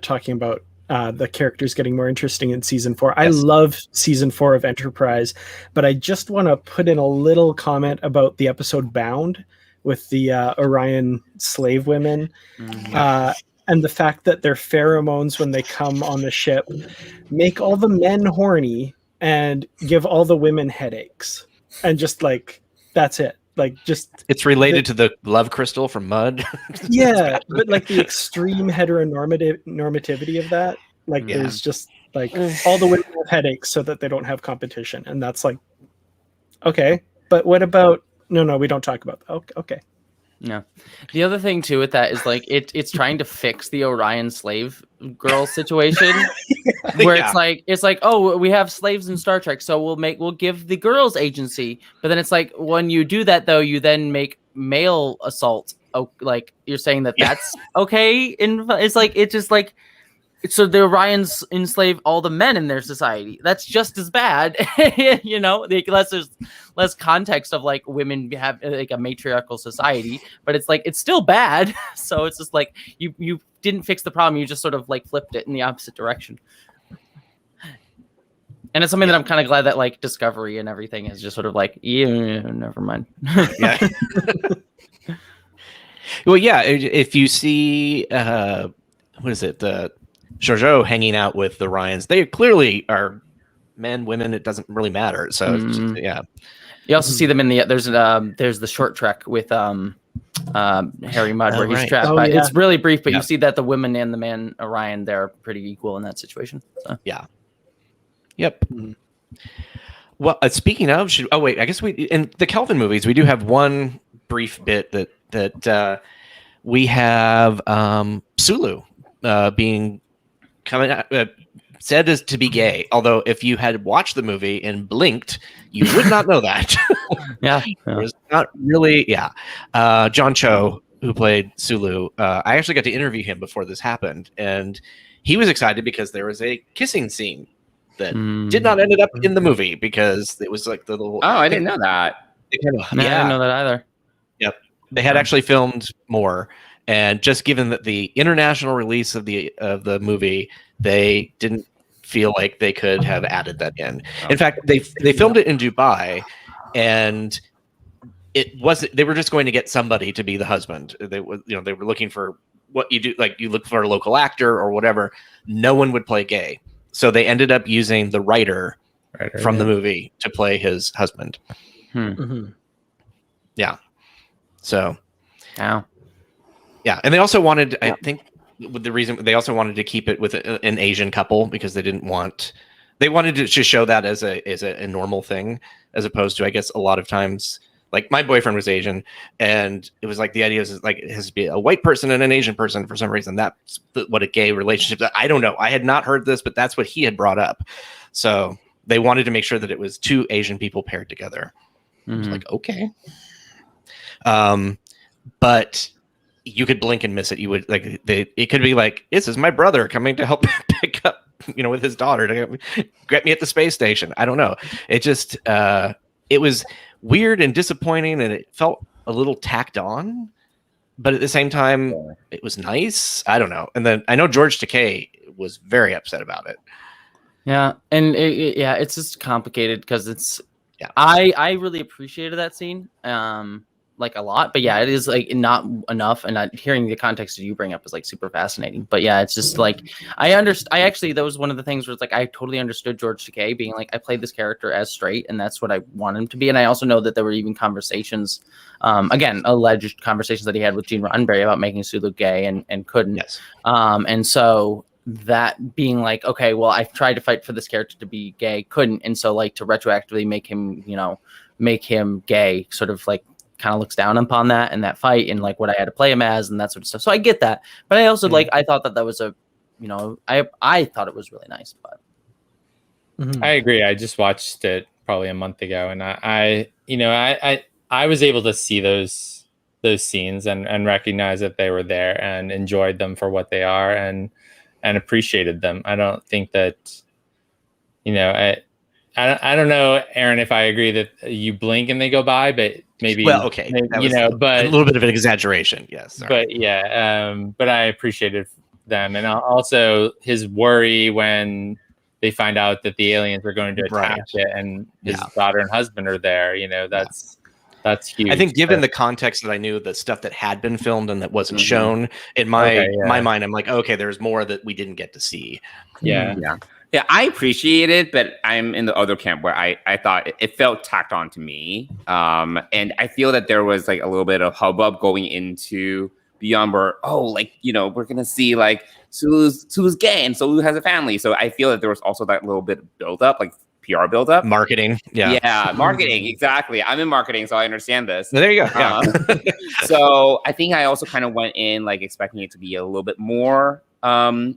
talking about the characters getting more interesting in season 4. Yes. I love season 4 of Enterprise, but I just want to put in a little comment about the episode Bound with the Orion slave women. And the fact that their pheromones when they come on the ship make all the men horny and give all the women headaches. And just like, that's it. Like, just it's related to the love crystal from Mud. Yeah, but like the extreme heteronormativity of that, like there's just like all the women have headaches so that they don't have competition, and that's like, okay, but what about no, we don't talk about that. Okay. No. The other thing too with that is, like, it's trying to fix the Orion slave girl situation where it's like, oh, we have slaves in Star Trek, so we'll give the girls agency. But then it's like, when you do that though, you then make male assault. Oh, like, you're saying that's okay. It's like, it's just like, so the Orions enslave all the men in their society. That's just as bad, unless there's less context of, like, women have like a matriarchal society, but it's like, it's still bad. So it's just like, you didn't fix the problem. You just sort of like flipped it in the opposite direction. And it's something that I'm kind of glad that, like, Discovery and everything is just sort of like, yeah, never mind. Yeah. Well, yeah. If you see, what is it? The Jojo hanging out with the Ryans, they clearly are men, women. It doesn't really matter. So it's just, yeah. You also see them in there's the short trek with Harry Mudd where he's trapped. But it's really brief, but you see that the women and the man Orion, they're pretty equal in that situation. So. Yeah. Yep. Well, speaking of, I guess in the Kelvin movies, we do have one brief bit that we have Sulu being coming out, said as to be gay. Although if you had watched the movie and blinked, you would not know that. Yeah. There's not really. Yeah. John Cho, who played Sulu, I actually got to interview him before this happened, and he was excited because there was a kissing scene that did not end up in the movie because it was like the little. Oh, I didn't know that. I didn't know that either. Yep. They had actually filmed more. And just given that the international release of the movie, they didn't feel like they could have added that in. In fact, they filmed it in Dubai, and it wasn't. They were just going to get somebody to be the husband. They were looking for what you do, like you look for a local actor or whatever. No one would play gay, so they ended up using the writer from the movie to play his husband. Yeah. So. Wow. Yeah, and they also wanted, I think, the reason they also wanted to keep it with an Asian couple because they wanted to just show that as a normal thing, as opposed to, I guess, a lot of times, like my boyfriend was Asian, and it was like the idea is like it has to be a white person and an Asian person for some reason. That's what a gay relationship is. I don't know. I had not heard this, but that's what he had brought up. So they wanted to make sure that it was two Asian people paired together. I was like, okay. But you could blink and miss it. You would like it could be like, this is my brother coming to help pick up, with his daughter to get me at the space station. I don't know. It just it was weird and disappointing, and it felt a little tacked on, but at the same time, it was nice. I don't know. And then I know George Takei was very upset about it. Yeah, and it's just complicated because it's. Yeah, I really appreciated that scene. Like a lot, but yeah, it is like not enough, and hearing the context that you bring up is like super fascinating. But yeah, it's just like I actually, that was one of the things where it's like I totally understood George Takei being like, I played this character as straight, and that's what I want him to be. And I also know that there were even conversations, again, alleged conversations that he had with Gene Roddenberry about making Sulu gay and couldn't. Yes. And so that being like, okay, well, I've tried to fight for this character to be gay, couldn't, and so like to retroactively make him gay, sort of like kind of looks down upon that and that fight and like what I had to play him as and that sort of stuff. So I get that, but I also I thought that was I thought it was really nice. But I agree. I just watched it probably a month ago, and I was able to see those scenes and recognize that they were there and enjoyed them for what they are and appreciated them. I don't think that I don't know, Aaron, if I agree that you blink and they go by, but maybe, okay, but a little bit of an exaggeration. Yes. But yeah. But I appreciated them. And also his worry when they find out that the aliens are going to attack it and his daughter and husband are there, that's huge. I think given the context that I knew the stuff that had been filmed and that wasn't shown in my mind, I'm like, okay, there's more that we didn't get to see. Yeah. Yeah, I appreciate it, but I'm in the other camp where I thought it felt tacked on to me. And I feel that there was like a little bit of hubbub going into Beyond where, we're going to see like Sulu's gay and Sulu has a family. So I feel that there was also that little bit of buildup, like PR buildup. Marketing. Yeah, marketing. Exactly. I'm in marketing, so I understand this. There you go. Yeah. So I think I also kind of went in like expecting it to be a little bit more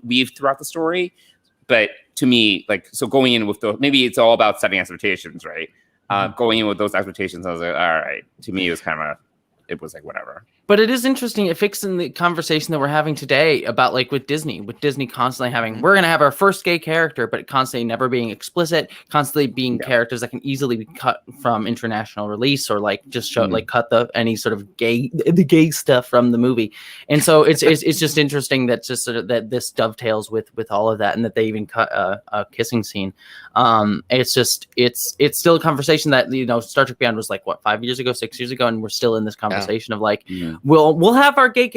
weaved throughout the story. But to me, going in with maybe it's all about setting expectations, right? Going in with those expectations, I was like, all right. To me, it was like whatever. But it is interesting. It fits in the conversation that we're having today about like with Disney constantly having, we're going to have our first gay character, but constantly never being explicit, constantly being characters that can easily be cut from international release or like just show like cut any sort of the gay stuff from the movie. And so it's just interesting that just sort of that this dovetails with all of that, and that they even cut a kissing scene. It's still a conversation that Star Trek Beyond was like 5 years ago, 6 years ago, and we're still in this conversation of like. We'll have our gay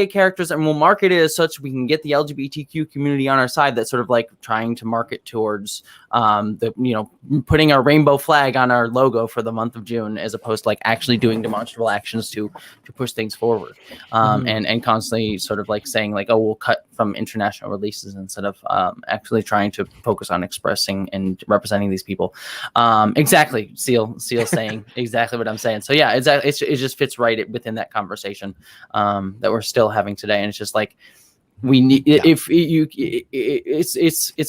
characters, and we'll market it as such. We can get the LGBTQ community on our side. That's sort of like trying to market towards putting our rainbow flag on our logo for the month of June, as opposed to like actually doing demonstrable actions to push things forward. And constantly sort of like saying like, oh, we'll cut from international releases instead of actually trying to focus on expressing and representing these people. Exactly, Seal saying exactly what I'm saying. So yeah, exactly. It just fits right within that conversation that we're still having today, and it's just like we need it's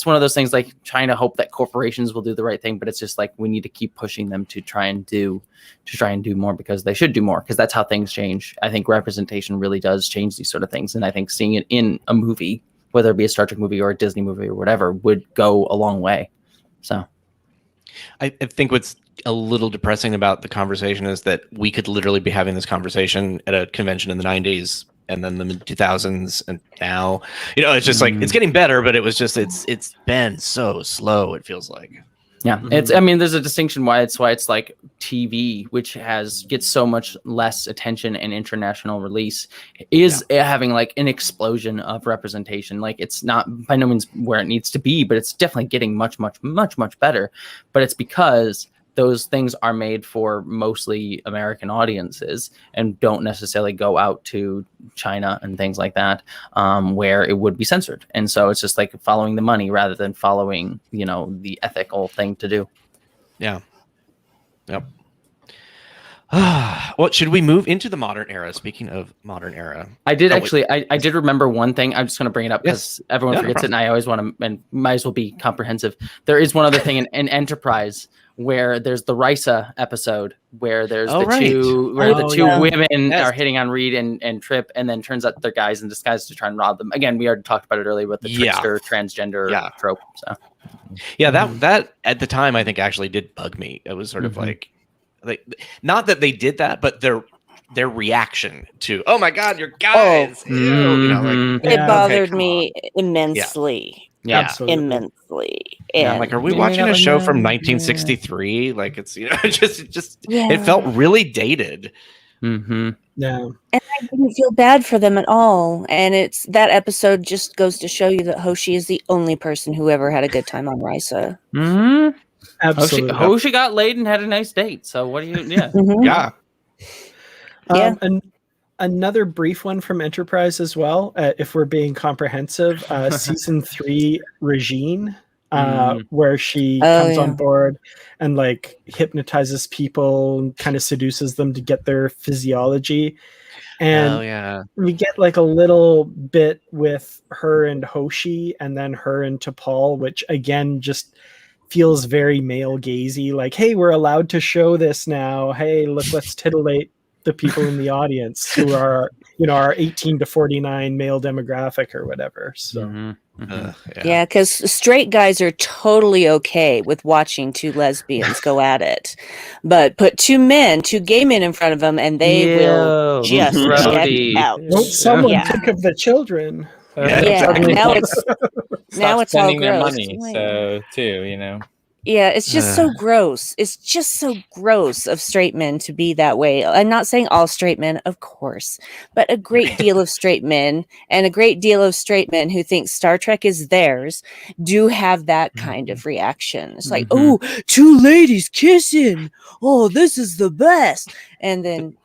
one of those things like trying to hope that corporations will do the right thing, but it's just like we need to keep pushing them to try and do more, because they should do more, because that's how things change. I think representation really does change these sort of things, and I think seeing it in a movie, whether it be a Star Trek movie or a Disney movie or whatever, would go a long way. So I think what's a little depressing about the conversation is that we could literally be having this conversation at a convention in the 90s and then the mid 2000s, and now it's just like it's getting better, but it was just it's been so slow, it feels like. Yeah, there's a distinction why it's like TV, which gets so much less attention and international release, is having like an explosion of representation. Like it's not by no means where it needs to be, but it's definitely getting much, much, much, much better. But it's because those things are made for mostly American audiences and don't necessarily go out to China and things like that, where it would be censored. And so it's just like following the money rather than following, the ethical thing to do. Yeah. Yep. Well, should we move into the modern era? Speaking of modern era, I did Oh, actually. I did remember one thing. I'm just going to bring it up because everyone Yeah, no forgets it, and I always want to, and might as well be comprehensive. There is one other thing in Enterprise where there's the Risa episode where there's Oh, the right. two where the Oh, two yeah. women Yes. are hitting on Reed and Trip, and then turns out they're guys in disguise to try and rob them. Again, we already talked about it earlier with the Yeah. trickster transgender Yeah. trope. So yeah, that at the time I think actually did bug me. It was sort of like not that they did that, but their reaction to, oh my god, you're guys. Ew, you know, like, It Yeah, bothered come me immensely. yeah. Absolutely. Immensely. yeah, And like, are we You watching know, a show from yeah. 1963? Like, it's, you know, it just Yeah. it felt really dated. Mm-hmm. Yeah. I didn't feel bad for them at all. And it's that episode just goes to show you that Hoshi is the only person who ever had a good time on Risa. Mm-hmm. Absolutely. Hoshi got laid and had a nice date. So what do you? Yeah. Mhm. Yeah. Yeah. And another brief one from Enterprise as well, if we're being comprehensive, season 3 Regine, where she comes on board and like hypnotizes people and kind of seduces them to get their physiology. And yeah. we get like a little bit with her and Hoshi and then her and T'Pol, which again just feels very male gazy, like, hey, we're allowed to show this now. Hey, look, let's titillate the people in the audience who are, you know, our 18 to 49 male demographic or whatever. So Yeah, because straight guys are totally okay with watching two lesbians go at it, but put two gay men in front of them, and they will just Brody. check out. won't someone Yeah. think of the children? Yeah, Yeah, exactly. now it's Stop it's all spending their gross. money. Like- So too, you know. Yeah, it's just so gross. It's just so gross of straight men to be that way. I'm not saying all straight men, of course, but a great deal of straight men and a great deal of straight men who think Star Trek is theirs do have that kind of reaction. It's like, oh, two ladies kissing. Oh, this is the best. And then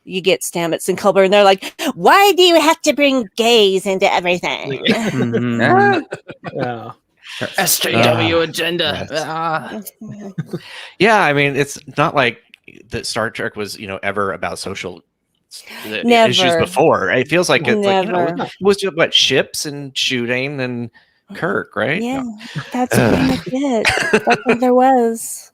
you get Stamets and Culber, and they're like, why do you have to bring gays into everything? Yeah. SJW agenda. Yeah, I mean, it's not like that Star Trek was, you know, ever about social Never. issues before. It feels like it's like, you know, Never. it was just what, ships and shooting and Kirk, right? Yeah, that's pretty much it. That's what there was.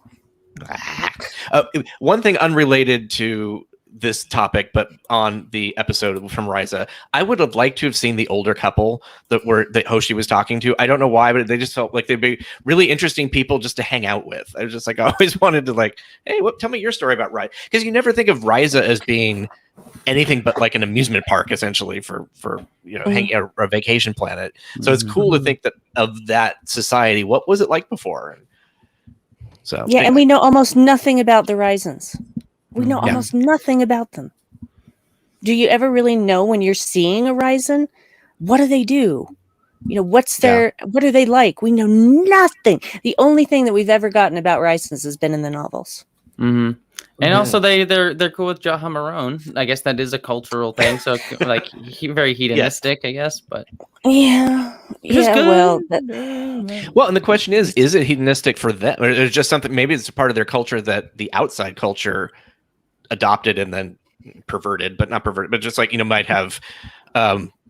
One thing unrelated to this topic, but on the episode from Risa, I would have liked to have seen the older couple that Hoshi was talking to. I don't know why, but they just felt like they'd be really interesting people just to hang out with. I was just like, I always wanted to like, hey, tell me your story about Risa, because you never think of Risa as being anything but like an amusement park, essentially for you know, hanging out a vacation planet. So it's cool to think that of that society. What was it like before? So Yeah, and we know almost nothing about the Risens. We know almost nothing about them. Do you ever really know when you're seeing a Risen? What do they do? You know, what are they like? We know nothing. The only thing that we've ever gotten about Risens has been in the novels. Mm-hmm. And also they're cool with Jaha Marone. I guess that is a cultural thing. So like very hedonistic, I guess. But yeah, well, well, and the question is it hedonistic for them, or is it just something? Maybe it's a part of their culture that the outside culture adopted and then perverted, but not perverted, but just like, you know, might have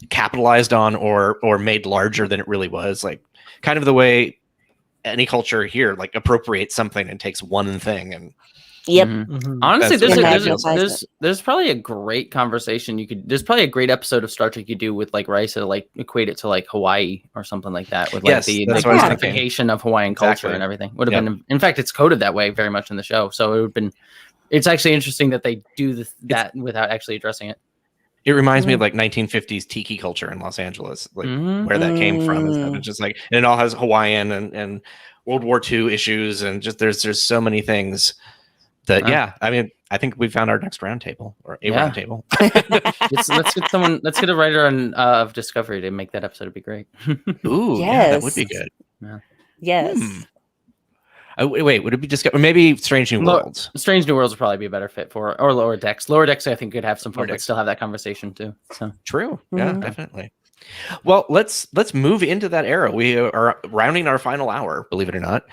capitalized on or made larger than it really was. Like kind of the way any culture here like appropriates something and takes one thing and honestly, That's there's probably a great conversation there's probably a great episode of Star Trek you do with like Risa, like equate it to like Hawaii or something like that with like the personification of Hawaiian culture and everything. Would have been, in fact, it's coded that way very much in the show. So it would have been, it's actually interesting that they do that without actually addressing it. It reminds me of like 1950s tiki culture in Los Angeles, like where that came from. It's just like, and it all has Hawaiian and World War II issues, and just there's so many things that I mean, I think we found our next roundtable or a roundtable. Let's get a writer of Discovery to make that episode. It'd be great. Ooh, yeah, that would be good. Yeah. Yes. Wait, would it be Discovery? Maybe Strange New Worlds. Strange New Worlds would probably be a better fit or Lower Decks. Lower Decks, I think, could have some fun, but still have that conversation too. So true. Yeah, definitely. Well, let's move into that era. We are rounding our final hour, believe it or not.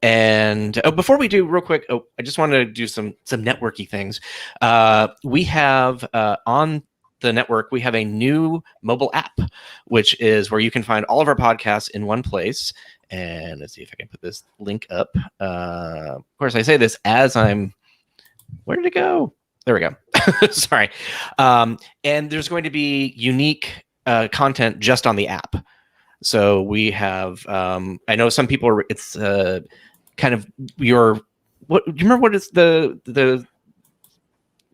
And before we do, real quick, I just wanted to do some networky things. We have on the network, we have a new mobile app, which is where you can find all of our podcasts in one place. And let's see if I can put this link up. Of course, I say this as I'm. Where did it go? There we go. Sorry. And there's going to be unique content just on the app. So we have, I know some people are, it's kind of your, what, do you remember what is the,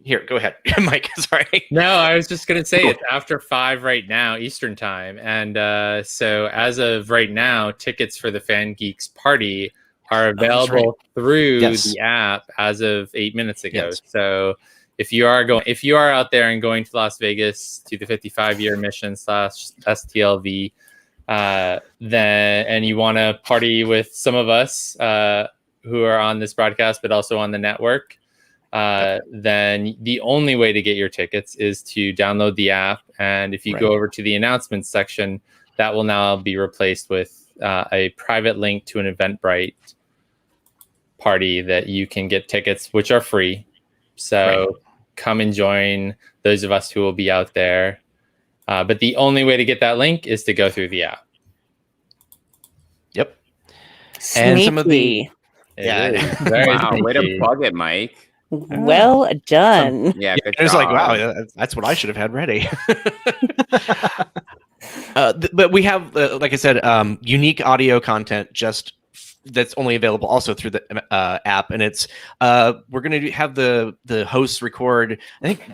here, go ahead, Mike, sorry. No, I was just going to say it's after 5 right now, Eastern time. And so as of right now, tickets for the Fan Geeks party are available through the app as of 8 minutes ago. Yes. So if you are out there and going to Las Vegas to the 55-year mission / STLV, then and you want to party with some of us who are on this broadcast, but also on the network, then the only way to get your tickets is to download the app. And if you go over to the announcements section, that will now be replaced with a private link to an Eventbrite party that you can get tickets, which are free. So come and join those of us who will be out there. But the only way to get that link is to go through the app. Yep. Sneaky. And some of the Wow, way to plug it, Mike. Well done. Yeah, it was like, wow, that's what I should have had ready. But we have, like I said, unique audio content that's only available also through the app, and it's we're going to have the hosts record, I think,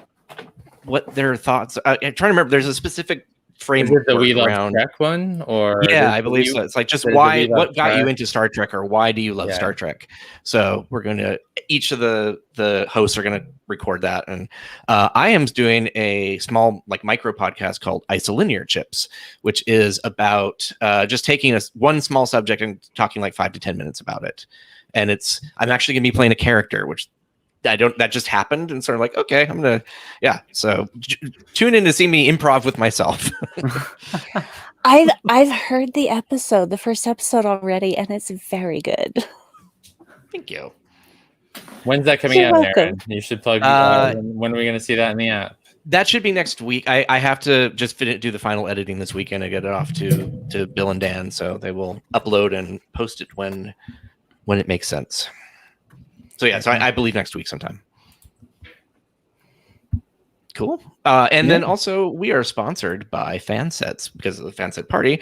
what their thoughts. I'm trying to remember. There's a specific framework. Is it the We Love Trek one, or I believe so. It's like just what got you into Star Trek, or why do you love Star Trek? So we're going to, each of the hosts are going to record that, and I am doing a small micro podcast called Isolinear Chips, which is about just taking one small subject and talking 5 to 10 minutes about it. And I'm actually going to be playing a character, which that just happened, and sort of okay, I'm gonna, so tune in to see me improv with myself. I've heard the first episode already, and it's very good. Thank you. When's that coming You're out, welcome. Aaron? You should plug. When are we going to see that in the app? That should be next week. I have to just do the final editing this weekend and get it off to Bill and Dan, so they will upload and post it when it makes sense. So so I believe next week sometime. Cool. And then also we are sponsored by Fansets because of the Fanset party.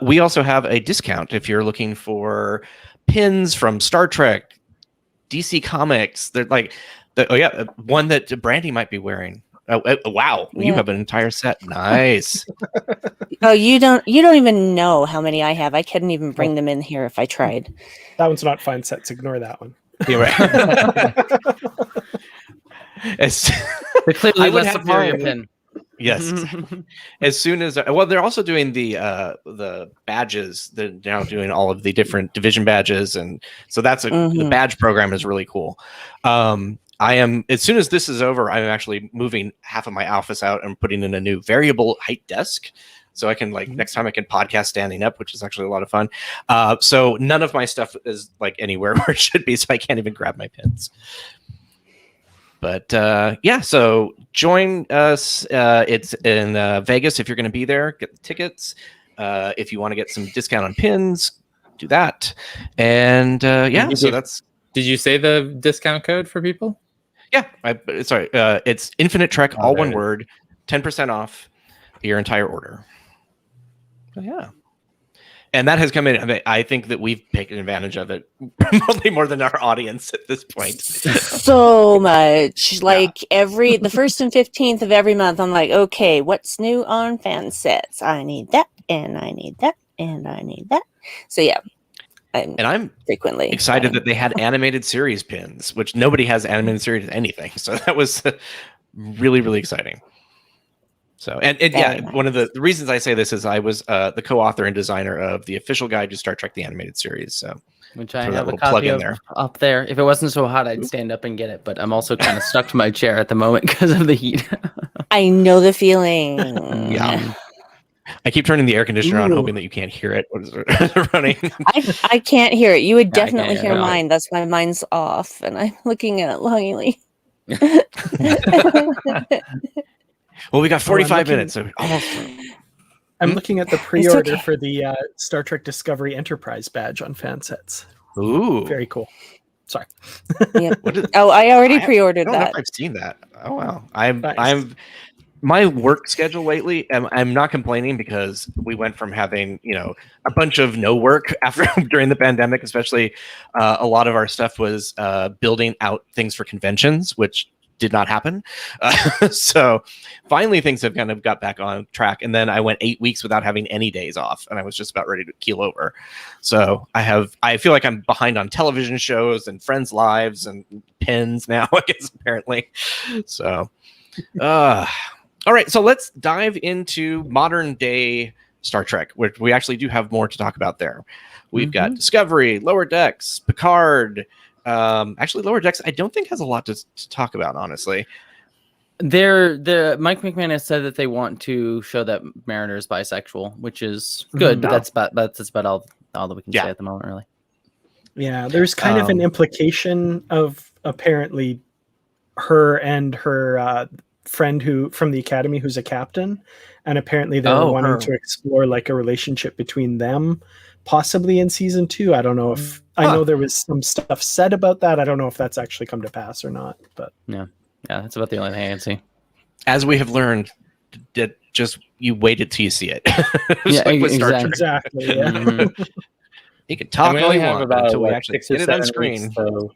We also have a discount if you're looking for pins from Star Trek, DC Comics. They're one that Brandi might be wearing. Wow, you have an entire set. Nice. Oh, you don't even know how many I have. I couldn't even bring them in here if I tried. That one's not fine sets. Ignore that one. You're right. They're clearly less superior pin. Yes. As soon as they're also doing the badges. They're now doing all of the different division badges, and so that's the badge program is really cool. I am, as soon as this is over, I'm actually moving half of my office out and putting in a new variable height desk. So I can next time I can podcast standing up, which is actually a lot of fun. So none of my stuff is anywhere where it should be, so I can't even grab my pins. But so join us. It's in Vegas. If you're going to be there, get the tickets. If you want to get some discount on pins, do that. And that's. Did you say the discount code for people? Yeah, sorry. It's Infinite Trek, all one word, 10% off your entire order. So, and that has come in. I think that we've taken advantage of it probably more than our audience at this point. So much. The 1st and 15th of every month, I'm like, okay, what's new on fan sets? I need that, and I need that, and I need that. So and I'm frequently excited that they had animated series pins, which nobody has animated series anything. So that was really, really exciting. So, and one of the reasons I say this is I was the co-author and designer of the official guide to Star Trek: The Animated Series. So, which I have a copy of up there. If it wasn't so hot, I'd stand up and get it. But I'm also kind of stuck to my chair at the moment because of the heat. I know the feeling. Yeah. I keep turning the air conditioner on, Ooh. hoping that you can't hear it when it's running. I can't hear it. You would Yeah, I can't definitely hear hear it. mine. That's why mine's off, and I'm looking at it longingly. Well, we got 45 looking- minutes, so almost through. I'm Hmm? looking at the pre-order okay. for the Star Trek Discovery Enterprise badge on Fansets. Ooh. Very cool. Sorry. Yep. What is, Oh, I already I pre-ordered don't know that. if I've seen that. Oh wow. Nice. My work schedule lately, I'm not complaining because we went from having, a bunch of no work after during the pandemic, especially a lot of our stuff was building out things for conventions, which did not happen. So finally things have kind of got back on track. And then I went 8 weeks without having any days off, and I was just about ready to keel over. So I feel like I'm behind on television shows and friends' lives and pins now, I guess, apparently. So, all right, so let's dive into modern day Star Trek, where we actually do have more to talk about there. We've got Discovery, Lower Decks, Picard. Actually, Lower Decks, I don't think has a lot to talk about, honestly. The Mike McMahon said that they want to show that Mariner is bisexual, which is good, but that's about all that we can say at the moment, really. Yeah, there's kind of an implication of apparently her and her friend who from the academy who's a captain, and apparently they're wanting to explore like a relationship between them, possibly in season 2. I don't know if I know there was some stuff said about that. I don't know if that's actually come to pass or not, but yeah, that's about the only thing I can see. As we have learned, that just you waited till you see it. Yeah, like with Star Trek. exactly. Yeah. Mhm. You can talk we all only you have want about until we what, actually 6 or get it on 7 screen. weeks, so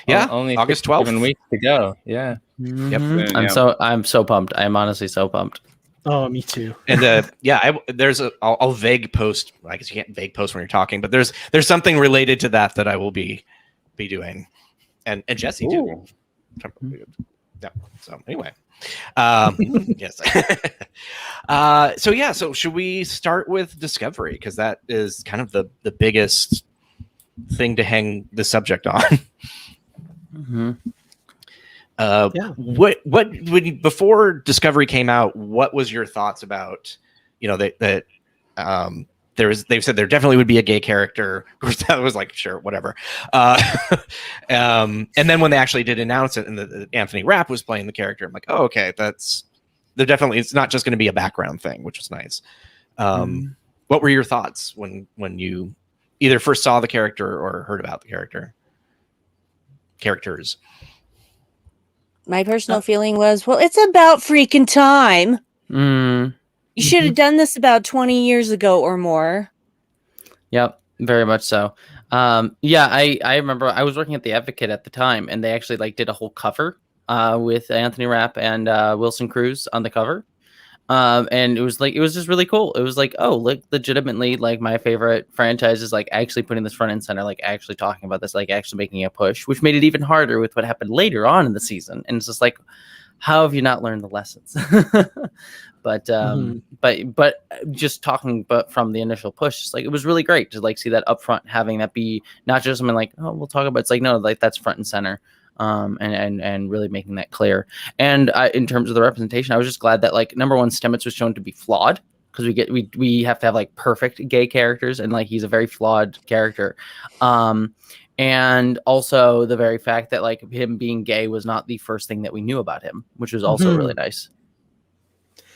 Yeah, only August 6 or 12th. 7 weeks to go. Yeah. Mhm. I'm so pumped. I'm honestly so pumped. Oh, me too. And I'll vague post. I guess you can't vague post when you're talking, but there's something related to that I will be doing, and Jessie too. Yeah. So anyway, yes. So should we start with Discovery, because that is kind of the biggest thing to hang the subject on. What before Discovery came out, what was your thoughts about, that they've said there definitely would be a gay character. Of course, that was like, sure, whatever. And then when they actually did announce it, and the Anthony Rapp was playing the character, I'm like, oh, okay, it's not just going to be a background thing, which was nice. What were your thoughts when you either first saw the character or heard about the characters? My personal feeling was, well, it's about freaking time. You should have done this about 20 years ago or more. Yep, very much so. I remember I was working at The Advocate at the time, and they actually did a whole cover with Anthony Rapp and Wilson Cruz on the cover. And it was just really cool. It was legitimately my favorite franchise is actually putting this front and center, actually talking about this, actually making a push, which made it even harder with what happened later on in the season. And it's just how have you not learned the lessons? But just talking, but from the initial push, it was really great to see that up front, having that be not just something we'll talk about. It's no, that's front and center. And really making that clear. And in terms of the representation, I was just glad that number one, Stamets was shown to be flawed, because we have to have perfect gay characters, and he's a very flawed character. And also the very fact that him being gay was not the first thing that we knew about him, which was also really nice.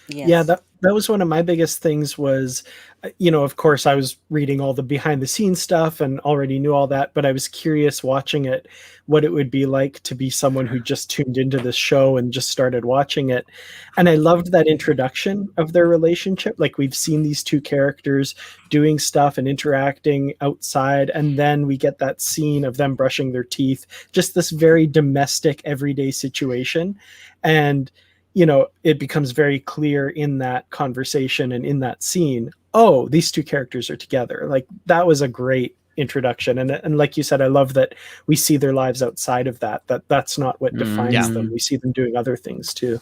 Yes. Yeah, that was one of my biggest things was, of course, I was reading all the behind the scenes stuff and already knew all that, but I was curious watching it, what it would be like to be someone who just tuned into this show and just started watching it. And I loved that introduction of their relationship. We've seen these two characters doing stuff and interacting outside, and then we get that scene of them brushing their teeth, just this very domestic, everyday situation. And it becomes very clear in that conversation and in that scene, oh, these two characters are together. That was a great introduction. And like you said, I love that we see their lives outside of that's not what defines them. We see them doing other things too.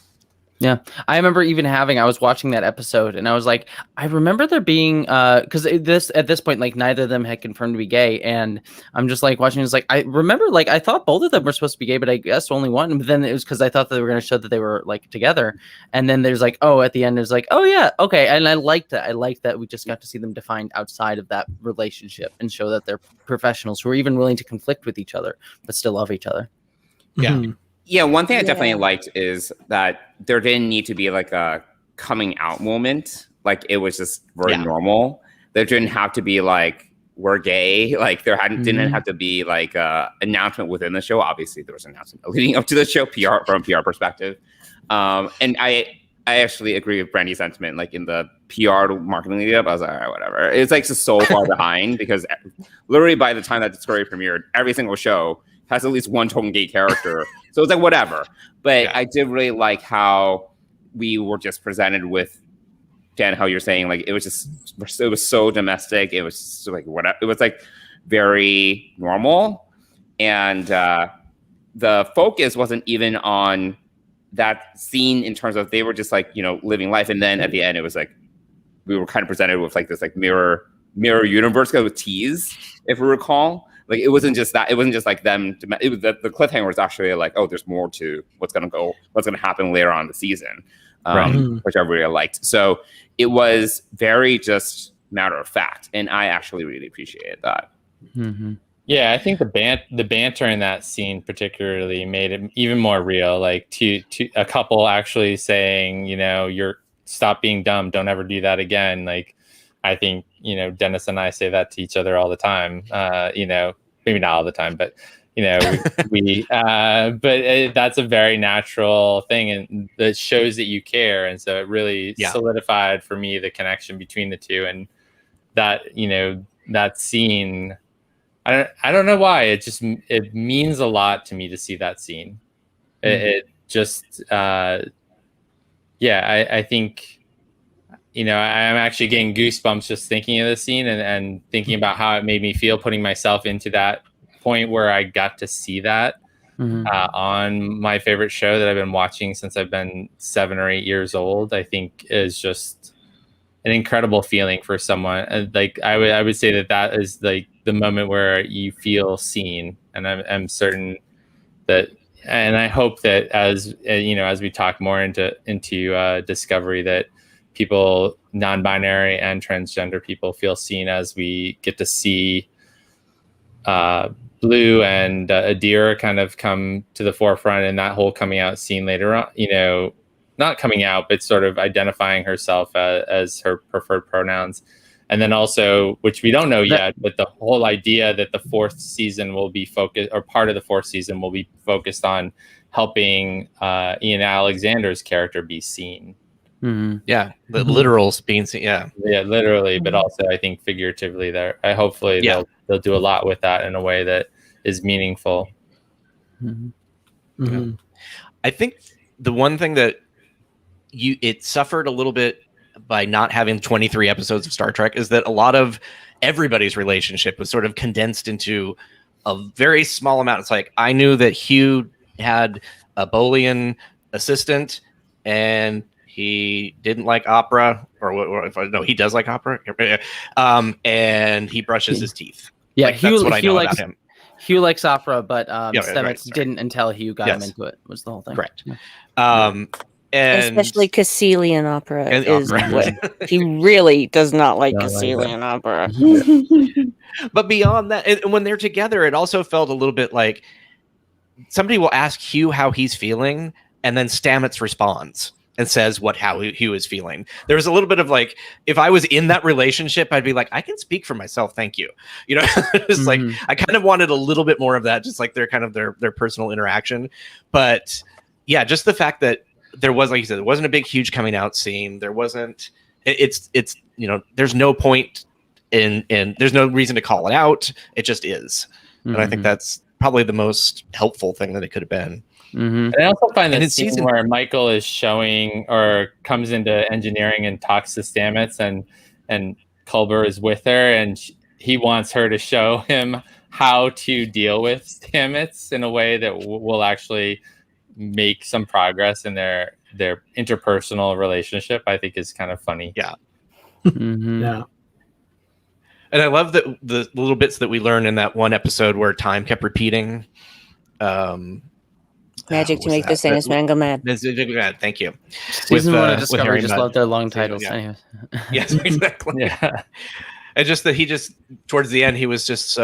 Yeah, I remember even I was watching that episode and I was like, I remember there being, because at this point, like neither of them had confirmed to be gay, and I'm just like watching. It's like I remember, like I thought both of them were supposed to be gay, but I guess only one. But then it was because I thought that they were going to show that they were like together, and then there's like, oh, at the end, it's like, oh yeah, okay, and I liked that. I liked that we just got to see them defined outside of that relationship and show that they're professionals who are even willing to conflict with each other but still love each other. Yeah. Mm-hmm. Yeah, one thing I definitely liked is that there didn't need to be like a coming out moment. Like it was just very normal. There didn't have to be like we're gay. Like there didn't have to be like a announcement within the show. Obviously, there was an announcement leading up to the show from a PR perspective. And I actually agree with Brandi's sentiment. Like in the PR marketing lead up, I was like, all right, whatever. It's like just so far behind because literally by the time that the story premiered, every single show has at least one token gay character. So it's like, whatever. But I did really like how we were just presented with, Dan, how you're saying, like, it was so domestic. It was just like, whatever. It was like very normal. And the focus wasn't even on that scene in terms of they were just like, living life. And then at the end, it was like, we were kind of presented with like this like mirror universe with tease, if we recall. Like it wasn't just that. It wasn't just like them. It was the cliffhanger was actually like, oh, there's more to what's gonna happen later on in the season, which I really liked. So it was very just matter of fact, and I actually really appreciated that. Mm-hmm. Yeah, I think the banter in that scene particularly made it even more real. Like to a couple actually saying, you're stop being dumb, don't ever do that again. Like. I think, Dennis and I say that to each other all the time, maybe not all the time, but, that's a very natural thing and that shows that you care. And so it really solidified for me the connection between the two and that, that scene. I don't know why it means a lot to me to see that scene. Mm-hmm. It just, I think, I'm actually getting goosebumps just thinking of the scene and thinking about how it made me feel, putting myself into that point where I got to see that on my favorite show that I've been watching since I've been 7 or 8 years old. I think is just an incredible feeling for someone. Like I would say that is like the moment where you feel seen, and I'm certain that, and I hope that as we talk more into Discovery, that people, non-binary and transgender people, feel seen as we get to see Blue and Adira kind of come to the forefront in that whole coming out scene later on, not coming out, but sort of identifying herself as her preferred pronouns. And then also, which we don't know yet, but the whole idea that the 4th season will be focused, or part of the 4th season will be focused on helping Ian Alexander's character be seen. Mm-hmm. Yeah, the literals being seen. Yeah, literally, but also I think figuratively. There, hopefully they'll do a lot with that in a way that is meaningful. Mm-hmm. Mm-hmm. I think the one thing that it suffered a little bit by not having 23 episodes of Star Trek is that a lot of everybody's relationship was sort of condensed into a very small amount. It's like I knew that Hugh had a Bolian assistant and he didn't like opera, no, he does like opera, and he brushes his teeth. Yeah, like, that's what I know about him. Hugh likes opera, but Stamets didn't until Hugh got him into it. Was the whole thing correct? Yeah. And especially Caecilian opera is what he really does not like. Caecilian opera. But beyond that, and when they're together, it also felt a little bit like somebody will ask Hugh how he's feeling, and then Stamets responds and says how Hugh is feeling. There was a little bit of like, if I was in that relationship, I'd be like, I can speak for myself, thank you. It's like I kind of wanted a little bit more of that, just like their kind of their personal interaction. But yeah, just the fact that there was, like you said, there wasn't a big, huge coming out scene. There wasn't. It's there's no point in there's no reason to call it out. It just is, and I think that's probably the most helpful thing that it could have been. Mm-hmm. And I also find that scene where Michael is showing or comes into engineering and talks to Stamets, and Culber is with her, and he wants her to show him how to deal with Stamets in a way that will actually make some progress in their their interpersonal relationship, I think is kind of funny. Yeah. Mhm. Yeah. And I love that the little bits that we learned in that one episode where time kept repeating. Magic what to was make that? the Saints Man go mad. Thank you. Season one of with Discovery Harry just Mudd. love their long Season- titles. yeah. Anyways. Yes, exactly. Yeah. And just that he just towards the end he was just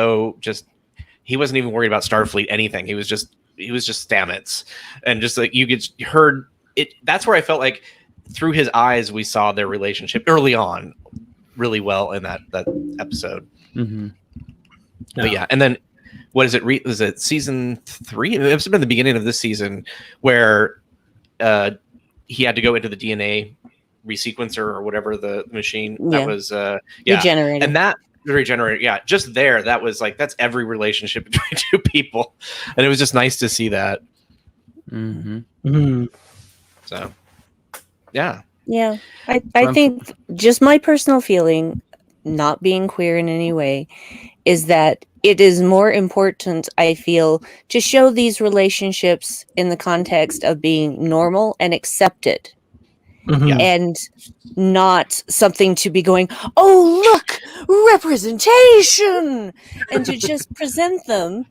he wasn't even worried about Starfleet anything. He was just Stamets, and just like you heard it. That's where I felt like through his eyes we saw their relationship early on really well in that episode. Mm-hmm. But yeah, and then what is it? Was it season 3? It must have been the beginning of this season where he had to go into the DNA resequencer or whatever the machine that was. Regenerator. And that regenerator. Yeah, just there. That was like that's every relationship between two people, and it was just nice to see that. Mm-hmm. Mhm. So, yeah. Yeah, I think just my personal feeling, not being queer in any way, is that it is more important, I feel, to show these relationships in the context of being normal and accepted, Mhm. and not something to be going, oh, look, representation, and to just present them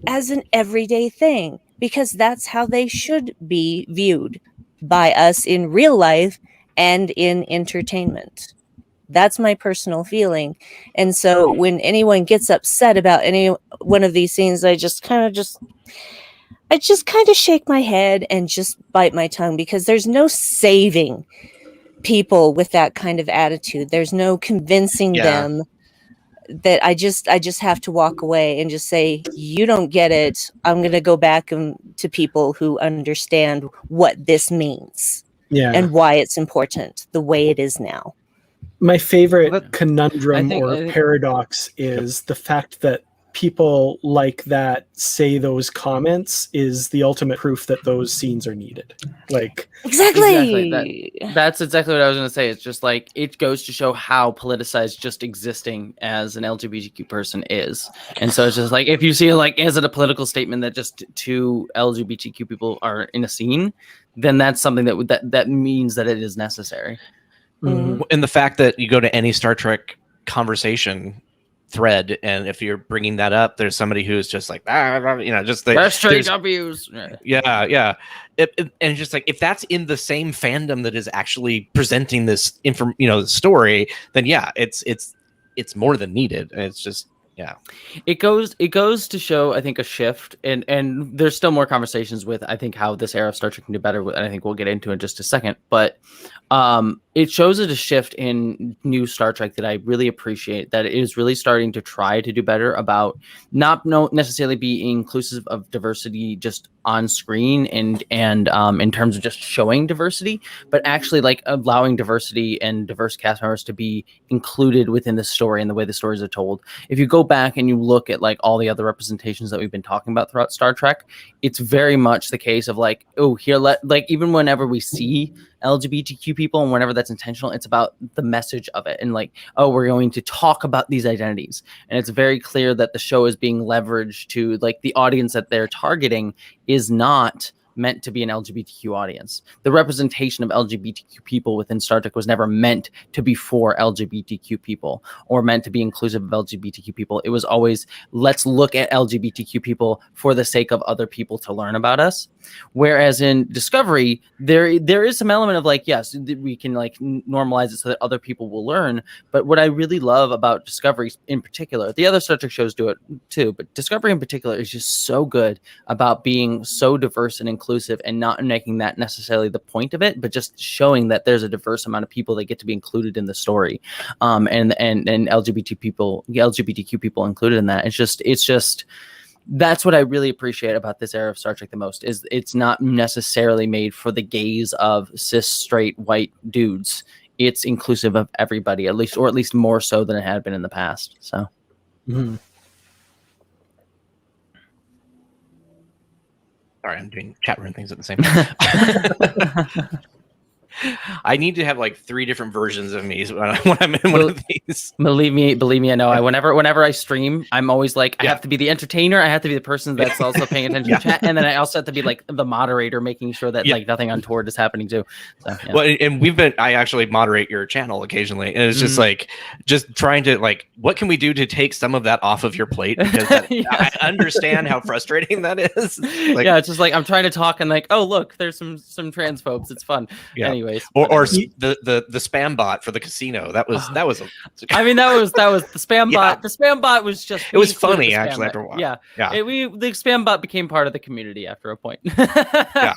as an everyday thing, because that's how they should be viewed by us in real life and in entertainment. That's my personal feeling. And so when anyone gets upset about any one of these scenes, I just kind of shake my head and just bite my tongue, because there's no saving people with that kind of attitude. There's no convincing them that I just have to walk away and just say, you don't get it. I'm going to go back to people who understand what this means and why it's important the way it is now. My favorite Well, conundrum I think- or paradox is the fact that people like that say those comments is the ultimate proof that those scenes are needed. Like, Exactly. That's exactly what I was going to say. It's just like it goes to show how politicized just existing as an LGBTQ person is. And so it's just like if you see like is it a political statement that just two LGBTQ people are in a scene, then that's something that means that it is necessary. Mhm. And the fact that you go to any Star Trek conversation thread, and if you're bringing that up, there's somebody who's just like, just like SJWs. yeah. And just like if that's in the same fandom that is actually presenting this story, then yeah, it's more than needed. And it's just It goes to show, I think, a shift, and there's still more conversations with I think how this era of Star Trek can do better, and I think we'll get into in just a second. But it shows a shift in new Star Trek that I really appreciate. That it is really starting to try to do better about not necessarily being inclusive of diversity just on screen and in terms of just showing diversity, but actually like allowing diversity and diverse cast members to be included within the story and the way the stories are told. If you go back and you look at like all the other representations that we've been talking about throughout Star Trek, it's very much the case of like, oh, here, like even whenever we see LGBTQ people and whenever that's intentional, it's about the message of it and like, oh, we're going to talk about these identities. And it's very clear that the show is being leveraged to like the audience that they're targeting is not meant to be an LGBTQ audience. The representation of LGBTQ people within Star Trek was never meant to be for LGBTQ people or meant to be inclusive of LGBTQ people. It was always, let's look at LGBTQ people for the sake of other people to learn about us. Whereas in Discovery, there is some element of like, yes, we can like normalize it so that other people will learn. But what I really love about Discovery in particular, the other Star Trek shows do it too, but Discovery in particular is just so good about being so diverse and inclusive and not making that necessarily the point of it, but just showing that there's a diverse amount of people that get to be included in the story, and LGBTQ people included in that. It's just that's what I really appreciate about this era of Star Trek the most is it's not necessarily made for the gaze of cis straight white dudes. It's inclusive of everybody, at least more so than it had been in the past. So. Mhm. Sorry, I'm doing chat room things at the same time. I need to have like 3 different versions of me when I'm in one of these. Believe me, I know. Whenever I stream, I'm always like, I have to be the entertainer. I have to be the person that's also paying attention to chat, and then I also have to be like the moderator, making sure that like nothing untoward is happening too. So, yeah. Well, and I actually moderate your channel occasionally, and it's just like trying to like, what can we do to take some of that off of your plate? Because I understand how frustrating that is. Like, yeah, it's just like I'm trying to talk and like, oh look, there's some transphobes. It's fun. Yeah. Anyways, or the spam bot for the casino. That was I mean, that was the spam bot. The spam bot was just. It was funny actually after a while. Yeah. The spam bot became part of the community after a point. Yeah.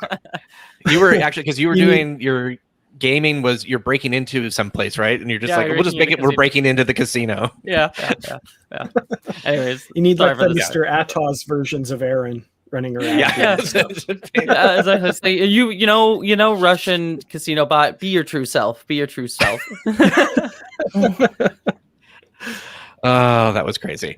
You were actually, because you were doing your gaming, you're breaking into some place, right? And you're just like, we'll just make it. We're breaking into the casino. Yeah. Anyways, you need like the Mr. Atos versions of Aaron running around. As I say, you know, Russian casino bot. Be your true self. Be your true self. Oh, that was crazy.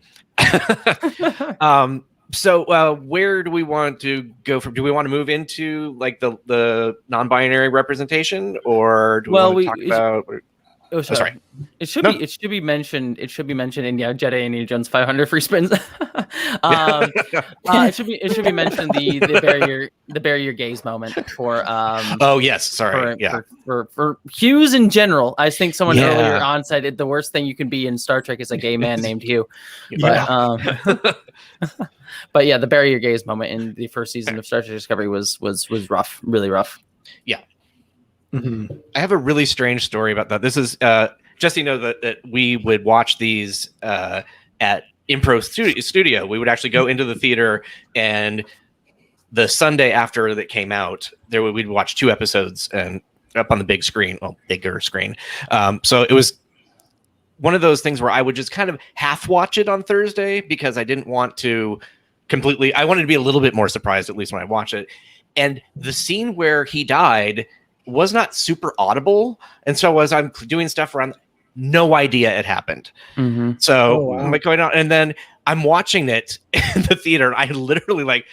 So where do we want to go from? Do we want to move into like the non-binary representation, or do we want to talk about? Oh, sorry. It should be mentioned. It should be mentioned in Jedi Indiana Jones 500 free spins. It should be mentioned the bury your gays moment for. Oh yes, sorry. For Hughes in general, I think someone earlier on said the worst thing you can be in Star Trek is a gay man named Hugh. But yeah, the bury your gays moment in the first season of Star Trek Discovery was rough, really rough. Yeah. Mm-hmm. I have a really strange story about that. This is Jessie knows that we would watch these at Impro Studio. We would actually go into the theater, and the Sunday after that came out, we'd watch 2 episodes and up on the big screen, bigger screen. So it was one of those things where I would just kind of half watch it on Thursday because I didn't want to completely. I wanted to be a little bit more surprised, at least when I watch it. And the scene where he died was not super audible, and so as I'm doing stuff around, no idea it happened. Mm-hmm. So I'm like going on, and then I'm watching it in the theater, and I literally like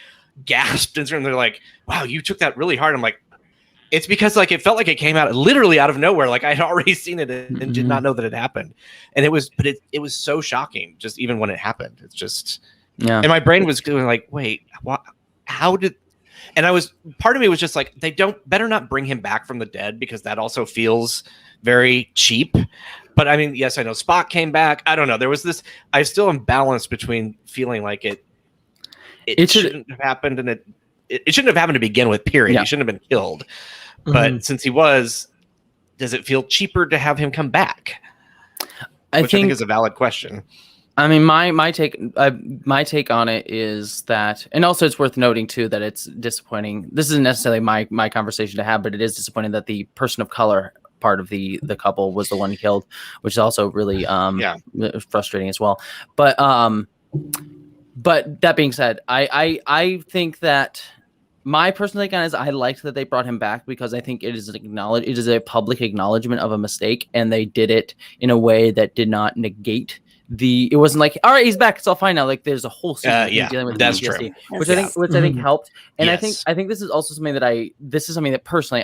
gasped, and they're like, "Wow, you took that really hard." I'm like, "It's because like it felt like it came out literally out of nowhere. Like I had already seen it and did not know that it happened, and it was so shocking, just even when it happened. It's just and my brain was going like, wait, what? How did?" And part of me was just like, they better not bring him back from the dead, because that also feels very cheap. But I mean, yes, I know Spock came back. I don't know. There was this, I still am balanced between feeling like it shouldn't have happened, and it shouldn't have happened to begin with, period. Yeah. He shouldn't have been killed. Mm-hmm. But since he was, does it feel cheaper to have him come back? Which I think is a valid question. I mean, my take on it is that, and also it's worth noting too that it's disappointing. This isn't necessarily my conversation to have, but it is disappointing that the person of color part of the couple was the one killed, which is also really frustrating as well. But that being said, I think that my personal take on it is I liked that they brought him back, because I think it is a public acknowledgement of a mistake, and they did it in a way that did not negate it wasn't like, all right, he's back, it's all fine now. Like there's a whole season dealing with that's PTSD, true. which I think helped. And I think this is also something that personally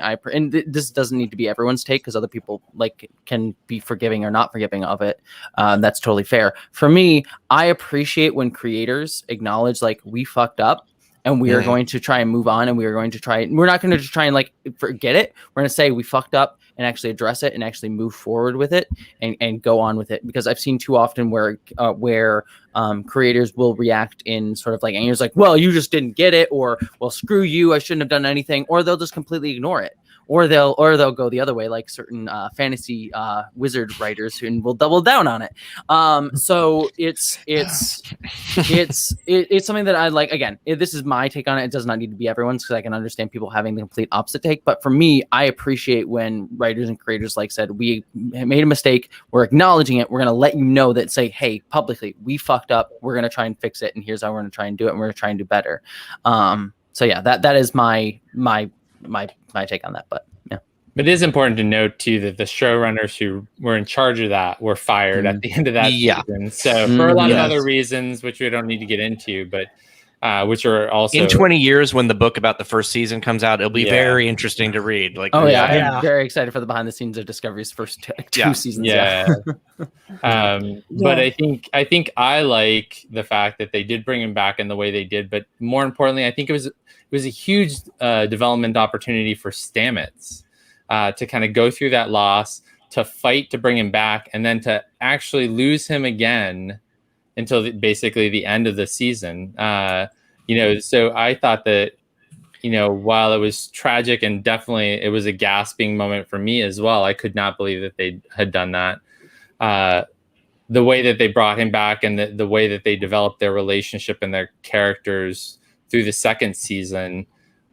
this doesn't need to be everyone's take, because other people like can be forgiving or not forgiving of it. That's totally fair. For me, I appreciate when creators acknowledge like we fucked up, and we are going to try and move on, and we're not going to just try and like forget it. We're going to say we fucked up and actually address it and actually move forward with it and go on with it. Because I've seen too often where creators will react in sort of like anger, like, well, you just didn't get it, or well, screw you, I shouldn't have done anything, or they'll just completely ignore it. Or they'll go the other way, like certain fantasy wizard writers who will double down on it. So it's something that I like. Again, this is my take on it. It does not need to be everyone's, because I can understand people having the complete opposite take. But for me, I appreciate when writers and creators like said, we made a mistake, we're acknowledging it, we're going to let you know that, say, hey, publicly, we fucked up, we're going to try and fix it, and here's how we're going to try and do it, and we're going to try and do better. So yeah, that is my take on that. But yeah, but it is important to note too that the showrunners who were in charge of that were fired at the end of that season. So for a lot of other reasons, which we don't need to get into, but which are also in 20 years when the book about the first season comes out, it'll be very interesting to read. Like, Oh yeah, Yeah. I'm very excited for the behind the scenes of Discovery's first two Yeah. seasons. Yeah. But I think I like the fact that they did bring him back in the way they did, but more importantly, I think it was a huge development opportunity for Stamets to kind of go through that loss, to fight to bring him back, and then to actually lose him again until basically the end of the season. So I thought that, while it was tragic and definitely it was a gasping moment for me as well, I could not believe that they had done that. The way that they brought him back and the way that they developed their relationship and their characters through the second season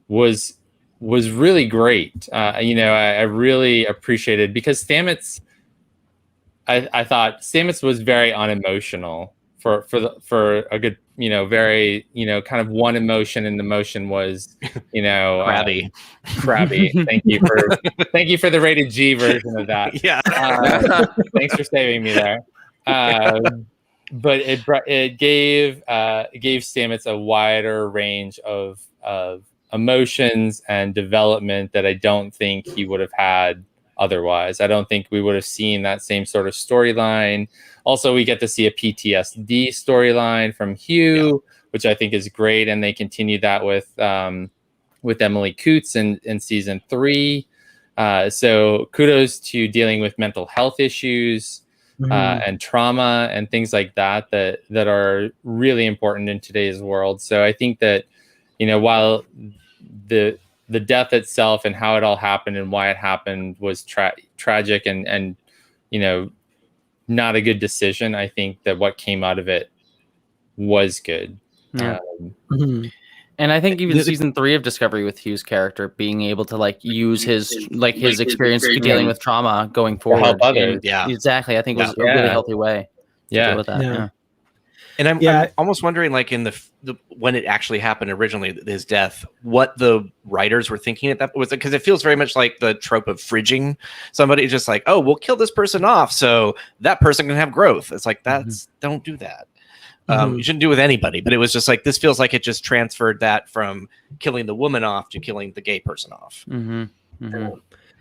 was really great. I really appreciated, because Stamets, I thought Stamets was very unemotional for a good, very, kind of one emotion, and the emotion was, crabby. Crabby. Thank you for the rated G version of that. Yeah. Thanks for saving me there. But it gave Stamets a wider range of emotions and development that I don't think he would have had otherwise. I don't think we would have seen that same sort of storyline. Also, we get to see a PTSD storyline from Hugh, which I think is great, and they continue that with Emily Coots in season 3. So kudos to dealing with mental health issues and trauma and things like that are really important in today's world. So I think that, while the death itself and how it all happened and why it happened was tragic and not a good decision, I think that what came out of it was good. Yeah. And I think even season 3 of Discovery, with Hugh's character being able to use his experience dealing with trauma going forward, help others. Exactly. I think it was a really healthy way to deal with that. Yeah. And I'm almost wondering, like, in the when it actually happened originally, his death, what the writers were thinking at that was, because it feels very much like the trope of fridging somebody, just like, oh, we'll kill this person off so that person can have growth. It's like, don't do that. You shouldn't do it with anybody, but it was just like, this feels like it just transferred that from killing the woman off to killing the gay person off. The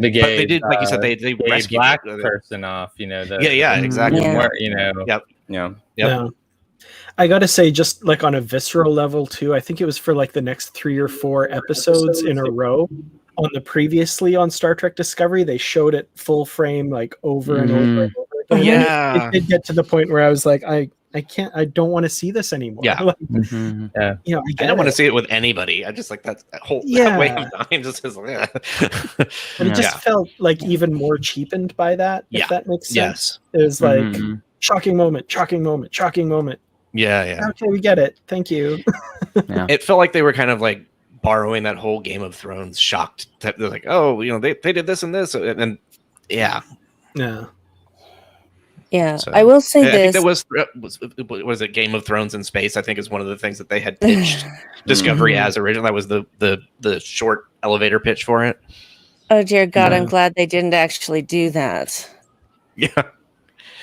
gay, but they did, like you said, they rescued black person off. Exactly. Yep. I gotta say, just like on a visceral level too, I think it was for like the next 3 or 4 episodes in a row on the previously on Star Trek Discovery, they showed it full frame, like over and over and over again. Yeah. It did get to the point where I was like, I don't want to see this anymore. Yeah. Like, I don't want to see it with anybody. I just like that whole that way of dying just is like, But it just felt like even more cheapened by that, if that makes sense. Yes. It was like shocking moment. Yeah. Okay, we get it. Thank you. It felt like they were kind of like borrowing that whole Game of Thrones shocked. They're like, oh, they did this and this, and Yeah. So, I will say I this. think that was it Game of Thrones in space, I think, is one of the things that they had pitched Discovery as original. That was the short elevator pitch for it. Oh dear God, I'm glad they didn't actually do that. Yeah.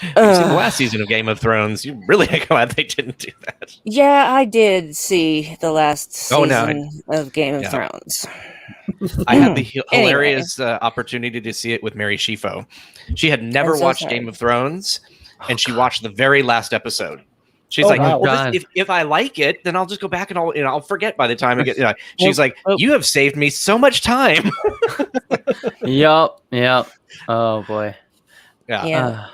You've seen the last season of Game of Thrones. You're really glad they didn't do that. Yeah, I did see the last season of Game of Thrones. I had the hilarious opportunity to see it with Mary Shifo. She had never watched Game of Thrones, and she watched the very last episode. She's like, if I like it, then I'll just go back and I'll forget by the time I get. She's like, you have saved me so much time. Yep. Oh boy. Yeah.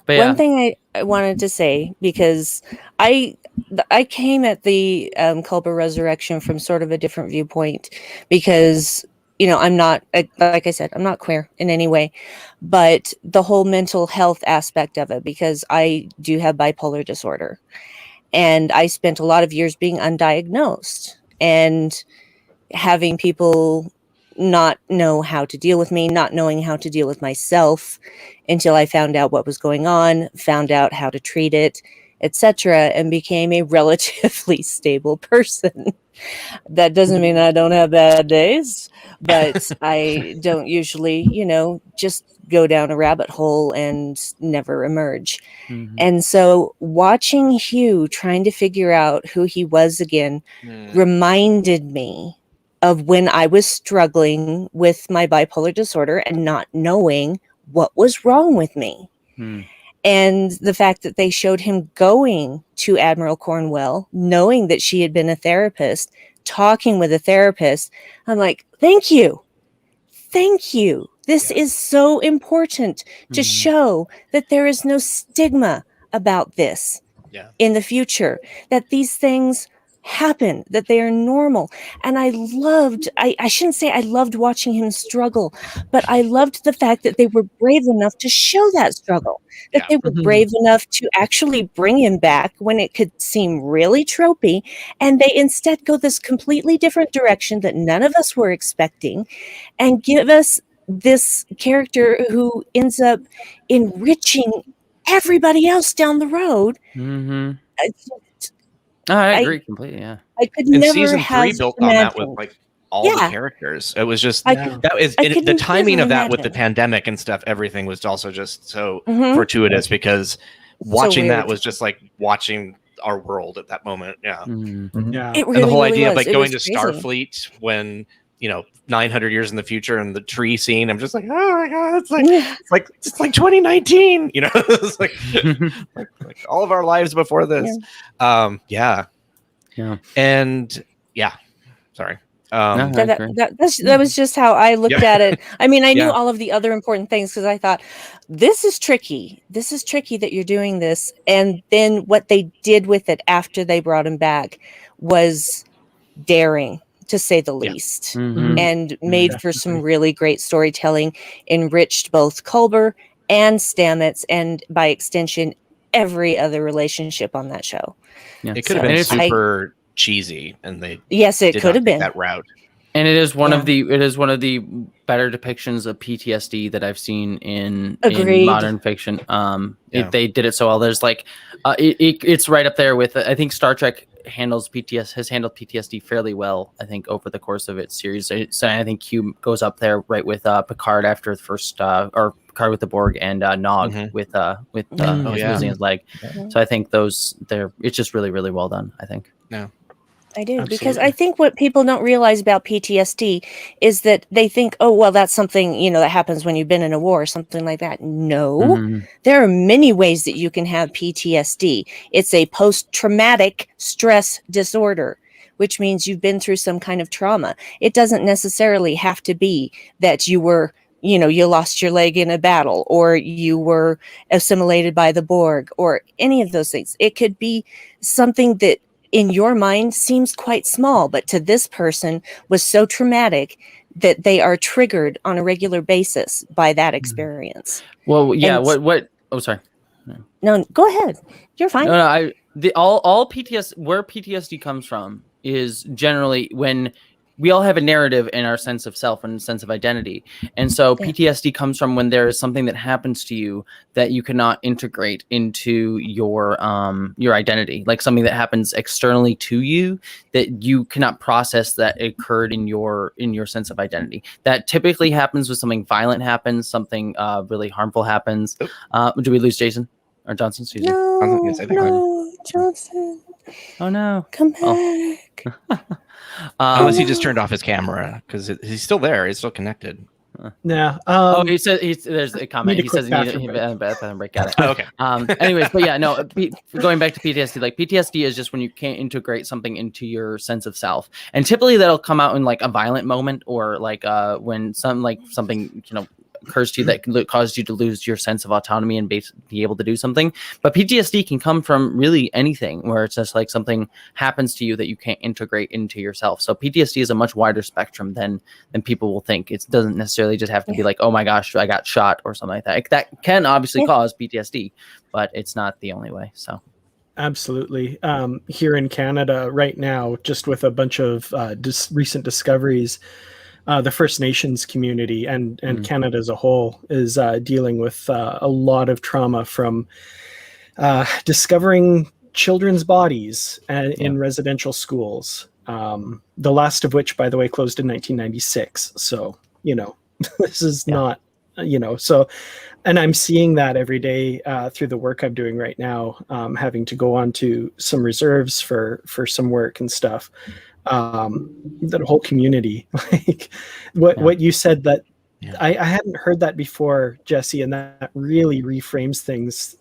But one thing I wanted to say, because I came at the Culber Resurrection from sort of a different viewpoint, because I'm not, like I said, I'm not queer in any way, but the whole mental health aspect of it, because I do have bipolar disorder, and I spent a lot of years being undiagnosed and having people not know how to deal with me, not knowing how to deal with myself until I found out what was going on, found out how to treat it, etc., and became a relatively stable person. That doesn't mean I don't have bad days, but I don't usually, just go down a rabbit hole and never emerge. Mhm. And so watching Hugh trying to figure out who he was again reminded me of when I was struggling with my bipolar disorder and not knowing what was wrong with me. And the fact that they showed him going to Admiral Cornwell, knowing that she had been a therapist, talking with a therapist, I'm like, thank you. Thank you. This is so important to show that there is no stigma about this in the future, that these things happen, that they are normal. And I shouldn't say I loved watching him struggle, but I loved the fact that they were brave enough to show that struggle, that they were brave enough to actually bring him back when it could seem really tropey, and they instead go this completely different direction that none of us were expecting and give us this character who ends up enriching everybody else down the road. I agree completely. Yeah, I could And never season 3 have built on that with imagined. like all the characters. It was just I the couldn't timing never of that with the imagine. pandemic and stuff. Everything was also just so Mhm. fortuitous because watching that weird. was just like watching our world at that moment. Yeah, Yeah. It really, and the whole really idea of was. like It going to was crazy. Starfleet when 900 years in the future and the tree scene. I'm just like, oh my god, it's like 2019. It's like, like all of our lives before this. Yeah. And sorry. That was just how I looked at it. I mean, I knew Yeah. all of the other important things because I thought, this is tricky. This is tricky that you're doing this. And then what they did with it after they brought him back was daring, to say the least, and made for some really great storytelling, enriched both Culber and Stamets, and by extension, every other relationship on that show. It could have been super cheesy, and they Yes, it did could not have take been that route. And it is one of the better depictions of PTSD that I've seen in modern fiction. They did it so well. There's like it's right up there with, I think Star Trek has handled PTSD fairly well, I think, over the course of its series. So I think Q goes up there right with Picard after the first or Picard with the Borg, and Nog with losing his leg. So I think it's just really, really well done, I think. Yeah. I do, because I think what people don't realize about PTSD is that they think, oh, well, that's something, that happens when you've been in a war or something like that. No, there are many ways that you can have PTSD. It's a post-traumatic stress disorder, which means you've been through some kind of trauma. It doesn't necessarily have to be that you were, you lost your leg in a battle, or you were assimilated by the Borg, or any of those things. It could be something that in your mind seems quite small, but to this person was so traumatic that they are triggered on a regular basis by that experience. Well, yeah. What? Oh, sorry. No, go ahead. You're fine. No, all PTSD, where PTSD comes from is generally when we all have a narrative in our sense of self and sense of identity. And so PTSD comes from when there is something that happens to you that you cannot integrate into your identity, like something that happens externally to you that you cannot process that occurred in your sense of identity. That typically happens when something violent happens, something really harmful happens. Do we lose Jason or Johnson? Excuse me. No, Johnson. Oh no. Come back. Unless he just turned off his camera, because he's still there. He's still connected. Yeah. He said there's a comment. He says he needed a bathroom break. Got it. Okay. Anyways, but yeah, no. Going back to PTSD, like PTSD is just when you can't integrate something into your sense of self, and typically that'll come out in like a violent moment, or like when something occurs to you that caused you to lose your sense of autonomy and be able to do something. But PTSD can come from really anything, where it's just like something happens to you that you can't integrate into yourself. So PTSD is a much wider spectrum than people will think. It doesn't necessarily just have to be like, oh my gosh, I got shot or something like that. That can obviously cause PTSD, but it's not the only way. So absolutely. Here in Canada right now, just with a bunch of recent discoveries, the First Nations community and Canada as a whole is dealing with a lot of trauma from discovering children's bodies in residential schools. The last of which, by the way, closed in 1996. So, this is not, so, and I'm seeing that every day through the work I'm doing right now, having to go on to some reserves for some work and stuff. That whole community, like what you said, that I hadn't heard that before, Jessie, and that really reframes things.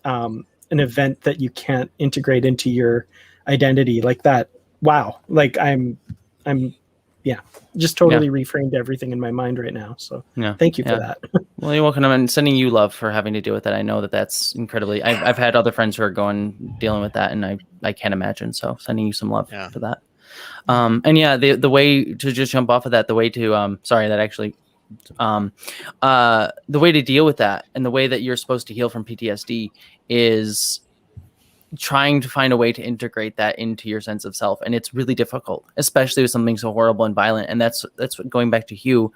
An event that you can't integrate into your identity like that. Wow. Like I'm just totally reframed everything in my mind right now. So thank you for that. Well, you're welcome. I'm sending you love for having to deal with that. I know that's incredibly, I've had other friends who are dealing with that, and I can't imagine. So sending you some love for that. And the way to just jump off of that, the way to, the way to deal with that and the way that you're supposed to heal from PTSD is trying to find a way to integrate that into your sense of self. And it's really difficult, especially with something so horrible and violent. And that's what, going back to Hugh,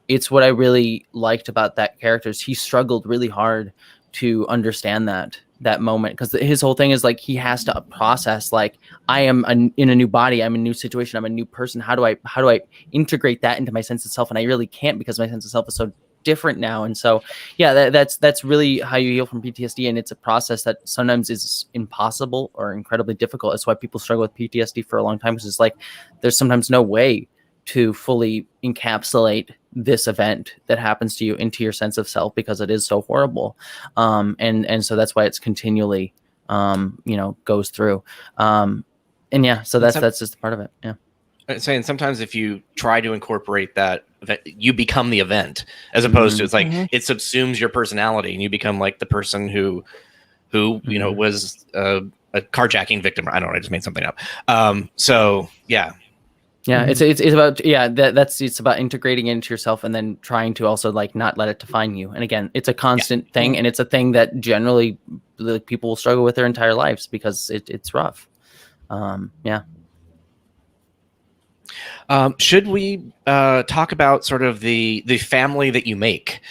it's what I really liked about that character is he struggled really hard to understand that moment, because his whole thing is like he has to process, like, I am in a new body, I'm in a new situation, I'm a new person. How do I integrate that into my sense of self? And I really can't, because my sense of self is so different now. And so that's really how you heal from PTSD, and it's a process that sometimes is impossible or incredibly difficult. That's why people struggle with PTSD for a long time, because it's like there's sometimes no way to fully encapsulate this event that happens to you into your sense of self, because it is so horrible. And so that's why it's continually goes through. So that's just part of it. Yeah. Saying sometimes if you try to incorporate that, you become the event, as opposed to, it's like it subsumes your personality and you become like the person who was a carjacking victim. I don't know, I just made something up. It's about integrating it into yourself, and then trying to also like not let it define you. And again, it's a constant thing, and it's a thing that generally the people will struggle with their entire lives, because it's rough. Should we talk about sort of the family that you make,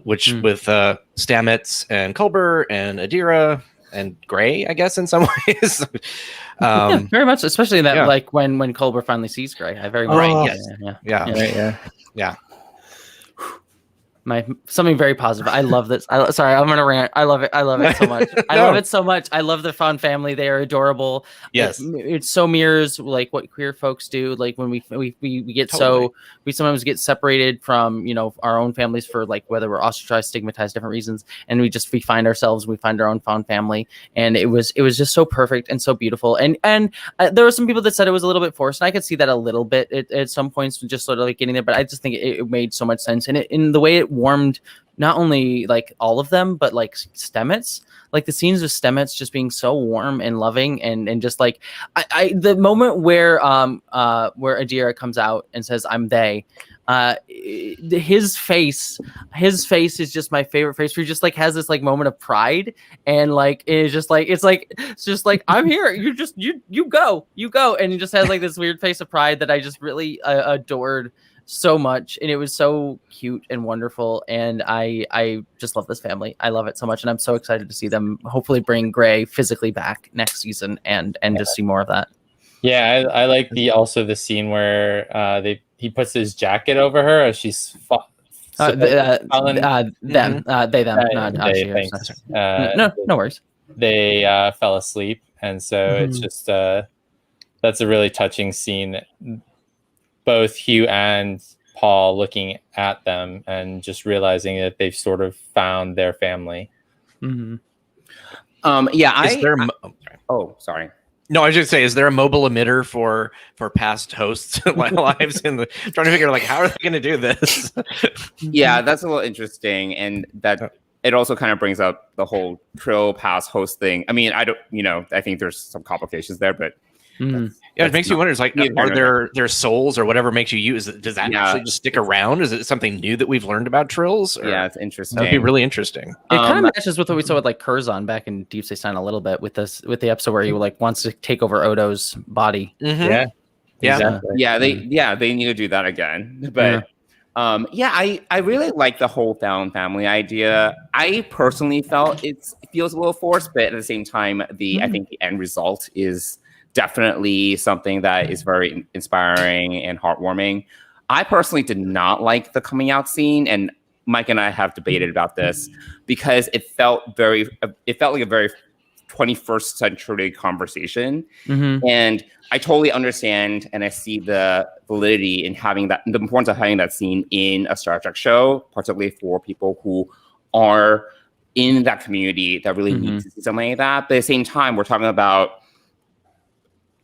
which with Stamets and Culber and Adira and Gray, I guess, in some ways. Very much, especially that like when Culber finally sees Gray. I very much yeah. Something very positive. I love this. Sorry, I'm gonna rant. I love it. I love it so much. I love it so much. I love the Fawn family. They are adorable. Yes, it so mirrors like what queer folks do. Like when we get we sometimes get separated from our own families for like whether we're ostracized, stigmatized, different reasons, and we find ourselves. We find our own Fawn family, and it was just so perfect and so beautiful. And there were some people that said it was a little bit forced, and I could see that a little bit at some points, just sort of like getting there. But I just think it made so much sense, and in the way it warmed not only like all of them, but like Stamets, like the scenes of Stamets just being so warm and loving, and just like the moment where Adira comes out and says I'm they, his face is just my favorite face, where he just like has this like moment of pride, and like it's just like I'm here, you go, and he just has like this weird face of pride that I just really adored so much, and it was so cute and wonderful, and I just love this family. I love it so much, and I'm so excited to see them hopefully bring Gray physically back next season and just see more of that. Yeah, I like the scene where he puts his jacket over her as she's them, no worries. They fell asleep, and so it's just that's a really touching scene. Both Hugh and Paul looking at them and just realizing that they've sort of found their family. Sorry. No, I was just say, is there a mobile emitter for past hosts' lives trying to figure out like how are they going to do this? Yeah, that's a little interesting, and that it also kind of brings up the whole Trill past host thing. I mean, I think there's some complications there, but. It makes you wonder. It's like, are their souls or whatever makes you use? Does that actually just stick around? Is it something new that we've learned about Trills? Yeah, it's interesting. That'd be really interesting. It kind of matches with what we saw with like Curzon back in Deep Space Nine a little bit with the episode where he like wants to take over Odo's body. Yeah, exactly. They need to do that again, but I really like the whole found family idea. I personally felt it feels a little forced, but at the same time, I think the end result is definitely something that is very inspiring and heartwarming. I personally did not like the coming out scene, and Mike and I have debated about this because it felt like a very 21st century conversation. And I totally understand and I see the validity in having that, the importance of having that scene in a Star Trek show, particularly for people who are in that community that really need to see something like that. But at the same time, we're talking about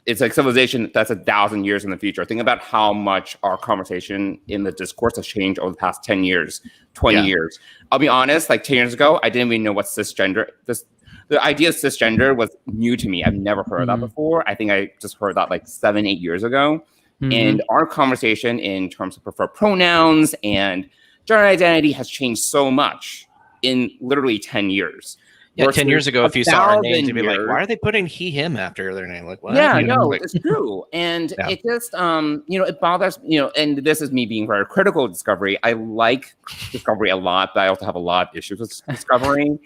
it's like civilization that's 1,000 years in the future. Think about how much our conversation in the discourse has changed over the past 10 years, 20 years. I'll be honest, like 10 years ago, I didn't even know what the idea of cisgender was new to me. I've never heard that before. I think I just heard that like 7-8 years ago. And our conversation in terms of preferred pronouns and gender identity has changed so much in literally 10 years. Yeah, 10 years ago, if you saw our names, you'd be like, why are they putting he, him after their name? Like, what? Yeah, it's true. And it just, it bothers, and this is me being very critical of Discovery. I like Discovery a lot, but I also have a lot of issues with Discovery,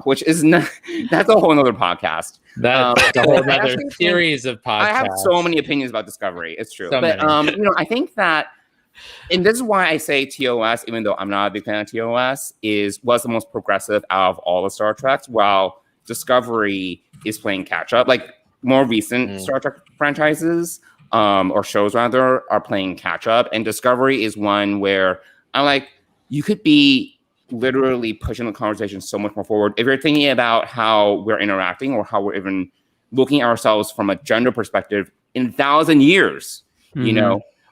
which is that's a whole other podcast. That's a whole other series of podcasts. I have so many opinions about Discovery. It's true. But, I think that, and this is why I say TOS, even though I'm not a big fan of TOS, was the most progressive out of all the Star Treks, while Discovery is playing catch up. Like more recent Star Trek franchises or shows rather are playing catch up, and Discovery is one where I'm like, you could be literally pushing the conversation so much more forward if you're thinking about how we're interacting or how we're even looking at ourselves from a gender perspective in 1,000 years.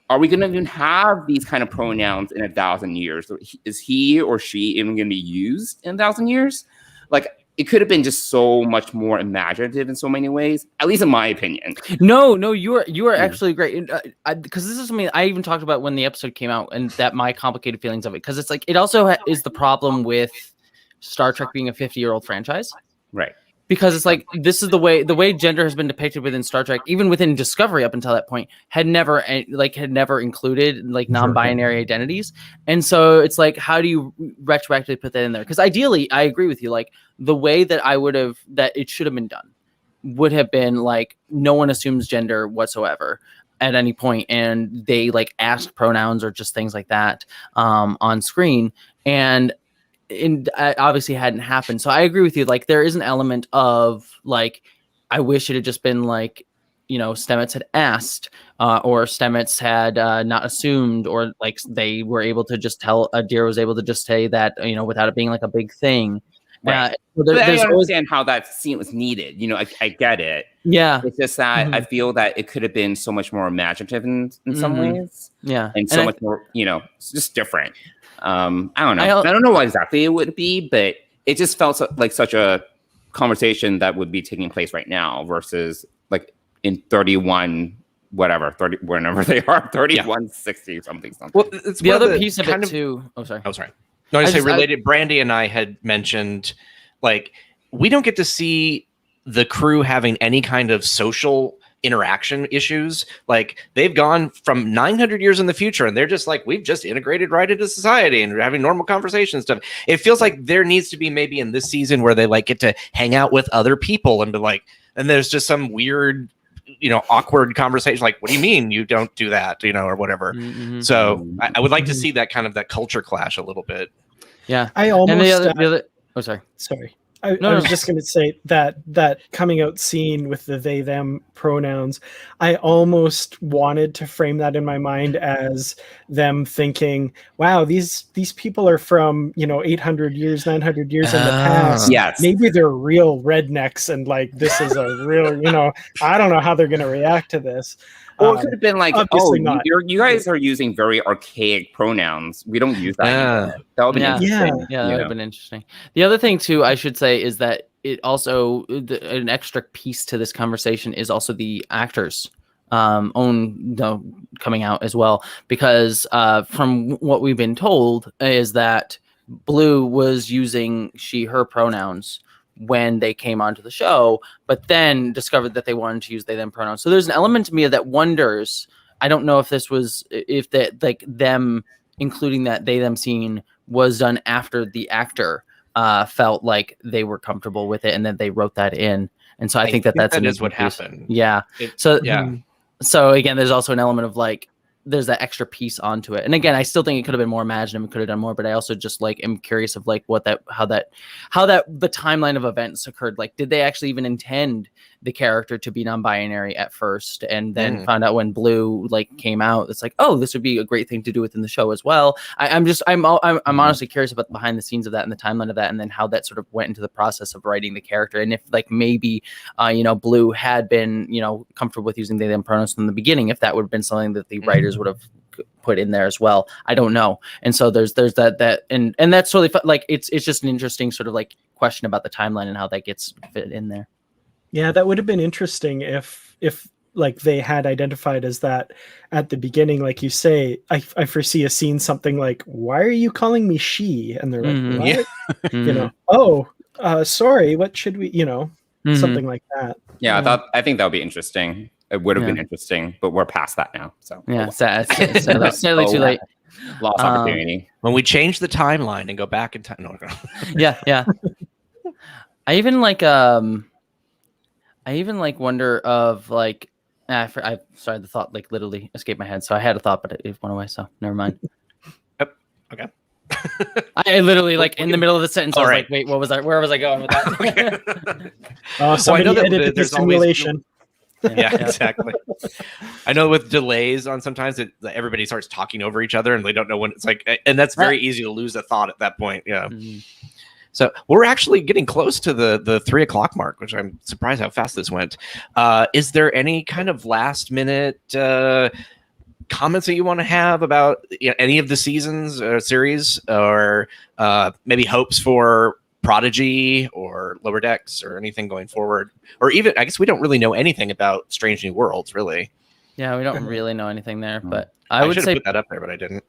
Are we going to even have these kind of pronouns in 1,000 years? Is he or she even going to be used in 1,000 years? Like, it could have been just so much more imaginative in so many ways, at least in my opinion. No, you are actually great. Because this is something I even talked about when the episode came out, and that my complicated feelings of it. Because it's like, it also is the problem with Star Trek being a 50-year-old franchise. Right. Because it's like, this is the way gender has been depicted within Star Trek, even within Discovery up until that point, had never included like non-binary identities. And so it's like, how do you retroactively put that in there? Because ideally, I agree with you. Like the way that that it should have been done would have been like, no one assumes gender whatsoever at any point, and they like ask pronouns or just things like that on screen. And obviously hadn't happened. So I agree with you. Like there is an element of like, I wish it had just been like, Stamets had asked or Stamets had not assumed, or like they were able to just tell, Adira was able to just say that, without it being like a big thing. Right. But I understand how that scene was needed. I get it. Yeah. It's just that I feel that it could have been so much more imaginative in some ways. Yeah. And so much more, it's just different. I don't know. I don't know what exactly it would be, but it just felt like such a conversation that would be taking place right now versus like in 31, whatever, 30, whenever they are, 31, 60, something. Well, it's the other piece of it too. Oh, sorry. No, I say related. Brandi and I had mentioned, like, we don't get to see the crew having any kind of social interaction issues. Like, they've gone from 900 years in the future, and they're just like, we've just integrated right into society and we're having normal conversations and stuff. It feels like there needs to be maybe in this season where they like get to hang out with other people and be like, and there's just some weird, awkward conversation. Like, what do you mean you don't do that? Or whatever. Mm-hmm. So I would like to see that kind of that culture clash a little bit. Yeah. I almost. And the other. Oh, sorry. Sorry. I was just going to say that coming out scene with the they them pronouns, I almost wanted to frame that in my mind as them thinking, wow, these people are from 800 years, 900 years in the past. Yes. Maybe they're real rednecks, and like this is a real I don't know how they're going to react to this. Or it could have been like, not. You guys are using very archaic pronouns. We don't use that anymore. That would be interesting. Yeah, that would have been interesting. The other thing, too, I should say, is that it also, an extra piece to this conversation is also the actors' own coming out as well. Because from what we've been told is that Blue was using she, her pronouns when they came onto the show, but then discovered that they wanted to use they them pronouns. So there's an element to me that wonders, I don't know if this was, if that like them including that they them scene was done after the actor felt like they were comfortable with it, and then they wrote that in. And so I think that's that is what happened. Yeah. So again, there's also an element of like, there's that extra piece onto it. And again, I still think it could have been more imaginative, could have done more, but I also just like am curious of like how the timeline of events occurred. Like, did they actually even intend the character to be non-binary at first, and then found out when Blue like came out, it's like, oh, this would be a great thing to do within the show as well. I'm honestly curious about the behind the scenes of that and the timeline of that, and then how that sort of went into the process of writing the character, and if like maybe Blue had been comfortable with using they them pronouns from the beginning, if that would have been something that the writers would have put in there as well. I don't know. And so there's that and that's totally like it's just an interesting sort of like question about the timeline and how that gets fit in there. Yeah, that would have been interesting if like they had identified as that at the beginning. Like you say, I foresee a scene something like, "Why are you calling me she?" And they're like, "What?" Sorry, what should we, something like that. Yeah, I think that would be interesting. It would have been interesting, but we're past that now. So sad. That's nearly too late. Lost opportunity. When we change the timeline and go back in time. No. Yeah. I even wonder of like, sorry, the thought like literally escaped my head. So I had a thought, but it went away. So never mind. Yep. Okay. I literally like in the middle of the sentence, I was like, wait, where was I going with that? Somebody edited the simulation. Yeah, exactly. I know with delays on sometimes everybody starts talking over each other and they don't know when it's like, and that's very easy to lose a thought at that point. Yeah. So we're actually getting close to the 3 o'clock mark, which I'm surprised how fast this went. Is there any kind of last minute comments that you want to have about any of the seasons or series, or maybe hopes for Prodigy or Lower Decks or anything going forward? Or even, I guess we don't really know anything about Strange New Worlds, really. Yeah, we don't really know anything there, but I would say put that up there, but I didn't.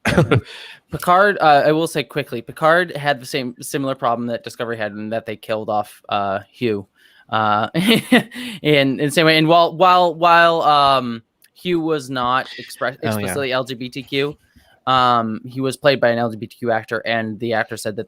Picard, I will say quickly, Picard had the similar problem that Discovery had, in that they killed off Hugh in the same way. And while Hugh was not explicitly LGBTQ, he was played by an LGBTQ actor, and the actor said that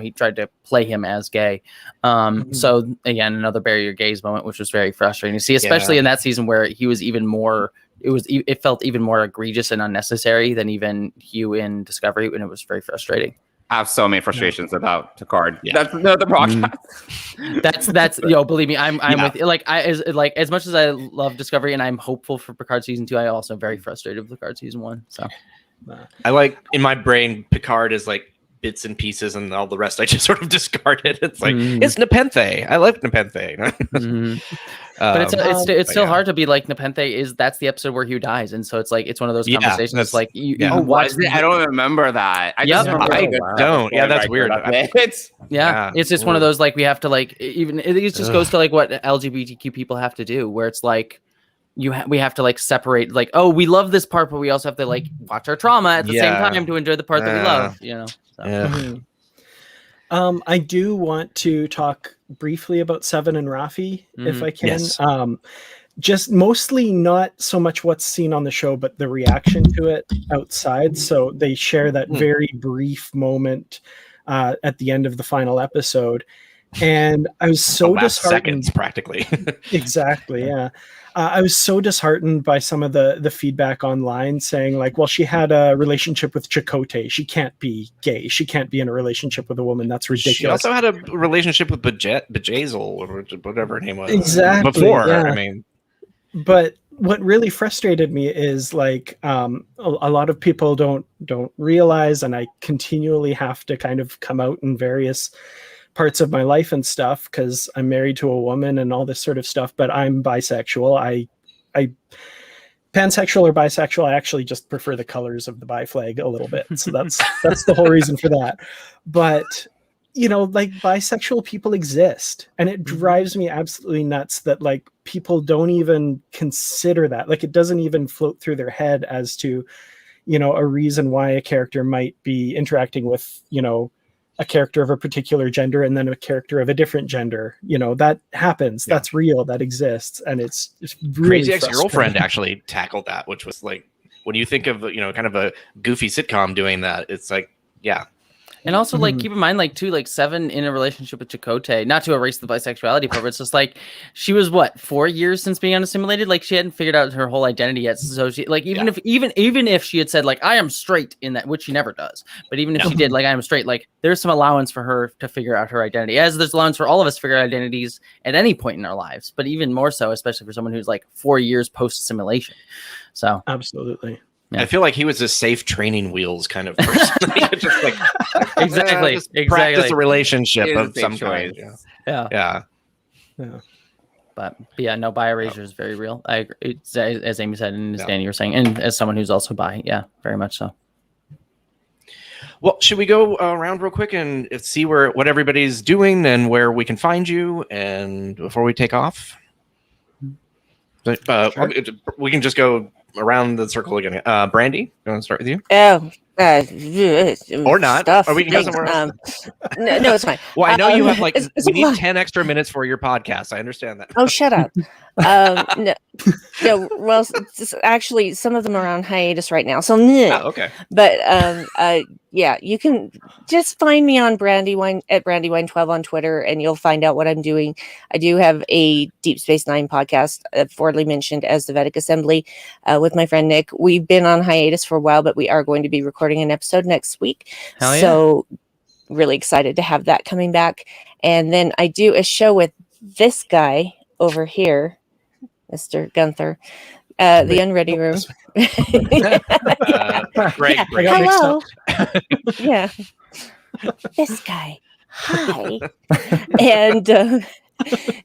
he tried to play him as gay. So again, another bury your gays moment, which was very frustrating to see, especially in that season where he was even more. It felt even more egregious and unnecessary than even Hugh in Discovery, and it was very frustrating. I have so many frustrations about Picard. Yeah. That's the podcast. That's believe me, I'm with you. Like as much as I love Discovery and I'm hopeful for Picard season 2, I also am very frustrated with Picard season 1. So I like, in my brain, Picard is like bits and pieces, and all the rest I just sort of discarded. It's like it's Nepenthe. I like Nepenthe. But it's still hard to be like Nepenthe that's the episode where Hugh dies, and so it's like it's one of those conversations. It's like I don't remember that. I don't. Yeah, that's weird. It's just one of those like we have to like even it just goes to like what LGBTQ people have to do, where it's like we have to like separate like, oh, we love this part, but we also have to like watch our trauma at the same time to enjoy the part that we love. So. I do want to talk briefly about Seven and Rafi, if I can. Yes. Just mostly not so much what's seen on the show, but the reaction to it outside. So they share that very brief moment at the end of the final episode. And I was so disheartened. Seconds, practically. Exactly, yeah. I was so disheartened by some of the feedback online saying like, well, she had a relationship with Chakotay. She can't be gay. She can't be in a relationship with a woman. That's ridiculous. She also had a relationship with Bajazel, or whatever her name was. Exactly. Before, yeah. I mean. But what really frustrated me is like a lot of people don't realize, and I continually have to kind of come out in various parts of my life and stuff because I'm married to a woman and all this sort of stuff, but I'm bisexual. I pansexual or bisexual, I actually just prefer the colors of the bi flag a little bit. So that's the whole reason for that. But like bisexual people exist, and it drives me absolutely nuts that like people don't even consider that. Like it doesn't even float through their head as to, a reason why a character might be interacting with, a character of a particular gender and then a character of a different gender. That happens. That's real. That exists. And it's really Crazy Ex-Girlfriend actually tackled that, which was like when you think of kind of a goofy sitcom doing that, it's like, yeah. And also, like, keep in mind, like, too, like, Seven in a relationship with Chakotay, not to erase the bisexuality part, but it's just like, she was, 4 years since being unassimilated? Like, she hadn't figured out her whole identity yet. So she, like, even if she had said, like, I am straight in that, which she never does, but even if she did, like, I am straight, like, there's some allowance for her to figure out her identity, as there's allowance for all of us to figure out identities at any point in our lives, but even more so, especially for someone who's, like, 4 years post-assimilation. So. Absolutely. Yeah. I feel like he was a safe training wheels kind of person. Just like exactly. Practice a relationship of some choice. kind. Yeah. But yeah, no, bi erasure is very real. I agree. It's, as Amy said, and as Danny you were saying, and as someone who's also bi, yeah, very much so. Well, should we go around real quick and see what everybody's doing and where we can find you, and before we take off? Sure. We can just go around the circle again. Brandi, you want to start with you? Oh, or not? Stuff. Or we can go somewhere else. No, it's fine. Well, I know you have we need lot. 10 extra minutes for your podcast. I understand that. Oh, shut up. No. Well, actually, some of them are on hiatus right now. So, okay. But yeah, you can just find me on Brandywine at Brandywine12 on Twitter, and you'll find out what I'm doing. I do have a Deep Space Nine podcast, forwardly mentioned as the Vedic Assembly, with my friend Nick. We've been on hiatus for a while, but we are going to be recording an episode next week. Hell yeah. So really excited to have that coming back. And then I do a show with this guy over here, Mr. Gunther, the Unready Room. Great. Hello. Yeah. This guy. Hi.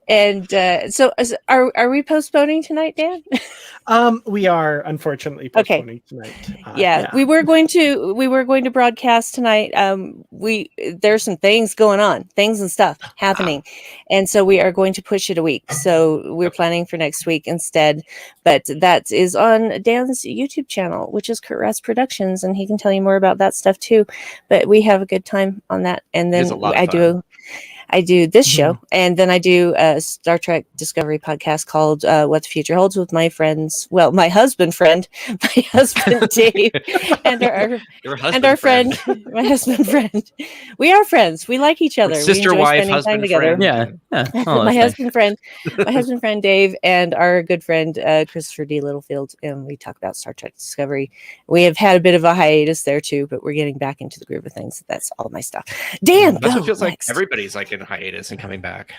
And so are we postponing tonight, Dan? We are unfortunately postponing tonight. Yeah, we were going to broadcast tonight. There's some things going on, things and stuff happening, and so we are going to push it a week. So we're planning for next week instead. But that is on Dan's YouTube channel, which is Kurt Ratz Productions, and he can tell you more about that stuff too. But we have a good time on that, and then I do this show, and then I do a Star Trek Discovery podcast called What the Future Holds with my friends. Well, my husband Dave, and our friend, my husband friend. We are friends. We like each other. Sister, we enjoy wife, spending husband, time together. friend. Yeah. my husband friend Dave, and our good friend Christopher D. Littlefield, and we talk about Star Trek Discovery. We have had a bit of a hiatus there too, but we're getting back into the groove of things. That's all my stuff. Dan, that's go what feels next. like. Everybody's like in hiatus and coming back.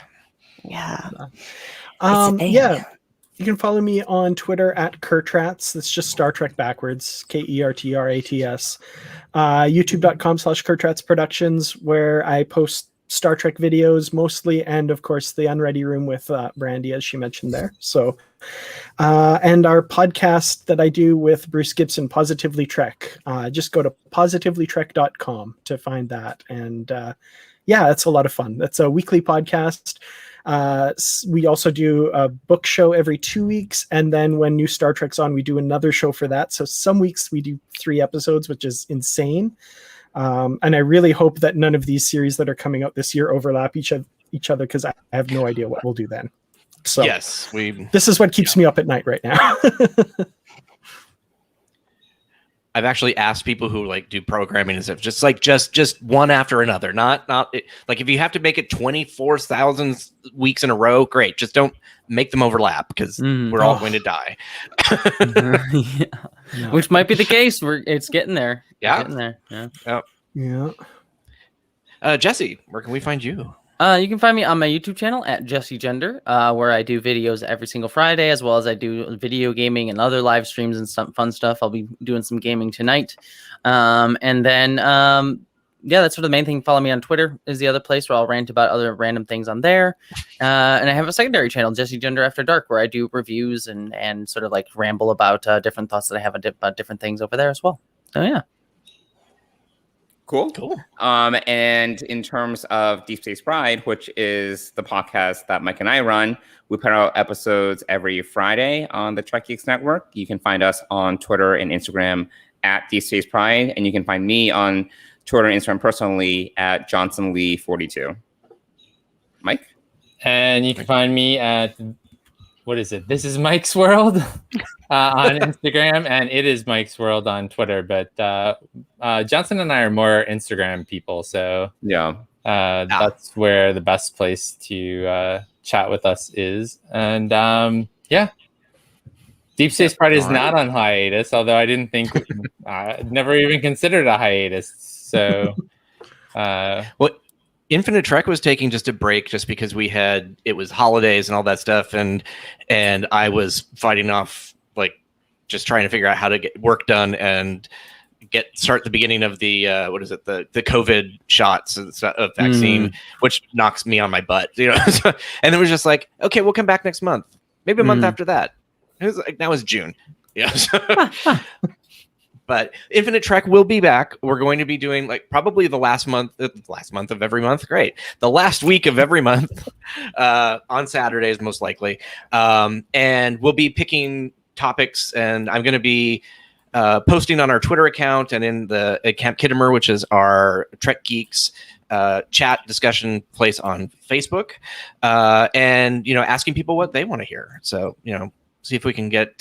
Yeah. Yeah. You can follow me on Twitter at Kurtrats. That's just Star Trek backwards. KERTRATS. YouTube.com/Kurtrats Productions, where I post Star Trek videos mostly, and of course the Unready Room with Brandi, as she mentioned there. So, and our podcast that I do with Bruce Gibson, Positively Trek. Just go to positivelytrek.com to find that. And yeah, it's a lot of fun. That's a weekly podcast. We also do a book show every 2 weeks, and then when new Star Trek's on, we do another show for that. So some weeks we do 3 episodes, which is insane. And I really hope that none of these series that are coming out this year overlap each other, because I have no idea what we'll do then. So yes, this is what keeps me up at night right now. I've actually asked people who like do programming and stuff, just one after another, not like if you have to make it 24,000 weeks in a row, great. Just don't make them overlap, because we're all going to die. Yeah. Which might be the case. It's getting there. Yeah. Getting there. Yeah. Yeah. Jesse, where can we find you? You can find me on my YouTube channel at Jessie Gender, where I do videos every single Friday, as well as I do video gaming and other live streams and some fun stuff. I'll be doing some gaming tonight. And then, yeah, that's sort of the main thing. Follow me on Twitter is the other place where I'll rant about other random things on there. And I have a secondary channel, Jessie Gender After Dark, where I do reviews and sort of like ramble about different thoughts that I have about different things over there as well. So, yeah. Cool. And in terms of Deep Space Bride, which is the podcast that Mike and I run, we put out episodes every Friday on the Trek Geeks Network. You can find us on Twitter and Instagram at Deep Space Pride, and you can find me on Twitter and Instagram personally at JohnsonLee42. Mike? And you can find me at what is it? This is Mike's World on Instagram, and it is Mike's World on Twitter. But Johnson and I are more Instagram people, so Yeah. that's where the best place to chat with us is. And yeah, Deep Space Pride is not on hiatus, although I didn't think I'd never even considered a hiatus. So, well, Infinite Trek was taking just a break just because it was holidays and all that stuff, and I was fighting off, like, just trying to figure out how to get work done and start the beginning of the the COVID shots of vaccine, which knocks me on my butt, you know. And it was just like, okay, we'll come back next month, maybe a month after that. It was like, now it's June, yeah. But Infinite Trek will be back. We're going to be doing like probably the last month of every month. Great, the last week of every month on Saturdays, most likely, and we'll be picking topics, and I'm going to be posting on our Twitter account and in the Camp Kittimer, which is our Trek Geeks chat discussion place on Facebook, and asking people what they want to hear. So see if we can get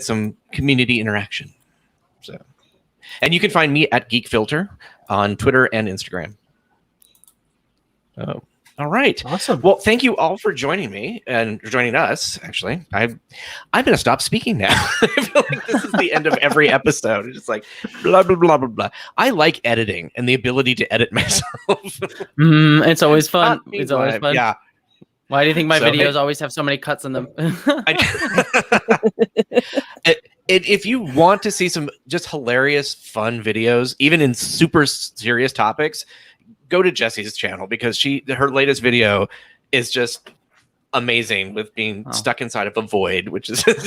some community interaction. So, and you can find me at Geek Filter on Twitter and Instagram. Oh, all right, awesome. Well, thank you all for joining me and joining us. Actually, I'm going to stop speaking now. I feel like this is the end of every episode. It's just like blah blah blah blah blah. I like editing and the ability to edit myself. It's always fun. It's always fun. Yeah. Why do you think my videos always have so many cuts in them? If you want to see some just hilarious, fun videos, even in super serious topics, go to Jessie's channel, because her latest video is just amazing with being stuck inside of a void, which is people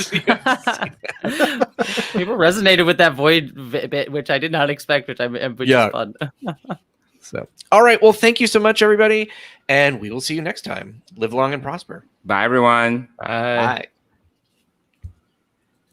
resonated with that void bit, which I did not expect, which is fun. So, all right. Well, thank you so much, everybody, and we will see you next time. Live long and prosper. Bye, everyone. Bye.